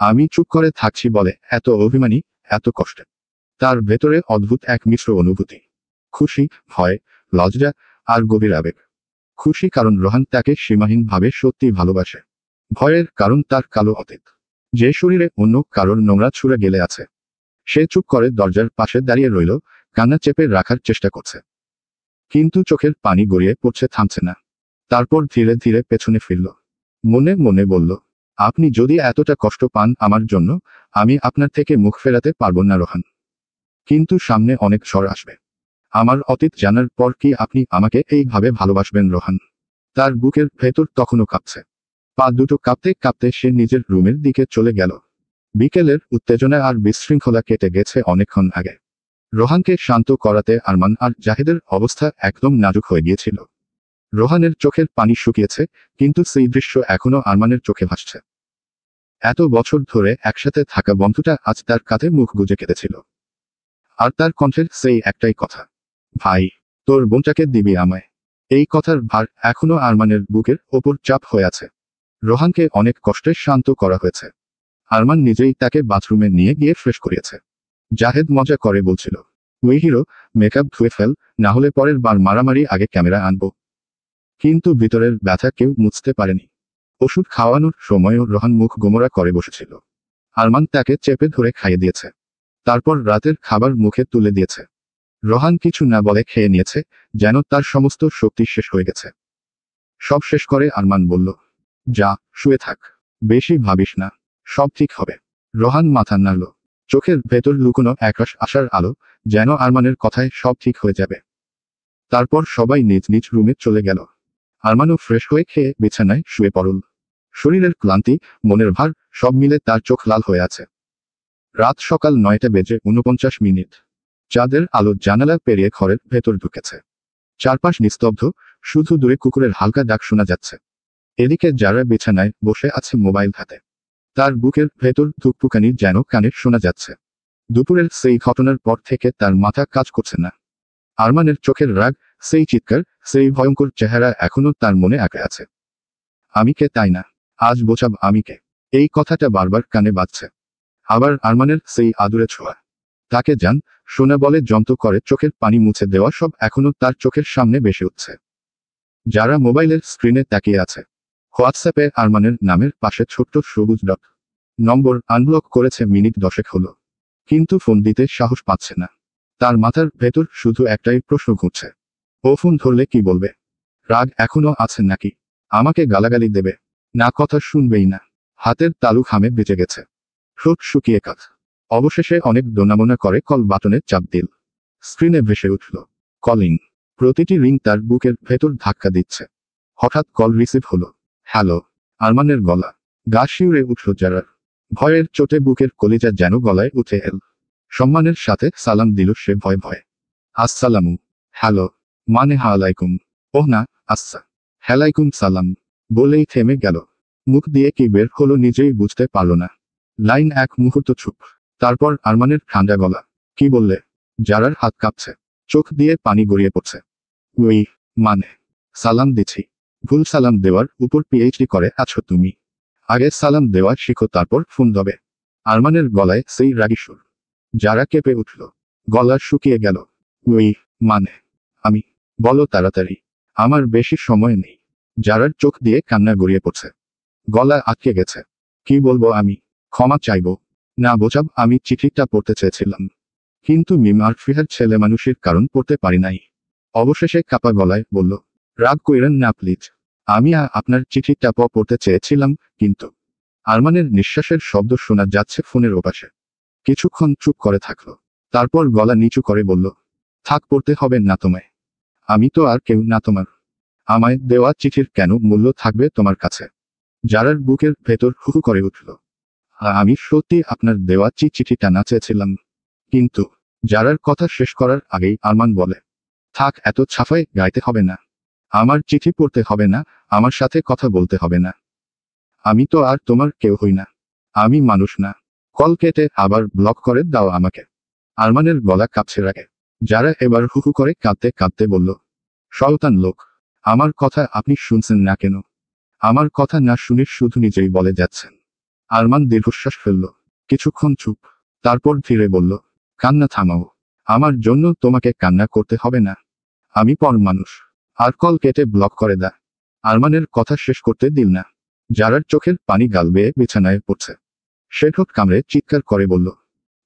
আমি চুপ করে থাকছি বলে এত অভিমানী, এত কষ্টে। তার ভেতরে অদ্ভুত এক মিশ্র অনুভূতি। খুশি, ভয়, লজ্জা আর গভীর আবেগ। খুশি কারণ রোহান তাকে সীমাহীনভাবে সত্যি ভালোবাসে। ভয়ের কারণ তার কালো অতীত, যে শরীরে অন্য কারোর নোংরা ছুঁড়ে গেলে আছে। সে চুপ করে দরজার পাশে দাঁড়িয়ে রইল, কান্না চেপে রাখার চেষ্টা করছে। কিন্তু চোখের পানি গড়িয়ে পড়ছে, থামছে না। তারপর ধীরে ধীরে পেছনে ফিরল। মনে মনে বলল, আপনি যদি এতটা কষ্ট পান আমার জন্য, আমি আপনার থেকে মুখ ফেরাতে পারব না রোহান। কিন্তু সামনে অনেক ঝড় আসবে। আমার অতীত জানার পর কি আপনি আমাকে এইভাবে ভালোবাসবেন রোহান? তার বুকের ভেতর তখনও কাঁপছে। পা দুটো কাঁপতে কাঁপতে সে নিজের রুমের দিকে চলে গেল। বিকেলের উত্তেজনা আর বিশৃঙ্খলা কেটে গেছে অনেকক্ষণ আগে। রোহানকে শান্ত করাতে আরমান আর জাহিদের অবস্থা একদম নাজুক হয়ে গিয়েছিল। রোহানের চোখের পানি শুকিয়েছে, কিন্তু সেই দৃশ্য এখনো আরমানের চোখে ভাসছে। এত বছর ধরে একসাথে থাকা বন্ধুটা আজ তার কাঁধে মুখ গুজে কেঁদেছিল। আর তার কণ্ঠের সেই একটাই কথা, ভাই, তোর বোনটাকে দিবি আমায়। এই কথার ভার এখনো আরমানের বুকের ওপর চাপ হয়ে আছে। রোহানকে অনেক কষ্টে শান্ত করা হয়েছে। আরমান নিজেই তাকে বাথরুমে নিয়ে গিয়ে ফ্রেশ করিয়েছে। জাহেদ মজা করে বলছিল, ওই হিরো, মেকআপ ধুয়ে ফেল, না হলে পরের বার মারামারি আগে ক্যামেরা আনবো। কিন্তু ভিতরের ব্যথা কেউ মুছতে পারেনি। ওষুধ খাওয়ানোর সময়ও রোহান মুখ গোমরা করে বসেছিল। আরমান তাকে চেপে ধরে খাইয়ে দিয়েছে। তারপর রাতের খাবার মুখে তুলে দিয়েছে। রোহান কিছু না বলে খেয়ে নিয়েছে, যেন তার সমস্ত শক্তি শেষ হয়ে গেছে। সব শেষ করে আরমান বলল, যা, শুয়ে থাক। বেশি ভাবিস না, সব ঠিক হবে। রোহান মাথা নাড়ল। চোখের ভেতর লুকোনো একরাশ আশার আলো, যেন আরমানের কথায় সব ঠিক হয়ে যাবে। তারপর সবাই নিজ নিজ রুমে চলে গেল। আরমানও ফ্রেশ হয়ে খেয়ে বিছানায় শুয়ে পড়ল। শরীরের ক্লান্তি, মনের ভার, সব মিলে তার চোখ লাল হয়ে আছে। রাত সকাল 9:49। চাঁদের আলো জানালা পেরিয়ে ঘরের ভেতর ঢুকেছে। চারপাশ নিস্তব্ধ, শুধু দূরে কুকুরের হালকা ডাক শোনা যাচ্ছে। এদিকে যারা বিছানায় বসে আছে মোবাইল হাতে। তার বুকের ভেতর ধুকপুকানি যেন কানে শোনা যাচ্ছে। দুপুরের সেই ঘটনার পর থেকে তার মাথা কাজ করছে না। আরমানের চোখের রাগ, সেই চিৎকার, সেই ভয়ঙ্কর চেহারা এখনো তার মনে আঁকে আছে। আমি কে তাই না, আজ বোঝাব আমি কে। এই কথাটা বারবার কানে বাজছে। আবার আরমানের সেই আদুরে ছোঁয়া। তাকে জান, শোনা বলে যন্ত করে চোখের পানি মুছে দেওয়া সব এখনো তার চোখের সামনে ভেসে উঠছে। যারা মোবাইলের স্ক্রিনে তাকিয়ে আছে। হোয়াটসঅ্যাপে আরমানের নামের পাশে ছোট্ট সবুজ ডট। নম্বর আনব্লক করেছে মিনিট 10 হলো। কিন্তু ফোন দিতে সাহস পাচ্ছে না। তার মাথার ভেতর শুধু একটাই প্রশ্ন ঘুরছে, ও ফোন ধরলে কি বলবে? রাগ এখনো আছে নাকি? আমাকে গালাগালি দেবে? না, কথা শুনবেই না। হাতের তালু ঘামে বেঁচে গেছে। ঠোঁট শুকিয়ে কাজ। অবশেষে অনেক দোনামোনা করে কল বাটনে চাপ দিল। স্ক্রিনে ভেসে উঠল কলিং। প্রতিটি রিং তার বুকের ভেতর ধাক্কা দিচ্ছে। হঠাৎ কল রিসিভ হলো। হ্যালো। আরমানের গলা। গা শিউরে উঠল যারার। ভয়ের চোটে বুকের কলিজা যেন গলায় উঠে এল। সম্মানের সাথে সালাম দিল সে ভয়ে ভয়ে। আসসালামু। হ্যালো। মানে হালাইকুম। ওহ না, আচ্ছা। হ্যালাইকুম সালাম বলেই থেমে গেল। মুখ দিয়ে কি বের হলো নিজেই বুঝতে পারল না। লাইন এক মুহূর্ত চুপ। তারপর আরমানের ঠান্ডা গলা, কি বললে? যারার হাত কাঁপছে। চোখ দিয়ে পানি গড়িয়ে পড়ছে। ওই, মানে, সালাম দিছি। ভুল সালাম দেওয়ার উপর পিএইচডি করে আছো তুমি। আগে সালাম দেওয়া শিখো, তারপর ফোন দেবে। আরমানের গলায় সেই রাগী সুর। যারা কেঁপে উঠল। গলা শুকিয়ে গেল। ওই, মানে, আমি। বলো তাড়াতাড়ি। আমার বেশি সময় নেই। যারার চোখ দিয়ে কান্না গড়িয়ে পড়ছে। গলা আটকে গেছে। কি বলবো আমি? ক্ষমা চাইবো? না বোঝাব, আমি চিঠিটা পড়তে চেয়েছিলাম, কিন্তু মিম আরফিহার ছেলে মানুষের কারণ পড়তে পারি নাই। অবশেষে কাপা গলায় বলল, রাগ কইরেন না প্লিজ, আমি আপনার চিঠিটা পড়তে চেয়েছিলাম, কিন্তু। আরমানের নিঃশ্বাসের শব্দ শোনা যাচ্ছে ফোনের ওপাশে। কিছুক্ষণ চুপ করে থাকলো, তারপর গলা নিচু করে বলল, থাক, পড়তে হবে না তোমায়। আমি তো আর কেউ না তোমার। আমায় দেওয়া চিঠির কেন মূল্য থাকবে তোমার কাছে? যারার বুকের ভেতর হুহু করে উঠল। আমি সত্যি আপনার দেওয়া চিঠিটা না চেয়েছিলাম। কিন্তু যারার কথা শেষ করার আগেই আরমান বলে, থাক, এত ছাফাই গাইতে হবে না। আমার চিঠি পড়তে হবে না, আমার সাথে কথা বলতে হবে না। আমি তো আর তোমার কেউ হই না। আমি মানুষ না। কল কেটে আবার ব্লক করে দাও আমাকে। আরমানের গলা কাঁপছে রাগে। যারা এবার হুহু করে কাঁদতে কাঁদতে বলল, শয়তান লোক, আমার কথা আপনি শুনছেন না কেন? আমার কথা না শুনে শুধু নিজেই বলে যাচ্ছেন। আরমান দীর্ঘশ্বাস ফেলল। কিছুক্ষণ চুপ, তারপর ধীরে বলল, কান্না থামাও। আমার জন্য তোমাকে কান্না করতে হবে না। আমি পর মানুষ। আর কল কেটে ব্লক করে দা। আরমানের কথা শেষ করতে দিল না। যারার চোখের পানি গাল বেয়ে বিছানায় পড়ছে। সে ঠোঁট কামড়ে চিৎকার করে বলল,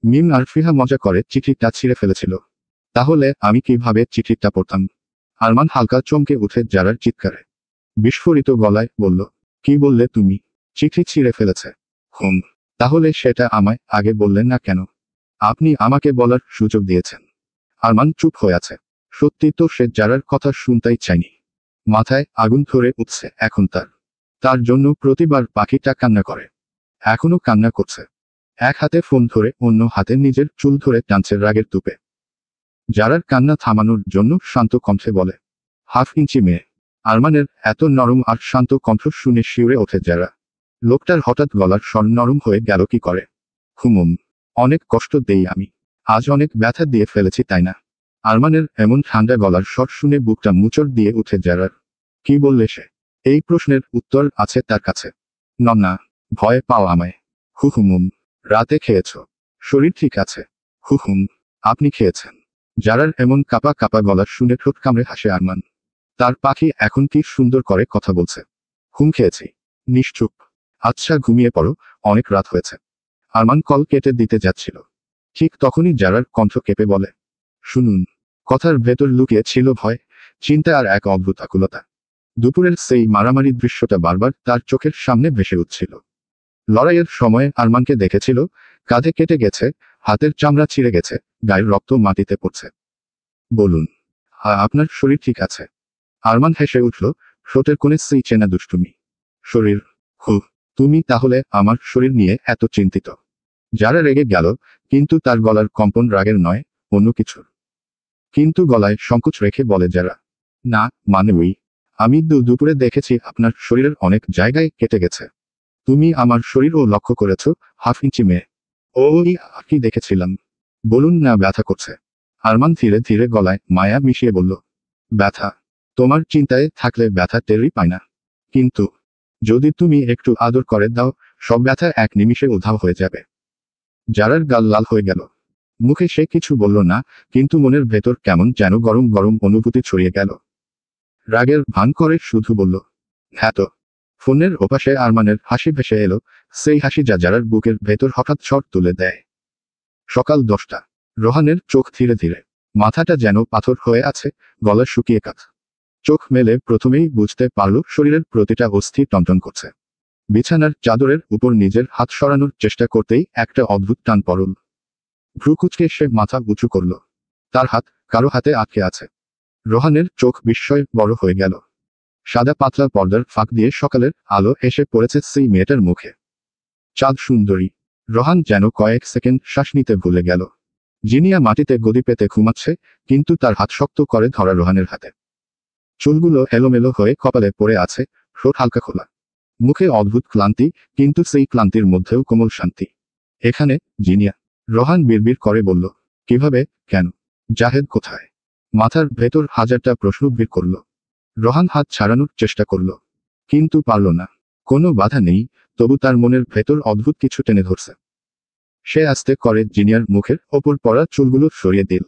মিম আরফিহা মজা করে চিঠিটা ছিঁড়ে ফেলেছিল। তাহলে আমি কিভাবে চিঠিটা পড়তাম? আরমান হালকা চমকে উঠে যারার চিৎকারে বিস্ফোরিত গলায় বলল, কি বললে তুমি? চিঠি ছিঁড়ে ফেলেছে? হুম। তাহলে সেটা আমায় আগে বললেন না কেন? আপনি আমাকে বলার সুযোগ দিয়েছেন। আরমান চুপ হয়ে আছে। সত্যি তো সে যারার কথা শুনতেই চায়নি। মাথায় আগুন ধরে উঠছে এখন তার। তার জন্য প্রতিবার পাখিটা কান্না করে। এখনো কান্না করছে। এক হাতে ফোন ধরে অন্য হাতে নিজের চুল ধরে টানছে রাগের তুপে। যারার কান্না থামানোর জন্য শান্ত কণ্ঠে বলে, হাফ ইঞ্চি মেয়ে। আরমানের এত নরম আর শান্ত কণ্ঠ শুনে শিউরে ওঠে যারা। লোকটার হঠাৎ গলার স্বর নরম হয়ে গেল কি করে? হুমুম। অনেক কষ্ট দেই আমি। আজ অনেক ব্যথা দিয়ে ফেলেছি, তাই না? আরমানের এমন ঠান্ডা গলার স্বর শুনে বুকটা মুচড় দিয়ে উঠে যারার। কি বললে সে? এই প্রশ্নের উত্তর আছে তার কাছে। না, ভয় পাও আমায়। হুহুম। রাতে খেয়েছ? শরীর ঠিক আছে? হুহুম। আপনি খেয়েছেন? যারার এমন কাপা কাপা গলা শুনে ঠোঁট কামড়ে হাসে আরমান। তার পাখি এখন কি সুন্দর করে কথা বলছে। হুম, খেয়েছি। নিশ্চুপ। আচ্ছা, ঘুমিয়ে পড়ো, অনেক রাত হয়েছে। আরমান কল কেটে দিতে যাচ্ছিল। ঠিক তখনই যারার কণ্ঠ কেঁপে বলে, শুনুন। কথার ভেতর লুকিয়ে ছিল ভয়, চিন্তা আর এক অদ্ভুত আকুলতা। দুপুরের সেই মারামারি দৃশ্যটা বারবার তার চোখের সামনে ভেসে উঠছিল। লড়াইয়ের সময় আরমানকে দেখেছিল, কাঁধে কেটে গেছে, হাতের চামড়া ছিঁড়ে গেছে, গায়ের রক্ত মাটিতে পড়ছে। বলুন, আপনার শরীর ঠিক আছে? আরমান হেসে উঠল, ঠোঁটের কোণে সেই চেনা দুষ্টুমি। শরীর? হু। তুমি তাহলে আমার শরীর নিয়ে এত চিন্তিত? যারা রেগে গেল, কিন্তু তার গলার কম্পন রাগের নয়, অন্য কিছুর। কিন্তু গলায় সংকোচ রেখে বলে যারা, না, মানে আমি দুপুরে দেখেছি আপনার শরীরের অনেক জায়গায় কেটে গেছে। তুমি আমার শরীরও লক্ষ্য করেছ, হাফ ইঞ্চি মেয়ে। ওই কি দেখেছিলাম। বলুন না ব্যথা করছে? আরমান ধীরে ধীরে গলায় মায়া মিশিয়ে বলল, ব্যথা? তোমার চিন্তায় থাকলে ব্যথা টেরই পায় না। কিন্তু যদি তুমি একটু আদর করে দাও, সব ব্যথা এক নিমিষে উধাও হয়ে যাবে। যারার গাল লাল হয়ে গেল। মুখে সে কিছু বলল না, কিন্তু মনের ভেতর কেমন যেন গরম গরম অনুভূতি ছড়িয়ে গেল। রাগের ভান করে শুধু বলল, হ্যাঁ তো। ফোনের ওপাশে আরমানের হাসি ভেসে এলো, সেই হাসি যা যারার বুকের ভেতর হঠাৎ শট তুলে দেয়। সকাল 10টা। রোহানের চোখ ধীরে ধীরে। মাথাটা যেন পাথর হয়ে আছে, গলা শুকিয়ে কাত। চোখ মেলে প্রথমেই বুঝতে পারল শরীরের প্রতিটা অস্থি টনটন করছে। বিছানার চাদরের উপর নিজের হাত সরানোর চেষ্টা করতেই একটা অদ্ভুত টান পড়ল। ভ্রুকুচকে সে মাথা উঁচু করল। তার হাত কারো হাতে আটকে আছে। রোহানের চোখ বিস্ময়ে বড় হয়ে গেল। সাদা পাতলা পর্দার ফাঁক দিয়ে সকালের আলো এসে পড়েছে সেই মেয়েটার মুখে। চাঁদ সুন্দরী। রোহান যেন কয়েক সেকেন্ড শ্বাস নিতে ভুলে গেল। জিনিয়া মাটিতে গদি পেতে ঘুমাচ্ছে, কিন্তু তার হাত শক্ত করে ধরা রোহানের হাতে। চুলগুলো এলোমেলো হয়ে কপালে পড়ে আছে, ঠোঁট হালকা খোলা। মুখে অদ্ভুত ক্লান্তি, কিন্তু সেই ক্লান্তির মধ্যেও কোমল শান্তি। এখানে? জিনিয়া? রোহান বিড়বিড় করে বলল, কিভাবে, কেন? জাহেদ কোথায়? মাথার ভেতর হাজারটা প্রশ্ন ভিড় করল। রোহান হাত ছাড়ানোর চেষ্টা করল, কিন্তু পারল না। কোনো বাধা নেই, তবু তার মনের ভেতর অদ্ভুত কিছু টেনে ধরছে। সে আস্তে করে জিনিয়ার মুখের ওপর পড়া চুলগুলো সরিয়ে দিল।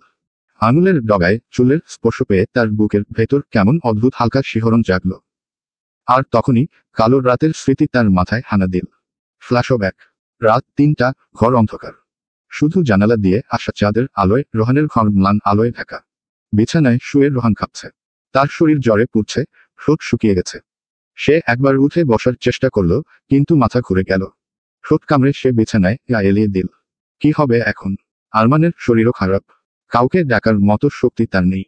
আঙুলের ডগায় চুলের স্পর্শ পেয়ে তার বুকের ভেতর কেমন অদ্ভুত হালকা শিহরণ জাগল। আর তখনই কালো রাতের স্মৃতি তার মাথায় হানা দিল। ফ্ল্যাশব্যাক। রাত ৩টা, ঘর অন্ধকার। শুধু জানালা দিয়ে আসা চাঁদের আলোয় রোহানের ঘর ম্লান আলোয় ঢাকা। বিছানায় শুয়ে রোহান কাঁপছে। তার শরীর জ্বরে পুড়ছে, ঠোঁট শুকিয়ে গেছে। সে একবার উঠে বসার চেষ্টা করল, কিন্তু মাথা ঘুরে গেল। ঠোঁট কামড়ে সে বিছানায় গা এলিয়ে দিল। কি হবে এখন? আরমানের শরীরও খারাপ। কাউকে ডাকার মতো শক্তি তার নেই।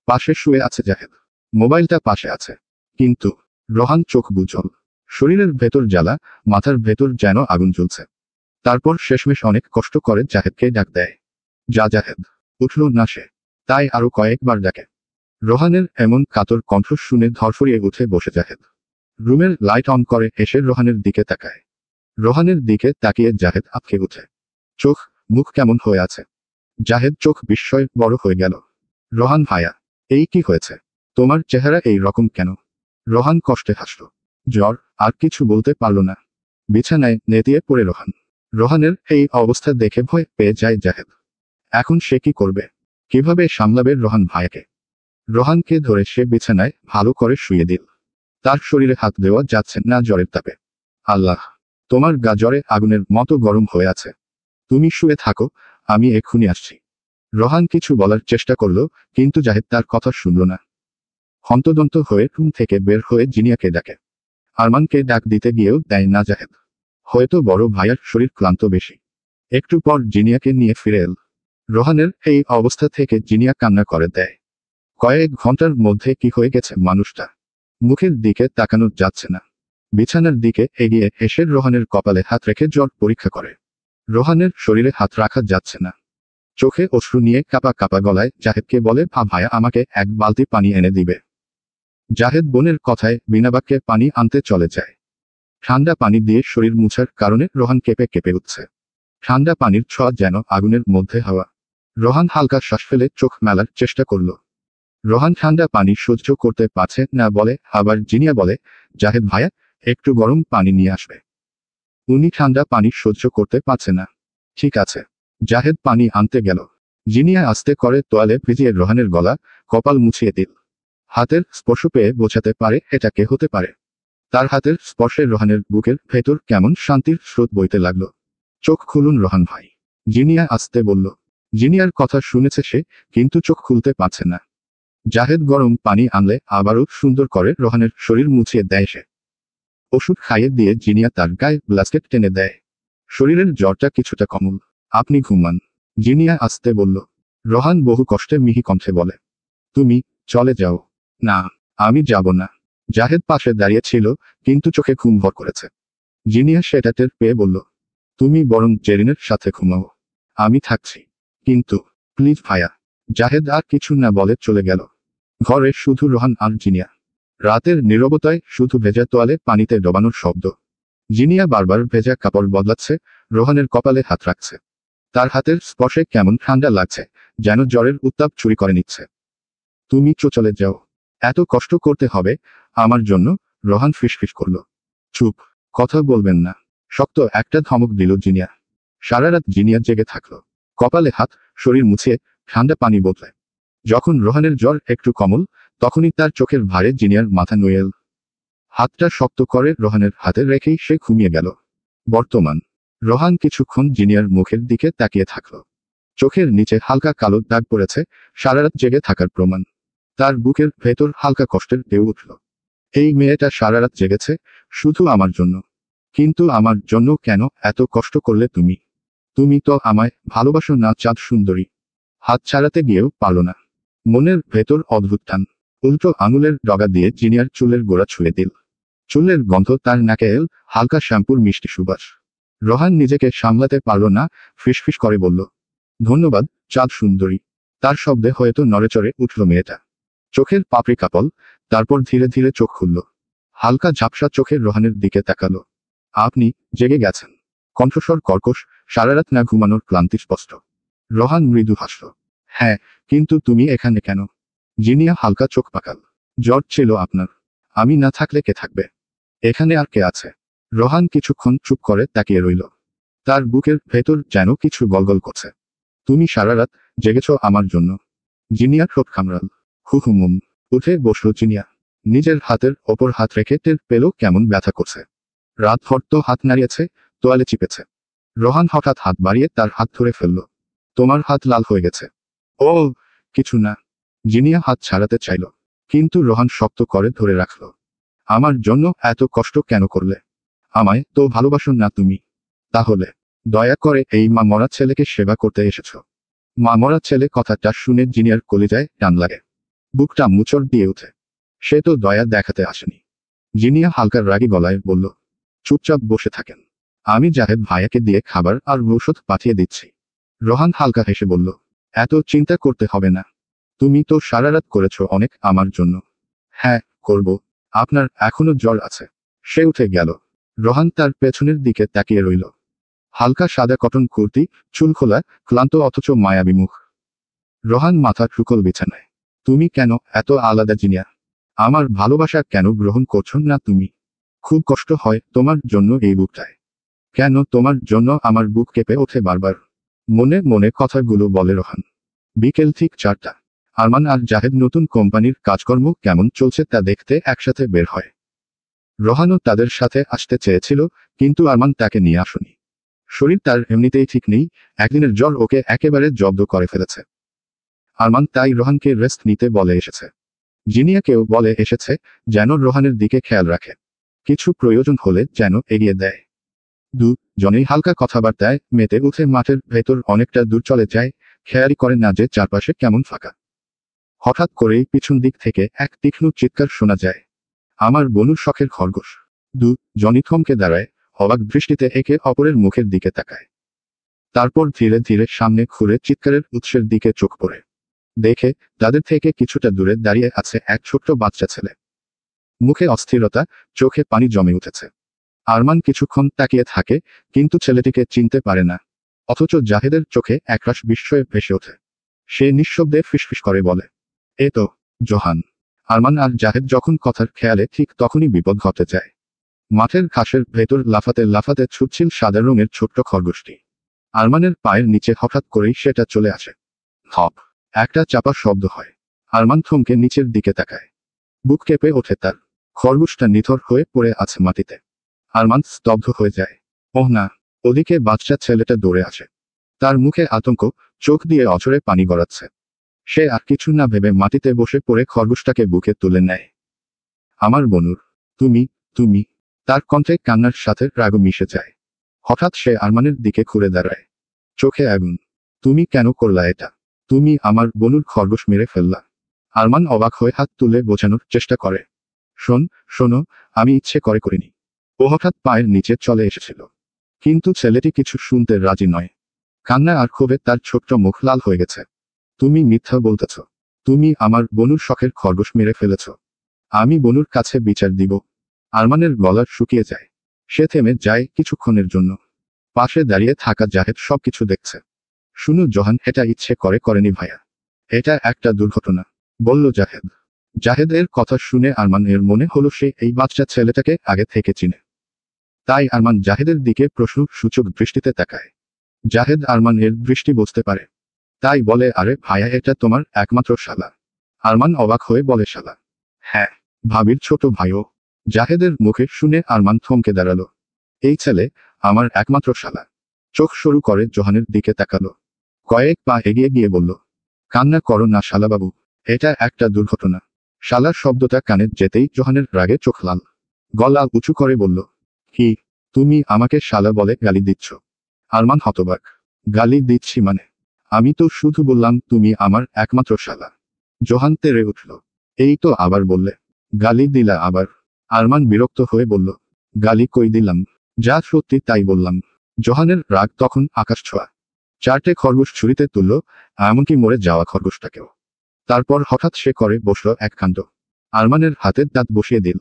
পাশে শুয়ে আছে জাহেদ। মোবাইলটা পাশে আছে। কিন্তু রোহান চোখ বুজল। শরীরের ভেতর জ্বালা, মাথার ভেতর যেন আগুন জ্বলছে। তারপর শেষমেশ অনেক কষ্ট করে জাহেদকে ডাক দেয়। যা জাহেদ। উঠল না সে। তাই আরো কয়েকবার ডাকে। রোহানের এমন কাতর কণ্ঠ শুনে ধরফরিয়ে উঠে বসে জাহেদ। রুমের লাইট অন করে এসে রোহানের দিকে তাকায়। রোহানের দিকে তাকিয়ে জাহেদ আঁতকে উঠে। চোখ, মুখ কেমন হয়ে আছে। জাহেদ চোখ বিস্ময় বড় হয়ে গেল। রোহান ভাইয়া, এই কি হয়েছে? তোমার চেহারা এই রকম কেন? রোহান কষ্টে হাসল। জ্বর। আর কিছু বলতে পারল না। বিছানায় নেতিয়ে পড়ে রোহান। রোহানের এই অবস্থা দেখে ভয় পেয়ে যায় জাহেদ। এখন সে কি করবে? কিভাবে সামলাবে রোহান ভাইয়াকে? রোহানকে ধরে সে বিছানায় ভালো করে শুয়ে দিল। তার শরীরে হাত দেওয়া যাচ্ছে না জ্বরের তাপে। আল্লাহ! তোমার গা জ্বরে আগুনের মতো গরম হয়ে আছে। তুমি শুয়ে থাকো, আমি এক্ষুনি আসছি। রোহান কিছু বলার চেষ্টা করল, কিন্তু জাহেদ তার কথা শুনল না। হন্তদন্ত হয়ে রুম থেকে বের হয়ে জিনিয়াকে ডাকে। আরমানকে ডাক দিতে গিয়েও দেয় না জাহেদ। হয়তো বড় ভাইয়ার শরীর ক্লান্ত বেশি। একটু পর জিনিয়াকে নিয়ে ফিরে এল। রোহানের এই অবস্থা থেকে জিনিয়া কান্না করে দেয়। কয়েক ঘন্টার মধ্যে কি হয়ে গেছে মানুষটা? মুখের দিকে তাকানো যাচ্ছে না। বিছানার দিকে এগিয়ে এসে রোহানের কপালে হাত রেখে জ্বর পরীক্ষা করে। রোহানের শরীরে হাত রাখা যাচ্ছে না। চোখে অশ্রু নিয়ে কাপা কাপা গলায় জাহেদকে বলে, ভাইয়া আমাকে এক বালতি পানি এনে দিবে? জাহেদ বোনের কথায় বিনা বাক্যে পানি আনতে চলে যায়। ঠান্ডা পানি দিয়ে শরীর মুছার কারণে রোহান কেঁপে কেঁপে উঠছে। ঠান্ডা পানির ছোঁয়া যেন আগুনের মধ্যে হাওয়া। রোহান হালকা শ্বাস ফেলে চোখ মেলার চেষ্টা করল। রোহান ঠান্ডা পানি সহ্য করতে পারছে না বলে আবার জিনিয়া বলে, জাহেদ ভাইয়া, একটু গরম পানি নিয়ে আসবে। উনি ঠান্ডা পানি সহ্য করতে পারছে না। ঠিক আছে। জাহেদ পানি আনতে গেল। জিনিয়া আস্তে করে তোয়ালে ভিজিয়ে রোহানের গলা, কপাল মুছিয়ে দিল। হাতের স্পর্শ পেয়ে বোঝাতে পারে এটা কে হতে পারে। তার হাতের স্পর্শে রোহানের বুকের ভেতর কেমন শান্তির স্রোত বইতে লাগলো। চোখ খুলুন রোহান ভাই, জিনিয়া আস্তে বলল। জিনিয়ার কথা শুনেছে সে, কিন্তু চোখ খুলতে পারছে না। জাহেদ গরম পানি আনলে আবারও সুন্দর করে রোহানের শরীর মুছিয়ে দেয় সে। ওষুধ খাইয়ে দিয়ে জিনিয়া তার গায়ে ব্লাস্কেট টেনে দেয়। শরীরের জ্বরটা কিছুটা কমল। আপনি ঘুমান, জিনিয়া আস্তে বলল। রোহান বহু কষ্টে মিহি কণ্ঠে বলে। তুমি চলে যাও। না, আমি যাব না। জাহেদ পাশে দাঁড়িয়ে ছিল, কিন্তু চোখে ঘুম ভর করেছে। জিনিয়া সেটা টের পেয়ে বলল, তুমি বরং জেরিনের সাথে ঘুমাও। আমি থাকছি। কিন্তু প্লিজ ভাইয়া। জাহেদ আর কিছু না বলে চলে গেল। ঘরে শুধু রোহান আর জিনিয়া। রাতের নীরবতায় শুধু ভেজা তোয়ালে পানিতে ডোবানোর শব্দ। জিনিয়া বারবার ভেজা কাপড় বদলাচ্ছে, রোহানের কপালে হাত রাখছে। তার হাতের স্পর্শে কেমন ঠান্ডা লাগছে, যেন জ্বরের উত্তাপ চুরি করে নিচ্ছে। তুমি চলে যাও। এত কষ্ট করতে হবে আমার জন্য? রোহান ফিসফিস করল। চুপ, কথা বলবেন না। শক্ত একটা ধমক দিল জিনিয়া। সারা রাত জিনিয়া জেগে থাকলো। কপালে হাত, শরীর মুছে, ঠান্ডা পানি বদলায়। যখন রোহানের জ্বর একটু কমল, তখনই তার চোখের ভারে জিনিয়ার মাথা নুয়ে এল। হাতটা শক্ত করে রোহানের হাতে রেখেই সে ঘুমিয়ে গেল। বর্তমান। রোহান কিছুক্ষণ জিনিয়ার মুখের দিকে তাকিয়ে থাকল। চোখের নিচে হালকা কালো দাগ পড়েছে, সারারাত জেগে থাকার প্রমাণ। তার বুকের ভেতর হালকা কষ্টের ঢেউ উঠল। এই মেয়েটা সারারাত জেগেছে, শুধু আমার জন্য। কিন্তু আমার জন্য কেন এত কষ্ট করলে তুমি? তুমি তো আমায় ভালোবাসো না চাঁদ সুন্দরী? হাত ছাড়াতে গিয়েও পারল না। মনের ভেতর অদ্ভুত টান। উল্টো আঙুলের ডগা দিয়ে জিনিয়ার চুলের গোড়া ছুঁয়ে দিল। চুলের গন্ধ তার নাকে এল, হালকা শ্যাম্পুর মিষ্টি সুবাস। রোহান নিজেকে সামলাতে পারল না, ফিসফিস করে বলল, ধন্যবাদ চাঁদ সুন্দরী। তার শব্দে হয়তো নড়েচড়ে উঠল মেয়েটা। চোখের পাপড়ি কাপল, তারপর ধীরে ধীরে চোখ খুলল। হালকা ঝাপসা চোখের রোহানের দিকে তাকালো। আপনি জেগে গেছেন? কণ্ঠস্বর কর্কশ, সারারাত না ঘুমানোর ক্লান্তি স্পষ্ট। রোহান মৃদু হাসল। হ্যাঁ, কিন্তু তুমি এখানে কেন? জিনিয়া হালকা চোখ পাকাল। জ্বর ছিল আপনার। আমি না থাকলে কে থাকবে? এখানে আর কে আছে? রোহান কিছুক্ষণ চুপ করে তাকিয়ে রইল। তার বুকের ভেতর যেন কিছু গলগল করছে। তুমি সারারাত জেগেছ আমার জন্য? জিনিয়া ঠোঁট কামড়াল। হুহুমুম। উঠে বসল জিনিয়া। নিজের হাতের ওপর হাত রেখে টের পেল কেমন ব্যথা করছে। রাত ভর তো হাত নাড়িয়েছে, তোয়ালে চিপেছে। রোহান হঠাৎ হাত বাড়িয়ে তার হাত ধরে ফেলল। তোমার হাত লাল হয়ে গেছে। ও, কিছু না। জিনিয়া হাত ছাড়াতে চাইল, কিন্তু রোহান শক্ত করে ধরে রাখল। আমার জন্য এত কষ্ট কেন করলে? আমায় তো ভালোবাসো না তুমি? তাহলে দয়া করে এই মা মরা ছেলেকে সেবা করতে এসেছ? মা মরা ছেলে কথাটা শুনে জিনিয়ার কলিজায় টান লাগে। বুকটা মুচড় দিয়ে ওঠে। সে তো দয়া দেখাতে আসেনি। জিনিয়া হালকা রাগী গলায় বলল, চুপচাপ বসে থাকেন। আমি জাহেদ ভাইয়াকে দিয়ে খাবার আর ঔষধ পাঠিয়ে দিচ্ছি। রোহান হালকা হেসে বলল, এত চিন্তা করতে হবে না। তুমি তো সারা রাত করেছ অনেক আমার জন্য। হ্যাঁ, করব। আপনার এখনো জ্বর আছে। সে উঠে গেল। রোহান তার পেছনের দিকে তাকিয়ে রইল। হালকা সাদা কটন কুর্তি, চুল খোলা, ক্লান্ত অথচ মায়াবী মুখ। রোহান মাথা ঠুকল বিছানায়। তুমি কেন এত আলাদা জিনিয়া? আমার ভালোবাসা কেন গ্রহণ করছো না তুমি? খুব কষ্ট হয় তোমার জন্য এই বুকটায়। কেন তোমার জন্য আমার বুক কেঁপে ওঠে বারবার? মনে মনে কথাগুলো বলে রোহান। বিকেল ঠিক 4টা। আরমান আর জাহেদ নতুন কোম্পানির কাজকর্ম কেমন চলছে তা দেখতে একসাথে বের হয়। রোহানও তাদের সাথে আসতে চেয়েছিল, কিন্তু আরমান তাকে নিয়ে আসেনি। শরীর তার এমনিতেই ঠিক নেই, একদিনের জ্বর ওকে একেবারে জব্দ করে ফেলেছে। আরমান তাই রোহানকে রেস্ট নিতে বলে এসেছে। জিনিয়াকেও বলে এসেছে, যেন রোহানের দিকে খেয়াল রাখে। কিছু প্রয়োজন হলে যেন এগিয়ে দেয়। দুজনেই হালকা কথাবার্তায় মেতে উঠে মাঠের ভেতর অনেকটা দূর চলে যায়, খেয়ালই করে না যে চারপাশে কেমন ফাঁকা। হঠাৎ করেই পিছন দিক থেকে এক তীক্ষ্ণ চিৎকার শোনা যায়। আমার বনুর শখের খরগোশ। দুজনই থমকে দাঁড়ায়, অবাক দৃষ্টিতে একে অপরের মুখের দিকে তাকায়। তারপর ধীরে ধীরে সামনে ঘুরে চিৎকারের উৎসের দিকে চোখ পড়ে। দেখে তাদের থেকে কিছুটা দূরে দাঁড়িয়ে আছে এক ছোট্ট বাচ্চা ছেলে। মুখে অস্থিরতা, চোখে পানি জমে উঠেছে। আরমান কিছুক্ষণ তাকিয়ে থাকে, কিন্তু ছেলেটিকে চিনতে পারে না। অথচ জাহেদের চোখে একরাশ বিস্ময়ে ভেসে ওঠে। সে নিঃশব্দে ফিসফিস করে বলে, এ তো জোহান। আরমান আর জাহেদ যখন কথার খেয়ালে ঠিক তখনই বিপদ ঘটে যায়। মাঠের ঘাসের ভেতর লাফাতে লাফাতে ছুটছিল সাদা রঙের ছোট্ট খরগোশটি। আরমানের পায়ের নিচে হঠাৎ করেই সেটা চলে আসে। ধপ, একটা চাপা শব্দ হয়। আরমান থমকে নিচের দিকে তাকায়। বুক কেঁপে ওঠে তার। খরগোশটা নিথর হয়ে পড়ে আছে মাটিতে। আরমান স্তব্ধ হয়ে যায়। ওহ না! ওদিকে বাচ্চা ছেলেটা দৌড়ে আসে। তার মুখে আতঙ্ক, চোখ দিয়ে অঝরে পানি গড়াচ্ছে। সে আর কিছু না ভেবে মাটিতে বসে পড়ে খরগোশটাকে বুকে তুলে নেয়। আমার বনুর, তুমি, তুমি। তার কণ্ঠে কান্নার সাথে রাগও মিশে যায়। হঠাৎ সে আরমানের দিকে ঘুরে দাঁড়ায়। চোখে আগুন। তুমি কেন করলা এটা? তুমি আমার বনুর খরগোশ মেরে ফেললা। আরমান অবাক হয়ে হাত তুলে বোঝানোর চেষ্টা করে। শোনো, আমি ইচ্ছে করে করিনি। ও হঠাৎ পায়ের নিচে চলে এসেছিল। কিন্তু ছেলেটি কিছু শুনতে রাজি নয়। কান্না আর ক্ষোভে তার ছোট্ট মুখ লাল হয়ে গেছে। তুমি মিথ্যা বলতেছ। তুমি আমার বনুর শখের খরগোশ মেরে ফেলেছ। আমি বনুর কাছে বিচার দিব। আরমানের গলা শুকিয়ে যায়। সে থেমে যায় কিছুক্ষণের জন্য। পাশে দাঁড়িয়ে থাকা জাহেদ সবকিছু দেখছে। শুনো জোহান, এটা ইচ্ছে করে করেনি ভাইয়া। এটা একটা দুর্ঘটনা, বলল জাহেদ। জাহেদের কথা শুনে আরমান এর মনে হলো সে এই বাচ্চা ছেলেটাকে আগে থেকে চিনে। তাই আরমান জাহেদের দিকে প্রশ্ন সূচক দৃষ্টিতে তাকায়। জাহেদ আরমান এর দৃষ্টি বুঝতে পারে। তাই বলে, আরে ভাইয়া, এটা তোমার একমাত্র শালা? আরমান অবাক হয়ে বলে, শালা? হ্যাঁ, ভাবির ছোট ভাইও। জাহেদের মুখে শুনে আরমান থমকে দাঁড়ালো। এই ছেলে আমার একমাত্র শালা। চোখ সরু করে জোহানের দিকে তাকালো। কয়েক পা এগিয়ে গিয়ে বলল, কান্না করো না শালাবাবু, এটা একটা দুর্ঘটনা। শালার শব্দটা কানে যেতেই জোহানের রাগে চোখ লাল। গলা উঁচু করে বলল, কি? তুমি আমাকে শালা বলে গালি দিচ্ছ? আরমান হতবাক। গালি দিচ্ছি মানে? আমি তো শুধু বললাম তুমি আমার একমাত্র শালা। জোহান তেড়ে উঠল। এই তো আবার বললে। গালি দিলা আবার? আরমান বিরক্ত হয়ে বলল, গালি কই দিলাম? যা সত্যি তাই বললাম। জোহানের রাগ তখন আকাশ ছোঁয়া। 4টে খরগোশ ছুরিতে তুলল, এমনকি মরে যাওয়া খরগোশটাকেও। তারপর হঠাৎ সে করে বসল এক কাণ্ড। আরমানের হাতের দাঁত বসিয়ে দিল।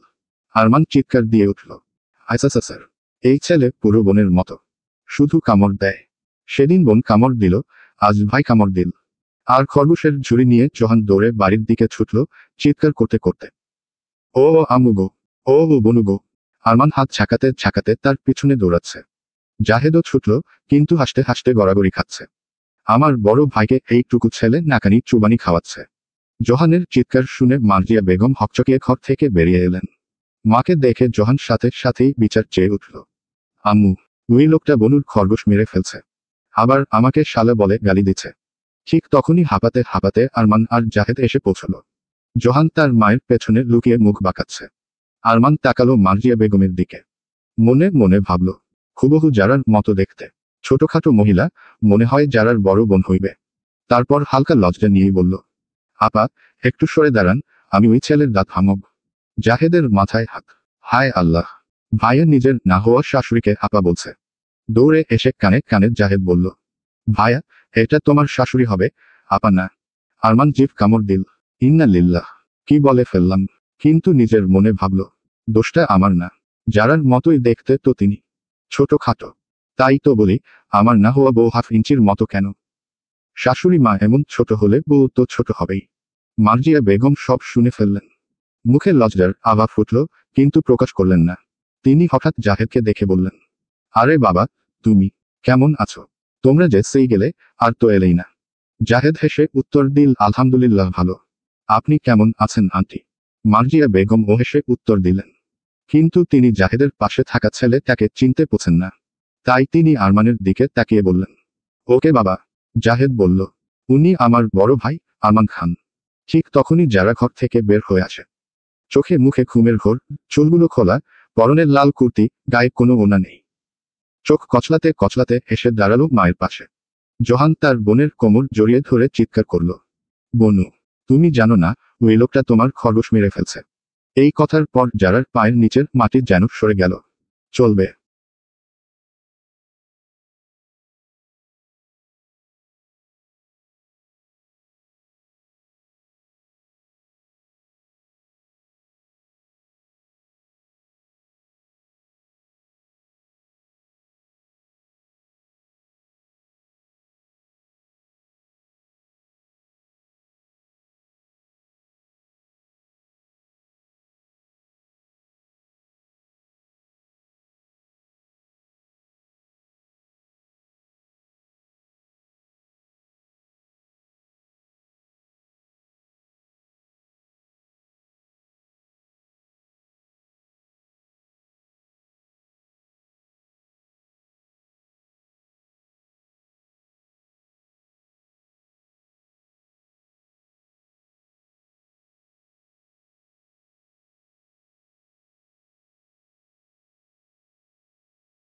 আরমান চিৎকার দিয়ে উঠল, আইসা স্যার, এই ছেলে পুরো বোনের মতো। শুধু কামড় দেয়। সেদিন বোন কামড় দিল, আজ ভাই কামড় দিল। আর খরগোশের ঝুড়ি নিয়ে জোহান দৌড়ে বাড়ির দিকে ছুটল, চিৎকার করতে করতে, ও আমুগো, ও বনুগো। আরমান হাত ঝাঁকাতে ঝাঁকাতে তার পিছনে দৌড়াচ্ছে। জাহেদও ছুটল, কিন্তু হাসতে হাসতে গড়াগড়ি খাচ্ছে। আমার বড় ভাইকে এইটুকু ছেলে নাকানি চুবানি খাওয়াচ্ছে। জোহানের চিৎকার শুনে মার্জিয়া বেগম হকচকিয়ে ঘর থেকে বেরিয়ে এলেন। মাকে দেখে জোহান সাথে সাথেই বিচার চেয়ে উঠল। আম্মু, ওই লোকটা বনুর খরগোশ মেরে ফেলছে, আবার আমাকে শালা বলে গালি দিচ্ছে। ঠিক তখনই হাঁপাতে হাঁপাতে আরমান আর জাহেদ এসে পৌঁছল। জোহান তার মায়ের পেছনে লুকিয়ে মুখ বাঁকাচ্ছে। আরমান তাকালো মার্জিয়া বেগমের দিকে। মনে মনে ভাবল, হুবহু জারার মতো দেখতে, ছোটখাটো মহিলা, মনে হয় জারার বড় বোন হইবে। তারপর হালকা লজ্জা নিয়েই বলল, আপা, একটু সরে দাঁড়ান, আমি ওই ছেলের দাঁত ভাঙব। জাহেদের মাথায় হাত। হায় আল্লাহ, ভাইয়া নিজের না হওয়া শাশুড়িকে আপা বলছে। দৌড়ে এসে কানে কানে জাহেদ বলল, ভাইয়া, এটা তোমার শাশুড়ি হবে, আপা না। আরমান জিভ কামড় দিল। ইন্না লিল্লাহ, কি বলে ফেললাম। কিন্তু নিজের মনে ভাবল, দোষটা আমার না, জারার মতোই দেখতে তো তিনি, ছোট খাটো। তাই তো বলি, আমার না হওয়া বউ হাফ ইঞ্চির মতো কেন? শাশুড়ি মা এমন ছোট হলে বউ তো ছোট হবেই। মার্জিয়া বেগম সব শুনে ফেললেন। মুখে লজ্জার আভা ফুটল, কিন্তু প্রকাশ করলেন না। তিনি হঠাৎ জাহেদকে দেখে বললেন, আরে বাবা, তুমি কেমন আছো? তোমরা যে সেই গেলে, আর তো এলেই না। জাহেদ হেসে উত্তর দিল, আলহামদুলিল্লাহ ভালো। আপনি কেমন আছেন আন্টি? মার্জিয়া বেগম ও হেসে উত্তর দিলেন। কিন্তু তিনি জাহেদের পাশে থাকা ছেলে তাকে চিনতে পারছেন না। তাই তিনি আরমানের দিকে তাকিয়ে বললেন, ওকে বাবা। জাহেদ বলল, উনি আমার বড় ভাই, আরমান খান। ঠিক তখনই যারা ঘর থেকে বের হয়ে আসে। চোখে মুখে ঘুমের ঘোর, চুলগুলো খোলা, পরনের লাল কুর্তি, গায়ে কোনো ওড়না নেই। চোখ কচলাতে কচলাতে এসে দাঁড়ালো মায়ের পাশে। জোহান তার বোনের কোমর জড়িয়ে ধরে চিৎকার করল, বনু, তুমি জানো না, ওই লোকটা তোমার খরগোশ মেরে ফেলছে। এই কথার পর জারার পায়ের নিচের মাটি যেন সরে গেল। চলবে।